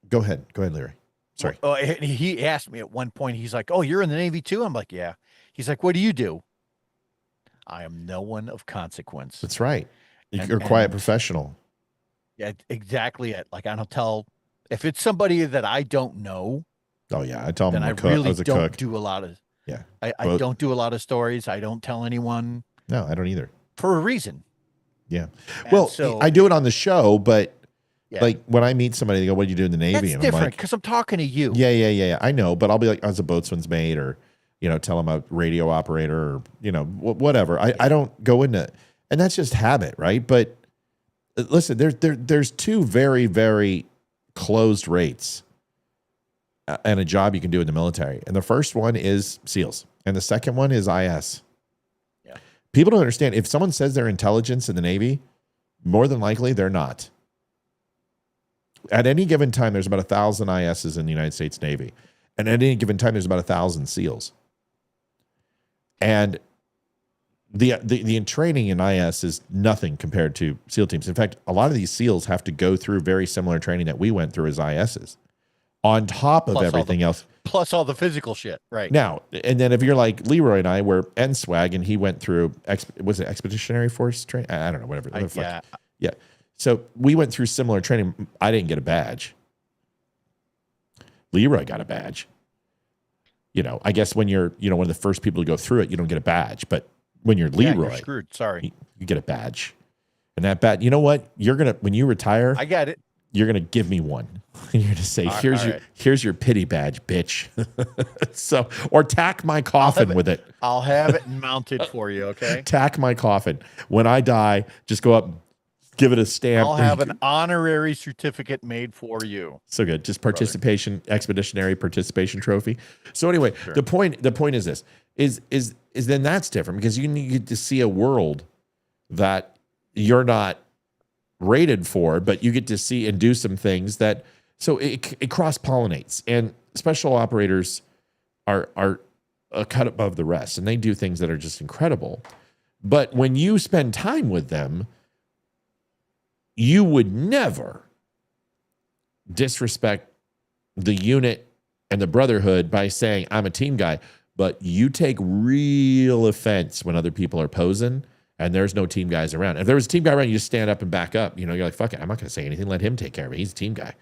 go ahead, Larry. Sorry. Oh, he asked me at one point, he's like, oh, you're in the Navy too? I'm like, yeah. He's like, what do you do? I am no one of consequence. That's right. You're a quiet professional. Yeah, exactly it. Like, I don't tell, if it's somebody that I don't know. Oh yeah. I tell them then I'm a I cook. really I was a don't cook. do a lot of, Yeah. I don't do a lot of stories. I don't tell anyone. No, I don't either. For a reason. Yeah. And Well, so, I do it on the show, but yeah. like when I meet somebody, they go, what do you do in the Navy? That's And different I'm like, because I'm talking to you. yeah. I know, but I'll be like, I was a boatswain's mate or, tell them a radio operator or, whatever. I don't go into, and that's just habit, right? But listen, there's two very, very closed rates and a job you can do in the military. And the first one is SEALs. And the second one is IS. Yeah. People don't understand. If someone says they're intelligence in the Navy, more than likely they're not. At any given time, there's about 1,000 ISs in the United States Navy. And at any given time, there's about 1,000 SEALs. And the training in IS is nothing compared to SEAL teams. In fact, a lot of these SEALs have to go through very similar training that we went through as ISs, on top of everything else. Plus all the physical shit, right? Now, and then if you're like Leroy and I, we're NSWAG, and he went through, was it Expeditionary Force training? I don't know, whatever. Yeah. So we went through similar training. I didn't get a badge. Leroy got a badge. I guess when you're, one of the first people to go through it, you don't get a badge. But when you're Leroy, you're screwed. Sorry. You get a badge. And that badge, you know what? When you retire, I got it. You're going to give me one. You're going to say, here's your pity badge, bitch. Or tack my coffin with it. I'll have it mounted for you, okay? Tack my coffin. When I die, just go up, give it a stamp. I'll have an honorary certificate made for you. So good. Just participation, expeditionary participation trophy. So anyway, the point is this, is then that's different because you need to see a world that you're not rated for, but you get to see and do some things that So it cross-pollinates, and special operators are a cut above the rest, and they do things that are just incredible. But when you spend time with them, you would never disrespect the unit and the brotherhood by saying, I'm a team guy. But you take real offense when other people are posing and there's no team guys around. If there was a team guy around, you just stand up and back up. You know, you're like, fuck it, I'm not going to say anything. Let him take care of it. He's a team guy.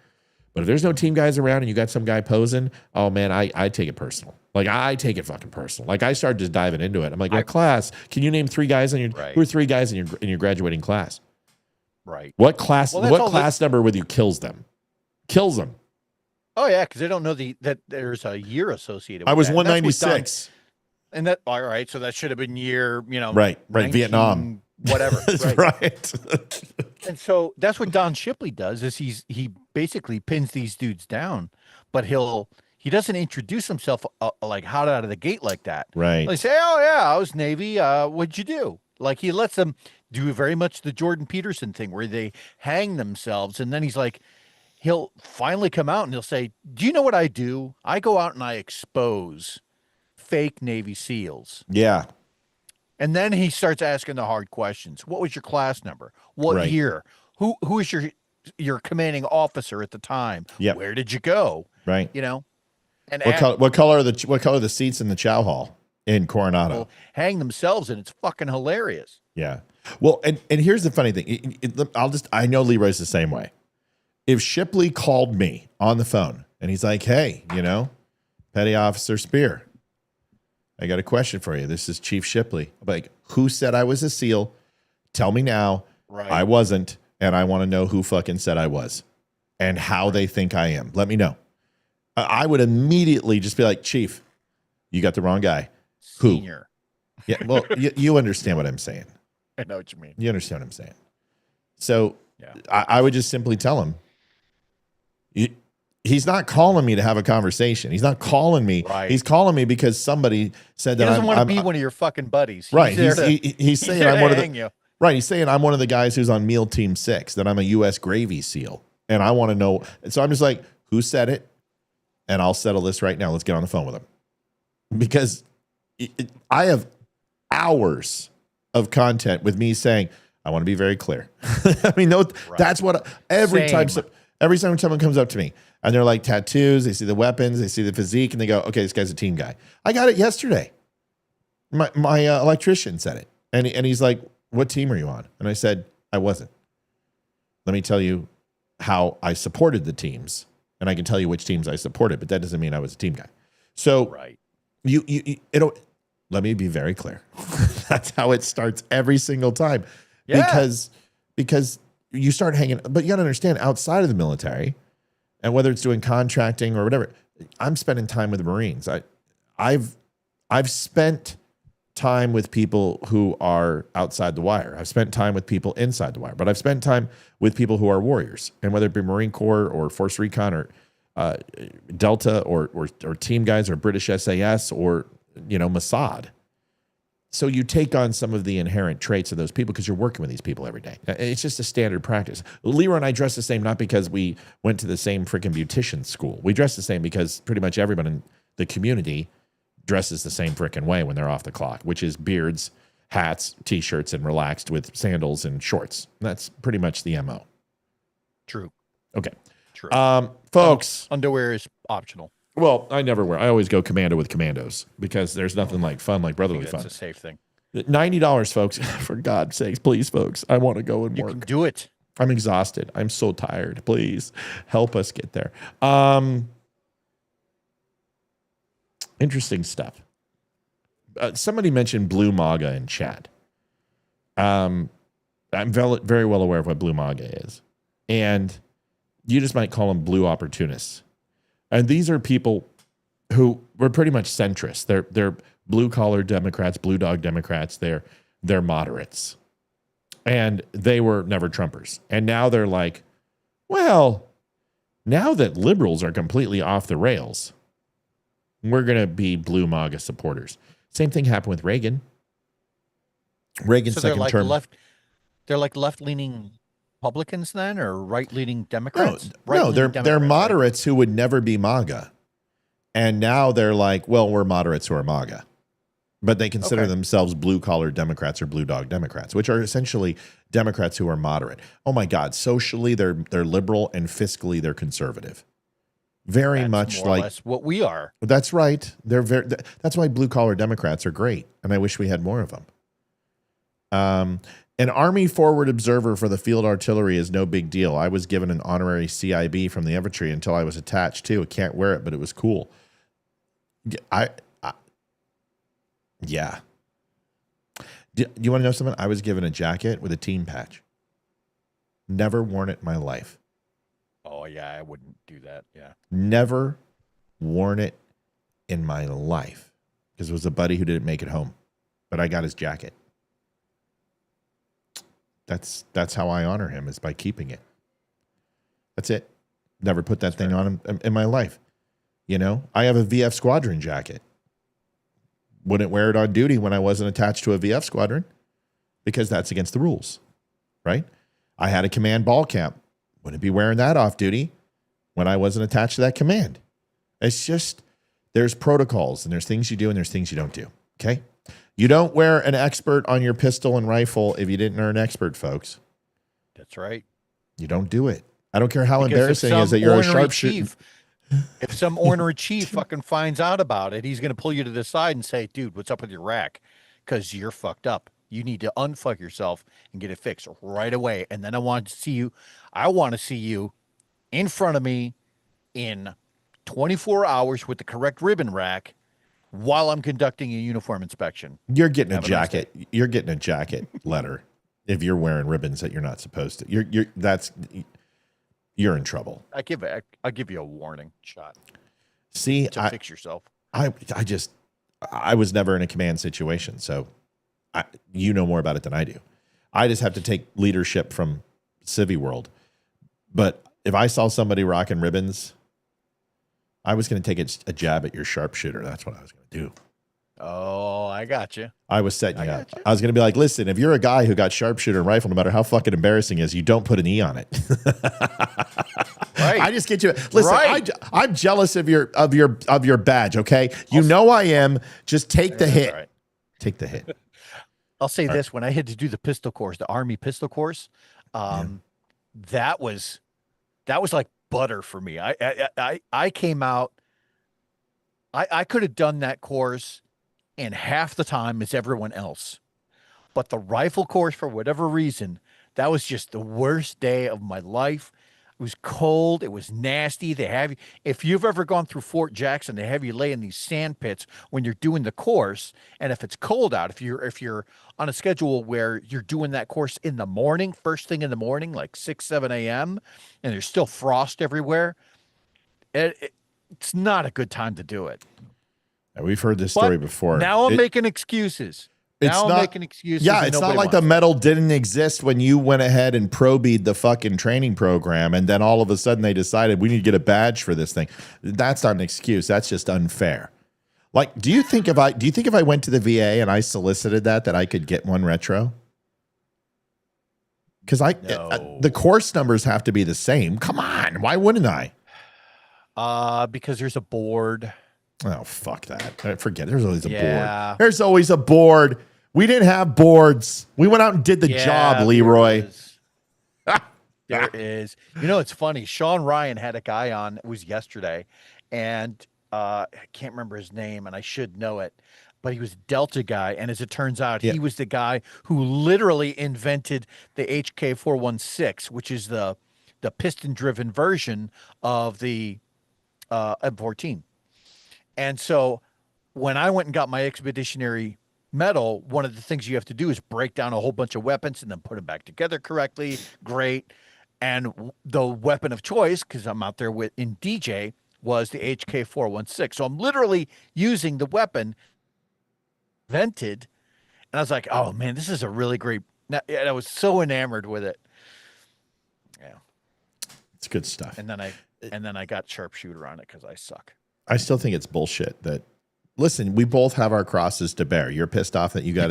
But if there's no team guys around and you got some guy posing, oh man, I take it personal. Like I take it fucking personal. Like I started just diving into it. I'm like, class, can you name 3 guys in your who are 3 guys in your graduating class? Right. What class number with you kills them? Kills them. Oh yeah, because they don't know that there's a year associated with I was that. 196. And that all right, so that should have been year, right, 19, Vietnam. Whatever. Right. And so that's what Don Shipley does is he basically pins these dudes down, but he doesn't introduce himself like hot out of the gate like that. Right. They say, "Oh yeah, I was Navy. What'd you do?" Like he lets them do very much the Jordan Peterson thing where they hang themselves, and then he's like, he'll finally come out and he'll say, "Do you know what I do? I go out and I expose fake Navy SEALs." Yeah. And then he starts asking the hard questions. What was your class number? What year? Who is your commanding officer at the time? Yep. Where did you go? Right. You know? And what color are the seats in the chow hall in Coronado? Well, hang themselves, and it's fucking hilarious. Yeah. Well, and here's the funny thing. I know Leroy's the same way. If Shipley called me on the phone and he's like, "Hey, Petty Officer Spear, I got a question for you. This is Chief Shipley." I'm like, "Who said I was a SEAL? Tell me now." Right. I wasn't, and I want to know who fucking said I was and how they think I am. Let me know. I would immediately just be like, "Chief, you got the wrong guy." Senior. Who? Yeah, well, you understand what I'm saying. I know what you mean. You understand what I'm saying. So yeah. I would just simply tell him, he's not calling me to have a conversation. He's not calling me. Right. He's calling me because somebody said that he doesn't want to be one of your fucking buddies. Right. He's saying I'm one of you. Right. He's saying I'm one of the guys who's on MEAL Team 6, that I'm a U.S. Gravy SEAL. And I want to know. And so I'm just like, who said it? And I'll settle this right now. Let's get on the phone with him. Because I have hours of content with me saying, I want to be very clear. I mean, that's what every time someone comes up to me and they're like tattoos, they see the weapons, they see the physique, and they go, okay, this guy's a team guy. I got it yesterday. My electrician said it. And he's like, what team are you on? And I said, I wasn't. Let me tell you how I supported the teams, and I can tell you which teams I supported, but that doesn't mean I was a team guy. So let me be very clear. That's how it starts every single time. Yeah. Because you start hanging, but you got to understand, outside of the military, and whether it's doing contracting or whatever, I'm spending time with the Marines. I've spent time with people who are outside the wire. I've spent time with people inside the wire, but I've spent time with people who are warriors, and whether it be Marine Corps or Force Recon or Delta or team guys or British SAS or Mossad. So you take on some of the inherent traits of those people because you're working with these people every day. It's just a standard practice. Leroy and I dress the same, not because we went to the same freaking beautician school. We dress the same because pretty much everyone in the community dresses the same freaking way when they're off the clock, which is beards, hats, T-shirts, and relaxed with sandals and shorts. That's pretty much the MO. True. Okay. True. Folks. Underwear is optional. Well, I never wear. I always go commando with commandos because there's nothing like fun, like brotherly fun. That's a safe thing. $90, folks. For God's sakes, please, folks. I want to go and work. You can do it. I'm exhausted. I'm so tired. Please help us get there. Interesting stuff. Somebody mentioned Blue MAGA in chat. I'm very well aware of what Blue MAGA is. And you just might call them blue opportunists. And these are people who were pretty much centrists. They're blue-collar Democrats, blue dog Democrats. They're moderates. And they were never Trumpers. And now they're like, well, now that liberals are completely off the rails, we're going to be blue MAGA supporters. Same thing happened with Reagan. Reagan's second term. They're like left-leaning Republicans then, or right-leaning Democrats? No, they're Democrats, right? moderates who would never be MAGA, and now they're like, well, we're moderates who are MAGA, but they consider themselves blue-collar Democrats or blue dog Democrats, which are essentially Democrats who are moderate. Oh my God, socially they're liberal and fiscally they're conservative. Very That's much more or like less what we are. That's right. That's why blue-collar Democrats are great, and I wish we had more of them. An Army forward observer for the field artillery is no big deal. I was given an honorary CIB from the infantry until I was attached to. I can't wear it, but it was cool. Yeah. Do you want to know something? I was given a jacket with a team patch. Never worn it in my life. Oh, yeah, I wouldn't do that. Yeah. Never worn it in my life because it was a buddy who didn't make it home, but I got his jacket. That's how I honor him, is by keeping it. That's it. Never put that thing on him in my life. You know, I have a VF squadron jacket. Wouldn't wear it on duty when I wasn't attached to a VF squadron because that's against the rules, right? I had a command ball camp. Wouldn't be wearing that off duty when I wasn't attached to that command. It's just, there's protocols and there's things you do and there's things you don't do, okay? You don't wear an expert on your pistol and rifle if you didn't earn expert, folks. That's right. You don't do it. I don't care how Because embarrassing it is that you're a ornery sharpshooter. If some ornery chief fucking finds out about it, he's going to pull you to the side and say, dude, what's up with your rack? Because you're fucked up. You need to unfuck yourself and get it fixed right away. And then I want to see you in front of me in 24 hours with the correct ribbon rack while I'm conducting a uniform inspection. You're getting a jacket. You're getting a jacket letter if you're wearing ribbons that you're not supposed to. You're in trouble. I'll give you a warning shot. See, to fix yourself. I was never in a command situation, so you know more about it than I do. I just have to take leadership from Civvy World. But if I saw somebody rocking ribbons, I was going to take a jab at your sharpshooter. That's what I was going to do. Oh, I got you. I was setting you up. I was going to be like, listen, if you're a guy who got sharpshooter and rifle, no matter how fucking embarrassing it is, you don't put an E on it. Right. I just get you. Listen, right. I'm jealous of your badge. Okay, you know I am. Just take the hit. Right. Take the hit. I'll say this: when I had to do the pistol course, the Army pistol course, that was like butter for me. I came out. I could have done that course in half the time as everyone else, but the rifle course, for whatever reason, that was just the worst day of my life. It was cold. It was nasty. They have you, if you've ever gone through Fort Jackson, they have you lay in these sand pits when you're doing the course. And if it's cold out, if you're on a schedule where you're doing that course in the morning, first thing in the morning, like 6, 7 a.m., and there's still frost everywhere, it's not a good time to do it. We've heard this story before. Now I'm making excuses. Now I'm making excuses. Yeah, it's not like the medal didn't exist when you went ahead and probeed the fucking training program, and then all of a sudden they decided we need to get a badge for this thing. That's not an excuse. That's just unfair. Like, do you think if I went to the VA and I solicited that I could get one retro? Because the course numbers have to be the same. Come on, why wouldn't I? Because there's a board. Oh, fuck that. Forget it. There's always a board. There's always a board. We didn't have boards. We went out and did the job, Leroy. There is. You know, it's funny. Sean Ryan had a guy on, it was yesterday, and I can't remember his name, and I should know it, but he was a Delta guy, and as it turns out, he was the guy who literally invented the HK416, which is the piston-driven version of the M14. And so when I went and got my expeditionary medal, one of the things you have to do is break down a whole bunch of weapons and then put them back together correctly. Great. And the weapon of choice, because I'm out there in DJ, was the HK416. So I'm literally using the weapon invented. And I was like, oh, man, this is a really great. And I was so enamored with it. Yeah. It's good stuff. And then I got sharpshooter on it because I suck. I still think it's bullshit that, listen, we both have our crosses to bear. You're pissed off that you got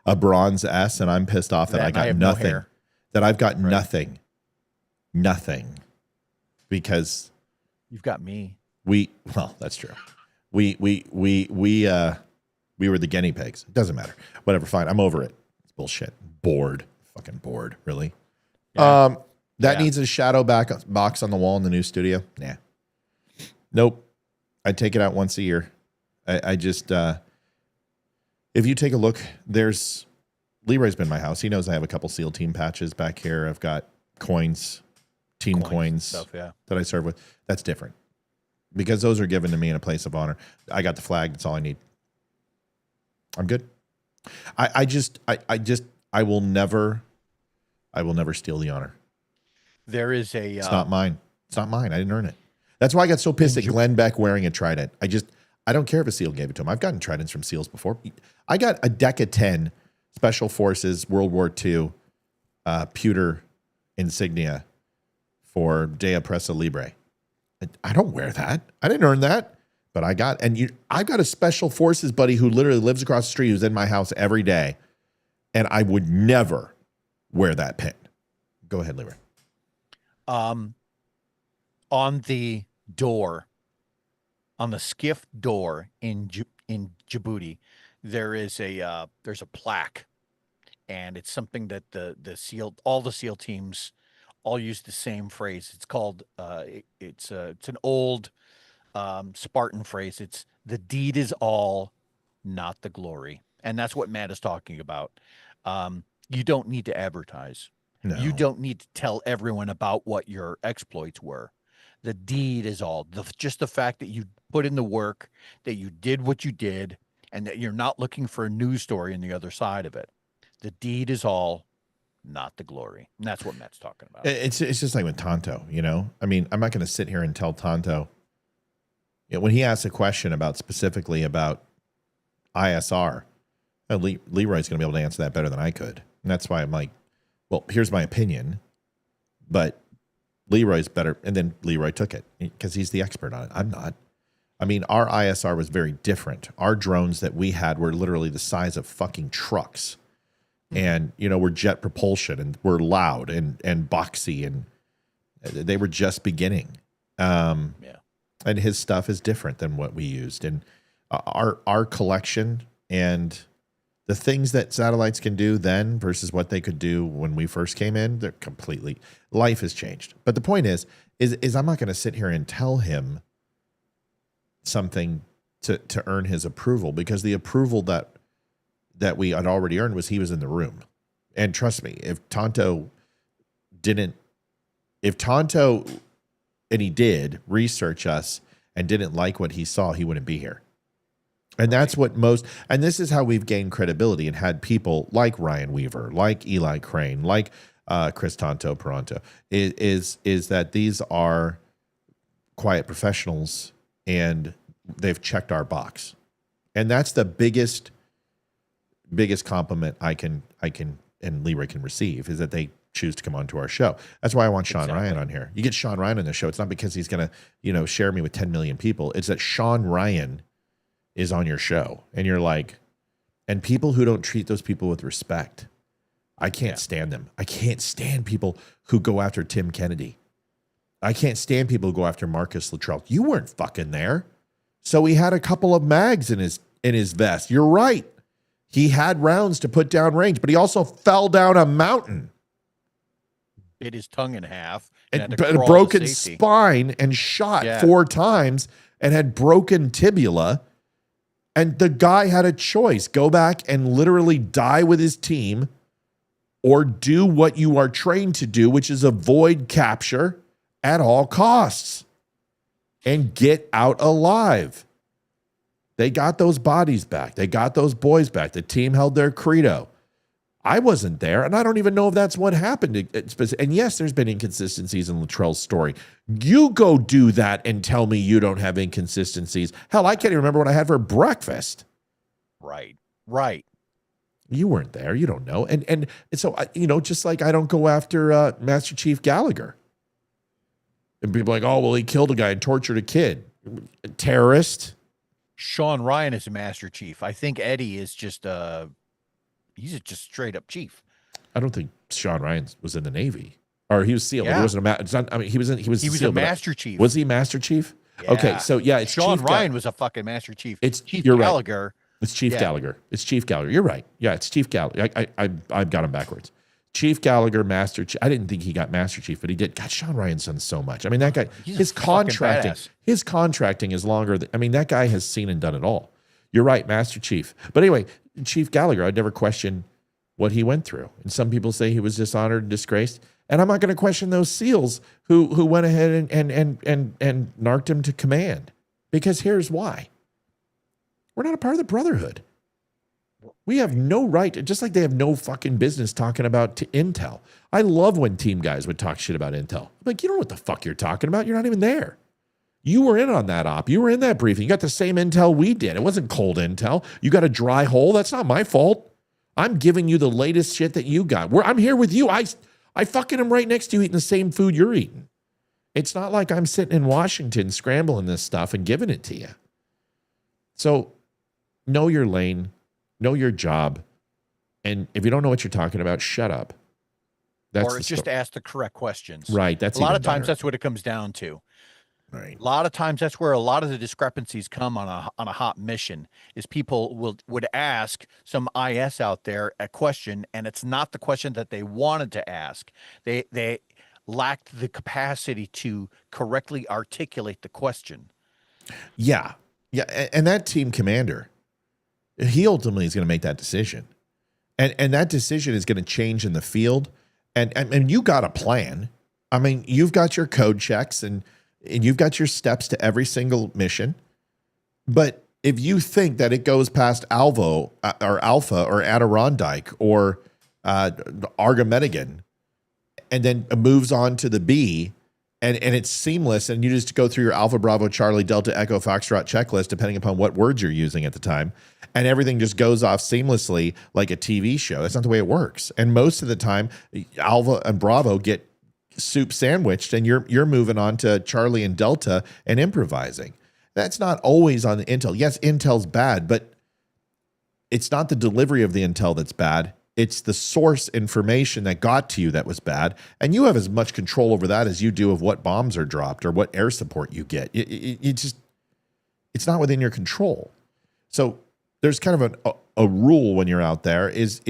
a bronze S, and I'm pissed off that I got nothing. That I've got nothing. Nothing. Because You've got me. well, that's true. We were the guinea pigs. It doesn't matter. Whatever, fine. I'm over it. It's bullshit. Bored. Fucking bored, really. Yeah. That needs a shadow box on the wall in the new studio. Nah. Nope. I take it out once a year. I just if you take a look, Leroy's been in my house. He knows I have a couple SEAL team patches back here. I've got team coins stuff, yeah. that I serve with. That's different because those are given to me in a place of honor. I got the flag. That's all I need. I'm good. I will never steal the honor. There is a. It's not mine. It's not mine. I didn't earn it. That's why I got so pissed at Glenn Beck wearing a trident. I don't care if a SEAL gave it to him. I've gotten tridents from SEALs before. I got a Deca 10 Special Forces World War II pewter insignia for Dea Presa Libre. I don't wear that. I didn't earn that, but I got a Special Forces buddy who literally lives across the street who's in my house every day, and I would never wear that pin. Go ahead, Libre. On the door, on the skiff door in Djibouti, there's a plaque, and it's something that all the SEAL teams all use the same phrase. It's called it's an old Spartan phrase. It's the deed is all, not the glory, and that's what Matt is talking about. You don't need to advertise. No. You don't need to tell everyone about what your exploits were. The deed is all. Just the fact that you put in the work, that you did what you did, and that you're not looking for a news story on the other side of it. The deed is all, not the glory. And that's what Matt's talking about. It's just like with Tonto, you know? I mean, I'm not going to sit here and tell Tonto. You know, when he asks a question specifically about ISR, Leroy's going to be able to answer that better than I could. And that's why I'm like, well, here's my opinion, but Leroy's better. And then Leroy took it because he's the expert on it. I'm not. I mean, our ISR was very different. Our drones that we had were literally the size of fucking trucks. And, you know, we're jet propulsion and we're loud and boxy, and they were just beginning. And his stuff is different than what we used. And our collection and the things that satellites can do then versus what they could do when we first came in, they're completely, life has changed. But the point is I'm not going to sit here and tell him something to earn his approval, because the approval that we had already earned was he was in the room. And trust me, if Tonto, and he did research us and didn't like what he saw, he wouldn't be here. And that's what and this is how we've gained credibility and had people like Ryan Weaver, like Eli Crane, like Chris Tonto Peranto, is that these are quiet professionals and they've checked our box. And that's the biggest compliment I can and Leroy can receive, is that they choose to come onto our show. That's why I want Sean Ryan on here. You get Sean Ryan on the show, it's not because he's going to, share me with 10 million people. It's that Sean Ryan is on your show, and you're like, and people who don't treat those people with respect, I can't stand them. I can't stand people who go after Tim Kennedy. I can't stand people who go after Marcus Luttrell. You weren't fucking there. So he had a couple of mags in his vest. You're right. He had rounds to put down range, but he also fell down a mountain. Bit his tongue in half. And a broken spine and shot 4 times and had broken tibia. And the guy had a choice: go back and literally die with his team, or do what you are trained to do, which is avoid capture at all costs and get out alive. They got those bodies back. They got those boys back. The team held their credo. I wasn't there, and I don't even know if that's what happened. And yes, there's been inconsistencies in Luttrell's story. You go do that and tell me you don't have inconsistencies. Hell, I can't even remember what I had for breakfast. Right. You weren't there. You don't know. And so, just like I don't go after Master Chief Gallagher. And people are like, oh, well, he killed a guy and tortured a kid. A terrorist. Sean Ryan is a Master Chief. I think Eddie is just he's just straight up chief. I don't think Sean Ryan was in the Navy. or he was SEAL. But he Yeah. wasn't it's not, I mean, he was He was SEAL, a but Master Chief. Was he Master Chief? Okay, Yeah. so yeah, it's Sean Chief Ryan was a fucking Master Chief. It's Chief you're Gallagher. Right. It's Chief Gallagher. It's Chief Gallagher. You're right. Yeah, it's Chief Gallagher. I've got him backwards. Chief Gallagher, Master Chief. I didn't think he got Master Chief, but he did. God, Sean Ryan's done so much. I mean, that guy, He's his a fucking contracting, badass. his contracting is longer. I mean, that guy has seen and done it all. You're right, Master Chief. But anyway, Chief Gallagher, I'd never question what he went through. And some people say he was dishonored and disgraced. And I'm not going to question those SEALs who went ahead and narked him to command. Because here's why. We're not a part of the Brotherhood. We have no right, just like they have no fucking business talking about Intel. I love when team guys would talk shit about Intel. I'm like, you don't know what the fuck you're talking about. You're not even there. You were in on that op. You were in that briefing. You got the same intel we did. It wasn't cold intel. You got a dry hole. That's not my fault. I'm giving you the latest shit that you got. I'm here with you. I fucking am right next to you eating the same food you're eating. It's not like I'm sitting in Washington scrambling this stuff and giving it to you. So know your lane, know your job, and if you don't know what you're talking about, shut up. Or just ask the correct questions. Right. That's a lot even of times better. that's what it comes down to. Right. A lot of times that's where a lot of the discrepancies come on a hot mission is people would ask some IS out there a question and it's not the question that they wanted to ask. They lacked the capacity to correctly articulate the question. Yeah. Yeah. And that team commander, he ultimately is going to make that decision. And that decision is going to change in the field. And you got a plan. I mean, you've got your code checks and you've got your steps to every single mission. But if you think that it goes past Alpha or Adirondack or Argamedigan and then moves on to the B and it's seamless and you just go through your Alpha, Bravo, Charlie, Delta, Echo, Foxtrot checklist, depending upon what words you're using at the time, and everything just goes off seamlessly like a TV show. That's not the way it works. And most of the time, Alpha and Bravo get soup sandwiched and you're moving on to Charlie and Delta and improvising. That's not always on the intel. Yes, intel's bad, but it's not the delivery of the intel that's bad. It's the source information that got to you that was bad. And you have as much control over that as you do of what bombs are dropped or what air support you get. It's not within your control. So there's kind of a rule when you're out there is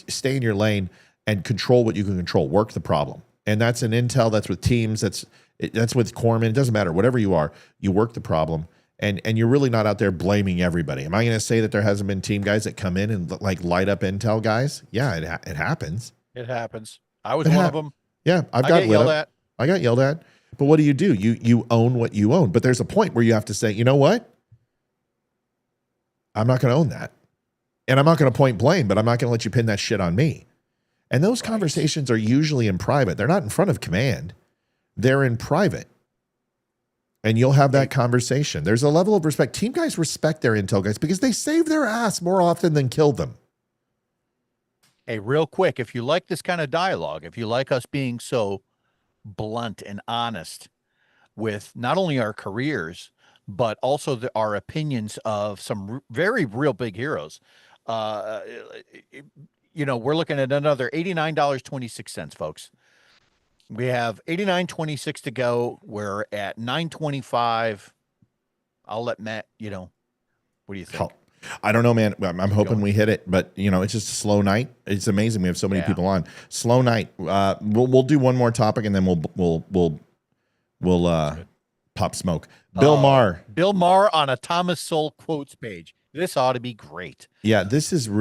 stay in your lane and control what you can control. Work the problem. And that's an intel, that's with teams, that's with corpsmen. It doesn't matter. Whatever you are, you work the problem. And you're really not out there blaming everybody. Am I going to say that there hasn't been team guys that come in and like light up intel guys? Yeah, it happens. It happens. I was one of them. Yeah, I got yelled at. I got yelled at. But what do? You own what you own. But there's a point where you have to say, you know what? I'm not going to own that. And I'm not going to point blame, but I'm not going to let you pin that shit on me. And those conversations are usually in private. They're not in front of command. They're in private. And you'll have that conversation. There's a level of respect. Team guys respect their intel guys because they save their ass more often than kill them. Hey, real quick, if you like this kind of dialogue, if you like us being so blunt and honest with not only our careers, but also our opinions of some very real big heroes, we're looking at another $89.26, folks. We have $89.26 to go. We're at $9.25. I'll let Matt, what do you think? I don't know, man. I'm hoping we hit it, but it's just a slow night. It's amazing. We have so many people on. Slow night. We'll do one more topic and then we'll pop smoke. Bill Maher. Bill Maher on a Thomas Sowell quotes page. This ought to be great. Yeah, this is a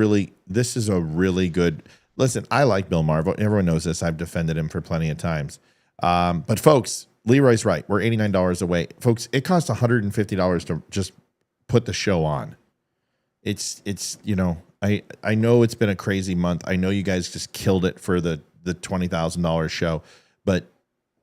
really good. Listen, I like Bill Maher. Everyone knows this. I've defended him for plenty of times. But folks, Leroy's right. We're $89 away. Folks, it costs $150 to just put the show on. It's I know it's been a crazy month. I know you guys just killed it for the $20,000 show, but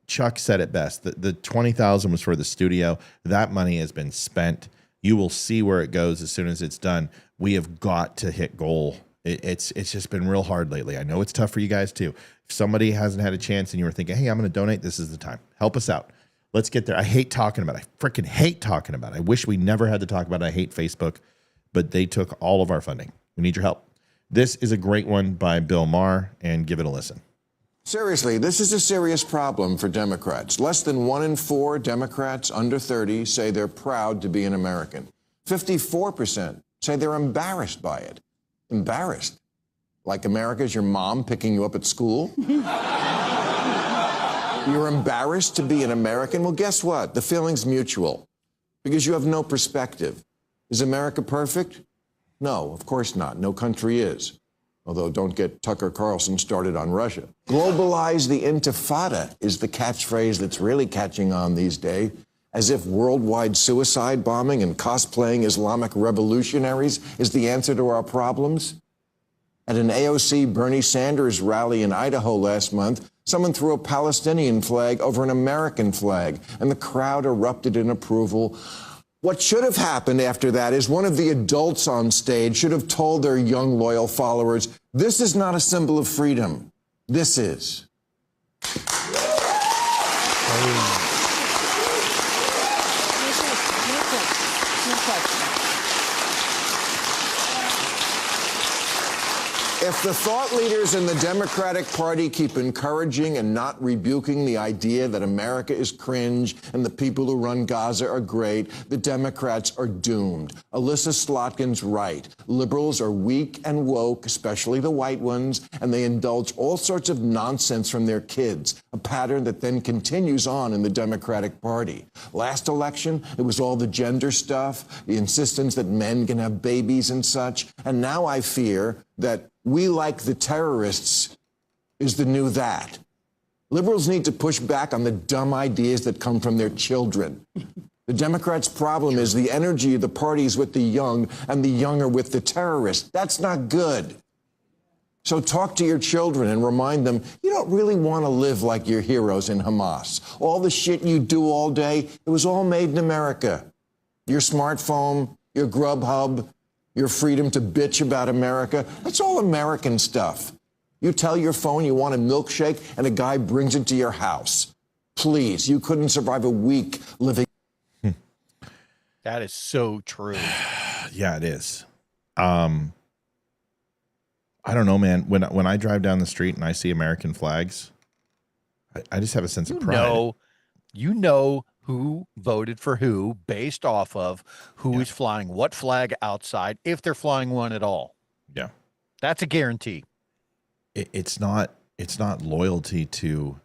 Chuck said it best. The $20,000 was for the studio. That money has been spent. You will see where it goes as soon as it's done. We have got to hit goal. It's just been real hard lately. I know it's tough for you guys too. If somebody hasn't had a chance and you were thinking, hey, I'm going to donate, this is the time. Help us out. Let's get there. I hate talking about it. I freaking hate talking about it. I wish we never had to talk about it. I hate Facebook, but they took all of our funding. We need your help. This is a great one by Bill Maher, and give it a listen. Seriously, this is a serious problem for Democrats. Less than 1 in 4 Democrats under 30 say they're proud to be an American. 54% say they're embarrassed by it. Embarrassed? Like America's your mom picking you up at school? You're embarrassed to be an American? Well, guess what? The feeling's mutual because you have no perspective. Is America perfect? No, of course not. No country is. Although don't get Tucker Carlson started on Russia. Globalize the intifada is the catchphrase that's really catching on these days, as if worldwide suicide bombing and cosplaying Islamic revolutionaries is the answer to our problems. At an AOC Bernie Sanders rally in Idaho last month, someone threw a Palestinian flag over an American flag, and the crowd erupted in approval. What should have happened after that is one of the adults on stage should have told their young, loyal followers, this is not a symbol of freedom. This is. If the thought leaders in the Democratic Party keep encouraging and not rebuking the idea that America is cringe and the people who run Gaza are great, the Democrats are doomed. Alyssa Slotkin's right. Liberals are weak and woke, especially the white ones, and they indulge all sorts of nonsense from their kids, a pattern that then continues on in the Democratic Party. Last election, it was all the gender stuff, the insistence that men can have babies and such, and now I fear that we like the terrorists is the new that. Liberals need to push back on the dumb ideas that come from their children. The Democrats' problem is the energy of the parties with the young and the young are with the terrorists. That's not good. So talk to your children and remind them you don't really want to live like your heroes in Hamas. All the shit you do all day, it was all made in America. Your smartphone, your Grubhub, your freedom to bitch about America, that's all American stuff. You tell your phone you want a milkshake and a guy brings it to your house. Please, you couldn't survive a week living. That is so true. Yeah, it is. I don't know, man. When I drive down the street and I see American flags, I just have a sense of pride. You know who voted for who based off of who is flying what flag outside, if they're flying one at all. Yeah. That's a guarantee. It's not loyalty to.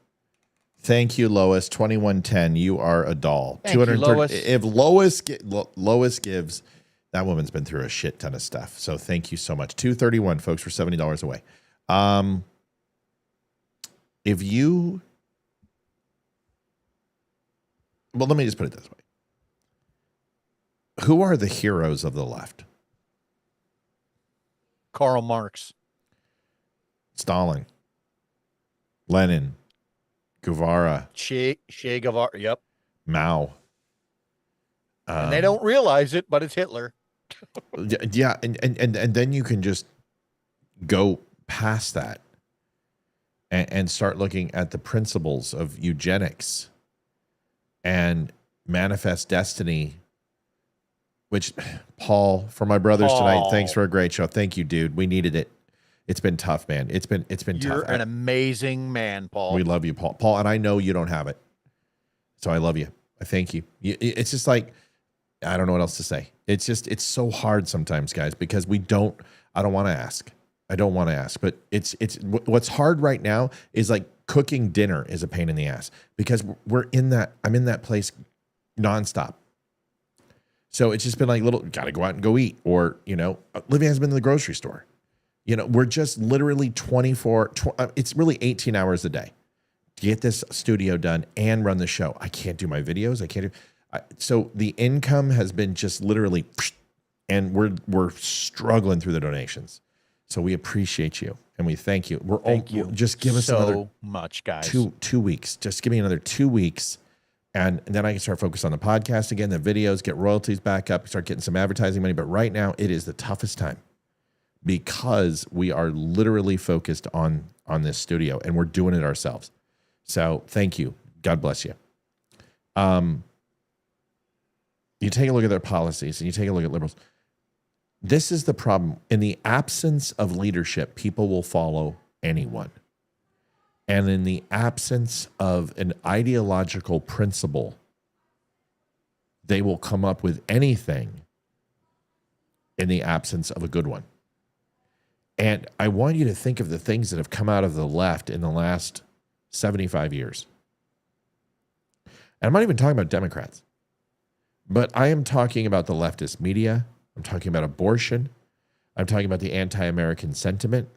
Thank you, Lois. 2110. You are a doll. Thank you, Lois. If Lois gives, that woman's been through a shit ton of stuff. So thank you so much. 231, folks, for $70 away. If you. Well, let me just put it this way. Who are the heroes of the left? Karl Marx. Stalin. Lenin. Guevara. Che Guevara. Yep. Mao. And they don't realize it, but it's Hitler. Yeah. And then you can just go past that and start looking at the principles of eugenics and manifest destiny, which, Paul, for my brothers tonight, thanks for a great show. Thank you, dude. We needed it. It's been tough, man. It's been tough. You're an amazing man, Paul. We love you, Paul. Paul, and I know you don't have it. So I love you. I thank you. It's just like, I don't know what else to say. It's so hard sometimes, guys, because I don't want to ask. I don't want to ask, but it's what's hard right now is like cooking dinner is a pain in the ass because I'm in that place nonstop. So it's just been like gotta go out and go eat, or, Livia has been in the grocery store. We're just literally it's really 18 hours a day to get this studio done and run the show. I can't do my videos. So the income has been just literally, and we're struggling through the donations. So we appreciate you and we thank you. Thank you. Just give us another much, guys. 2 weeks. Just give me another 2 weeks, and then I can start focusing on the podcast again, the videos, get royalties back up, start getting some advertising money. But right now, it is the toughest time because we are literally focused on this studio and we're doing it ourselves. So thank you. God bless you. You take a look at their policies and you take a look at liberals. This is the problem. In the absence of leadership, people will follow anyone. And in the absence of an ideological principle, they will come up with anything in the absence of a good one. And I want you to think of the things that have come out of the left in the last 75 years. And I'm not even talking about Democrats, but I am talking about the leftist media. I'm talking about abortion. I'm talking about the anti-American sentiment.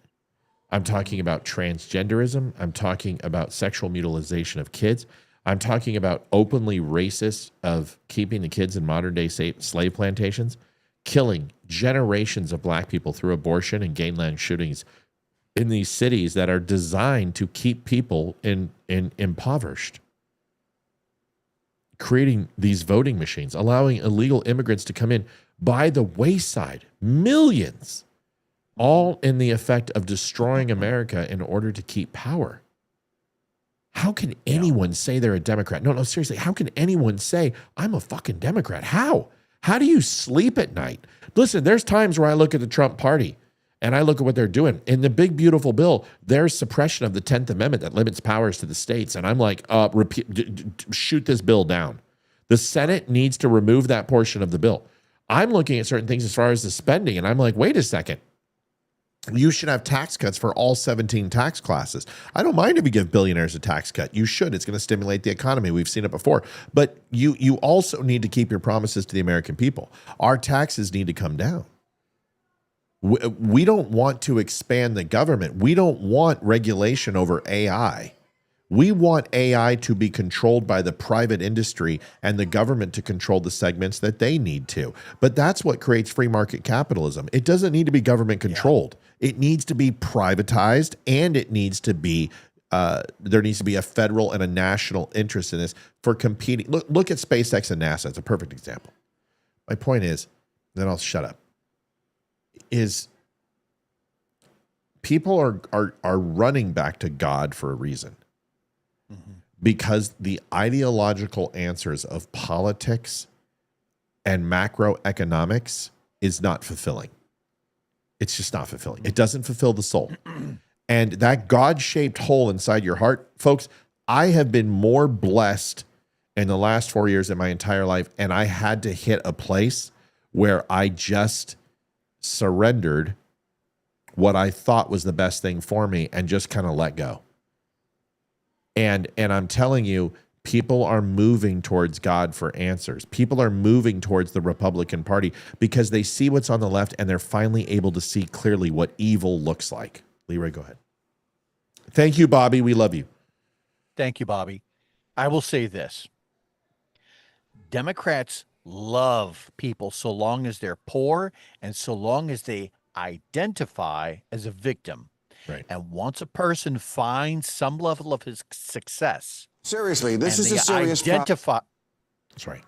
I'm talking about transgenderism. I'm talking about sexual mutilation of kids. I'm talking about openly racist of keeping the kids in modern-day slave plantations, killing generations of black people through abortion and gangland shootings in these cities that are designed to keep people in impoverished. Creating these voting machines, allowing illegal immigrants to come in by the wayside, millions, all in the effect of destroying America in order to keep power. How can anyone say they're a Democrat? No, seriously. How can anyone say, I'm a fucking Democrat? How? How do you sleep at night? Listen, there's times where I look at the Trump party and I look at what they're doing. In the big, beautiful bill, there's suppression of the 10th Amendment that limits powers to the states. And I'm like, shoot this bill down. The Senate needs to remove that portion of the bill. I'm looking at certain things as far as the spending, and I'm like, wait a second. You should have tax cuts for all 17 tax classes. I don't mind if you give billionaires a tax cut. You should. It's going to stimulate the economy. We've seen it before. But you also need to keep your promises to the American people. Our taxes need to come down. We don't want to expand the government. We don't want regulation over AI. We want AI to be controlled by the private industry and the government to control the segments that they need to. But that's what creates free market capitalism. It doesn't need to be government controlled. It needs to be privatized, and it needs to be there needs to be a federal and a national interest in this for competing. Look at SpaceX and NASA. It's a perfect example. My point is, then I'll shut up, is people are running back to God for a reason. Because the ideological answers of politics and macroeconomics is not fulfilling. It's just not fulfilling. It doesn't fulfill the soul. And that God-shaped hole inside your heart, folks, I have been more blessed in the last 4 years than my entire life, and I had to hit a place where I just surrendered what I thought was the best thing for me and just kind of let go. And I'm telling you, people are moving towards God for answers. People are moving towards the Republican Party because they see what's on the left and they're finally able to see clearly what evil looks like. Leroy, go ahead. Thank you, Bobby. We love you. Thank you, Bobby. I will say this. Democrats love people so long as they're poor and so long as they identify as a victim. Right. And once a person finds some level of his success, seriously, this is a serious identify. That's right.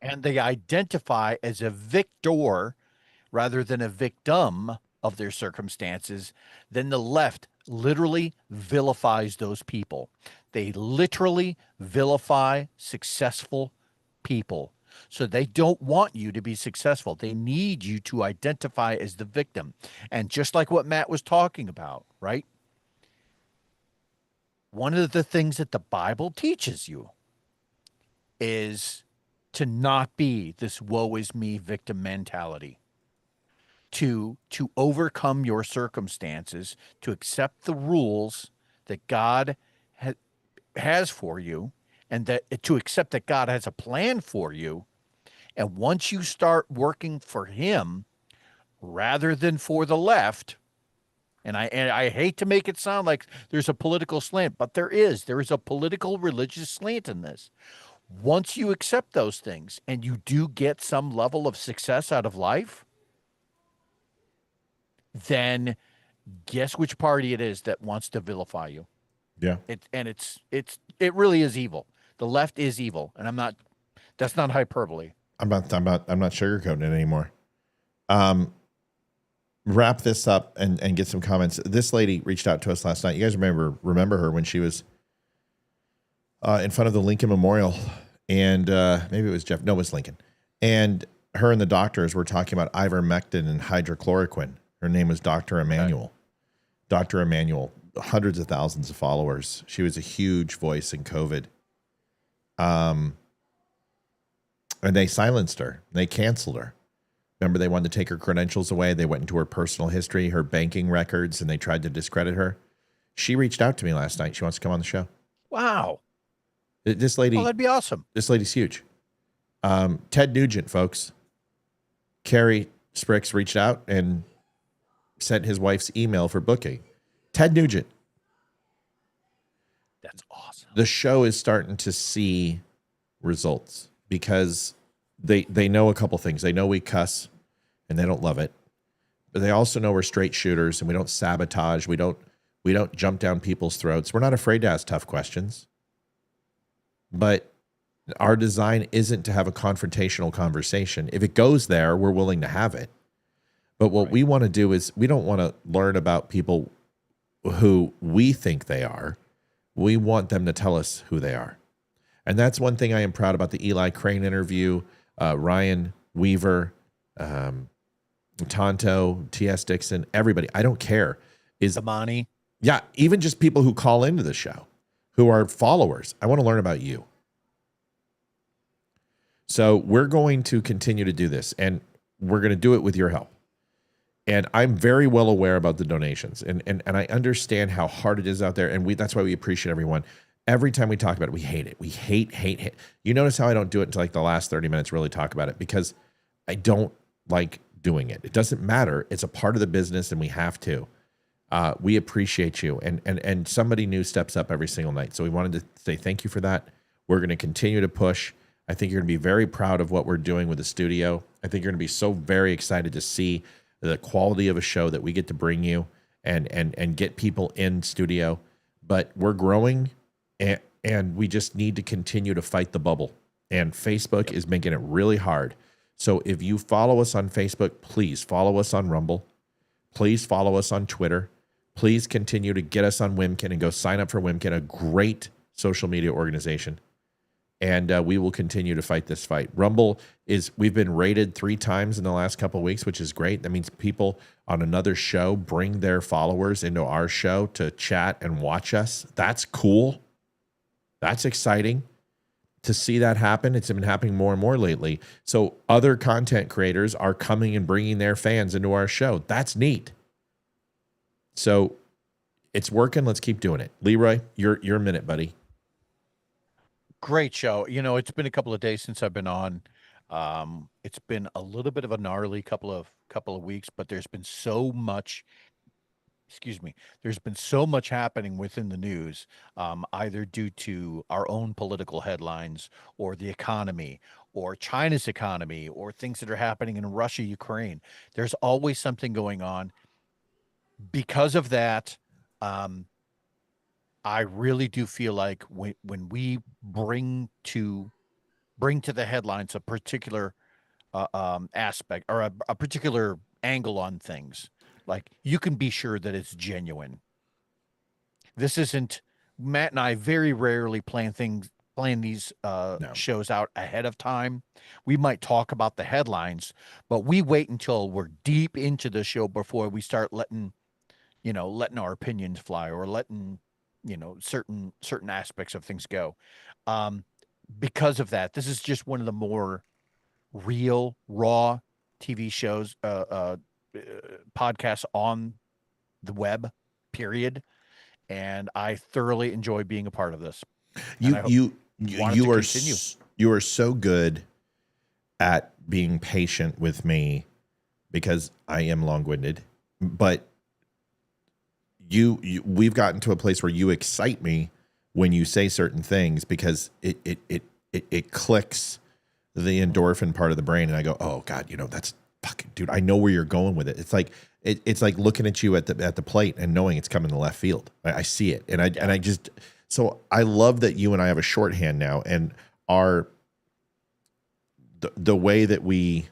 And they identify as a victor rather than a victim of their circumstances, then the left literally vilifies those people. They literally vilify successful people. So they don't want you to be successful. They need you to identify as the victim. And just like what Matt was talking about, right? One of the things that the Bible teaches you is to not be this woe is me victim mentality. To overcome your circumstances, to accept the rules that God has for you, and that to accept that God has a plan for you. And once you start working for him rather than for the left, and I hate to make it sound like there's a political slant, but there is a political religious slant in this. Once you accept those things and you do get some level of success out of life, then guess which party it is that wants to vilify you. Yeah. It really is evil. The left is evil, and that's not hyperbole. I'm not sugarcoating it anymore. Wrap this up and get some comments. This lady reached out to us last night. You guys remember her when she was in front of the Lincoln Memorial, and maybe it was Jeff. No, it was Lincoln. And her and the doctors were talking about ivermectin and hydrochloroquine. Her name was Dr. Emmanuel. Okay. Dr. Emmanuel. hundreds of thousands of followers. She was a huge voice in COVID. And they silenced her. They canceled her. Remember, they wanted to take her credentials away. They went into her personal history, her banking records, and they tried to discredit her. She reached out to me last night. She wants to come on the show. Wow. This lady. Oh, that'd be awesome. This lady's huge. Ted Nugent, folks. Carrie Spricks reached out and sent his wife's email for booking. Ted Nugent. That's awesome. The show is starting to see results because they know a couple things. They know we cuss and they don't love it. But they also know we're straight shooters and we don't sabotage. We don't jump down people's throats. We're not afraid to ask tough questions. But our design isn't to have a confrontational conversation. If it goes there, we're willing to have it. But what we want to do is we don't want to learn about people who we think they are. We want them to tell us who they are. And that's one thing I am proud about the Eli Crane interview, Ryan Weaver, Tonto, T.S. Dixon, everybody. I don't care. Is Amani. Yeah, even just people who call into the show, who are followers. I want to learn about you. So we're going to continue to do this, and we're going to do it with your help. And I'm very well aware about the donations, and I understand how hard it is out there, and that's why we appreciate everyone. Every time we talk about it, we hate it. We hate. You notice how I don't do it until like the last 30 minutes, really talk about it, because I don't like doing it. It doesn't matter. It's a part of the business, and we have to. We appreciate you, and somebody new steps up every single night. So we wanted to say thank you for that. We're going to continue to push. I think you're going to be very proud of what we're doing with the studio. I think you're going to be so very excited to see the quality of a show that we get to bring you and get people in studio. But we're growing, and we just need to continue to fight the bubble. And Facebook is making it really hard. So if you follow us on Facebook, please follow us on Rumble. Please follow us on Twitter. Please continue to get us on Wimkin and go sign up for Wimkin, a great social media organization. And we will continue to fight this fight. Rumble we've been rated 3 times in the last couple of weeks, which is great. That means people on another show bring their followers into our show to chat and watch us. That's cool. That's exciting to see that happen. It's been happening more and more lately. So other content creators are coming and bringing their fans into our show. That's neat. So it's working. Let's keep doing it. Leroy, your minute, buddy. Great show. You know, it's been a couple of days since I've been on. It's been a little bit of a gnarly couple of weeks, but there's been so much. There's been so much happening within the news, either due to our own political headlines or the economy or China's economy or things that are happening in Russia, Ukraine. There's always something going on. Because of that, I really do feel like when we bring to the headlines a particular aspect or a particular angle on things, like, you can be sure that it's genuine. This isn't Matt and I very rarely plan these shows out ahead of time. We might talk about the headlines, but we wait until we're deep into the show before we start letting our opinions fly or letting certain aspects of things go. Because of that, this is just one of the more real, raw TV shows, podcasts on the web, period. And I thoroughly enjoy being a part of this. You are so good at being patient with me because I am long-winded, but we've gotten to a place where you excite me when you say certain things because it clicks the endorphin part of the brain, and I go, oh God, that's fucking, dude, I know where you're going with it. It's like looking at you at the plate and knowing it's coming to left field. I see it, and I just, so I love that you and I have a shorthand now, and the way that we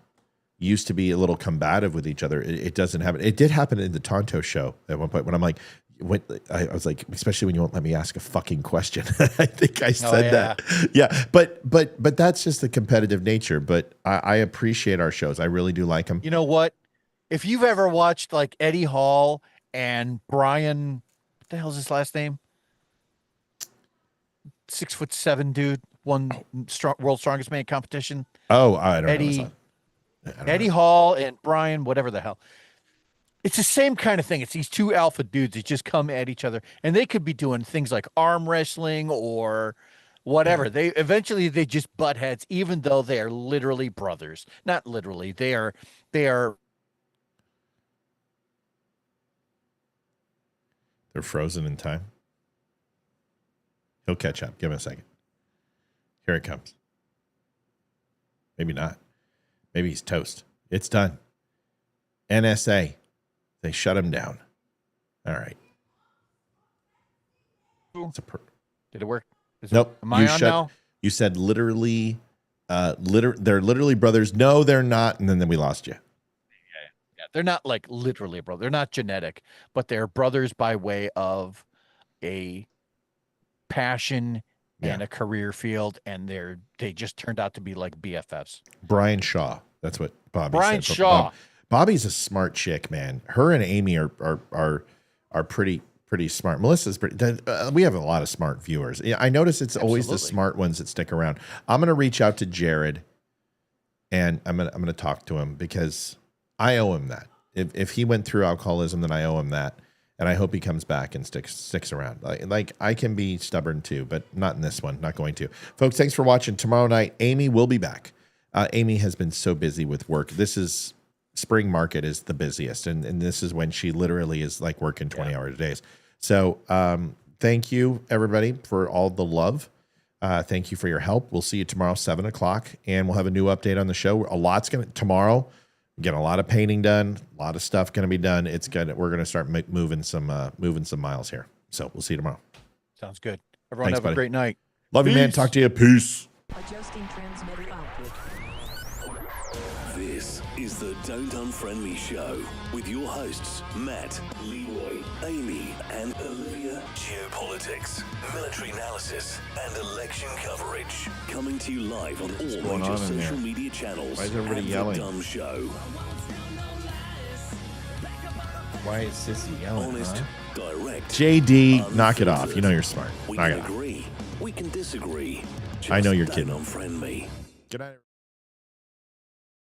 used to be a little combative with each other, it doesn't happen. It did happen in the Tonto show at one point when I was like, especially when you won't let me ask a fucking question. I think I said that. Yeah. But that's just the competitive nature. But I appreciate our shows. I really do like them. You know what? If you've ever watched like Eddie Hall and Brian, what the hell's his last name? 6'7" dude, won world's strongest man competition. Oh, I don't know. Eddie Hall and Brian, whatever the hell. It's the same kind of thing. It's these two alpha dudes that just come at each other, and they could be doing things like arm wrestling or whatever. Yeah. They just butt heads, even though they are literally brothers. Not literally. They are. They're frozen in time. He'll catch up. Give him a second. Here it comes. Maybe not. Maybe he's toast. It's done. NSA. They shut him down. All right. Did it work? Nope. Am I on now? You said literally, they're literally brothers. No, they're not. And then we lost you. Yeah. They're not like literally brothers. They're not genetic, but they're brothers by way of a passion and a career field. And they just turned out to be like BFFs. Brian Shaw. That's what Bobby Brian said. Shaw. Bobby's a smart chick, man. Her and Amy are pretty smart. Melissa's pretty. We have a lot of smart viewers. I notice it's always the smart ones that stick around. I'm gonna reach out to Jared, and I'm gonna talk to him because I owe him that. If he went through alcoholism, then I owe him that, and I hope he comes back and sticks around. Like I can be stubborn too, but not in this one. Not going to. Folks, thanks for watching. Tomorrow night, Amy will be back. Amy has been so busy with work. Spring market is the busiest, and this is when she literally is like working 20-hour days. So thank you, everybody, for all the love. Thank you for your help. We'll see you tomorrow, 7 o'clock, and we'll have a new update on the show. Tomorrow, get a lot of painting done, a lot of stuff going to be done. It's good. We're going to start moving some miles here. So we'll see you tomorrow. Sounds good. Everyone have a great night. Love you, man. Talk to you. Peace. Adjusting transmitter output. This is the Don't Unfriend Me Show with your hosts, Matt, Leroy, Amy, and Olivia. Geopolitics, military analysis, and election coverage. Coming to you live on all major social media channels. Why is everybody yelling? The Dumb Show. Why is Sissy yelling? Honest, direct. JD, knock it off. You know you're smart. We can agree. We can disagree. I know you're Don't kidding. Unfriend me. Good night.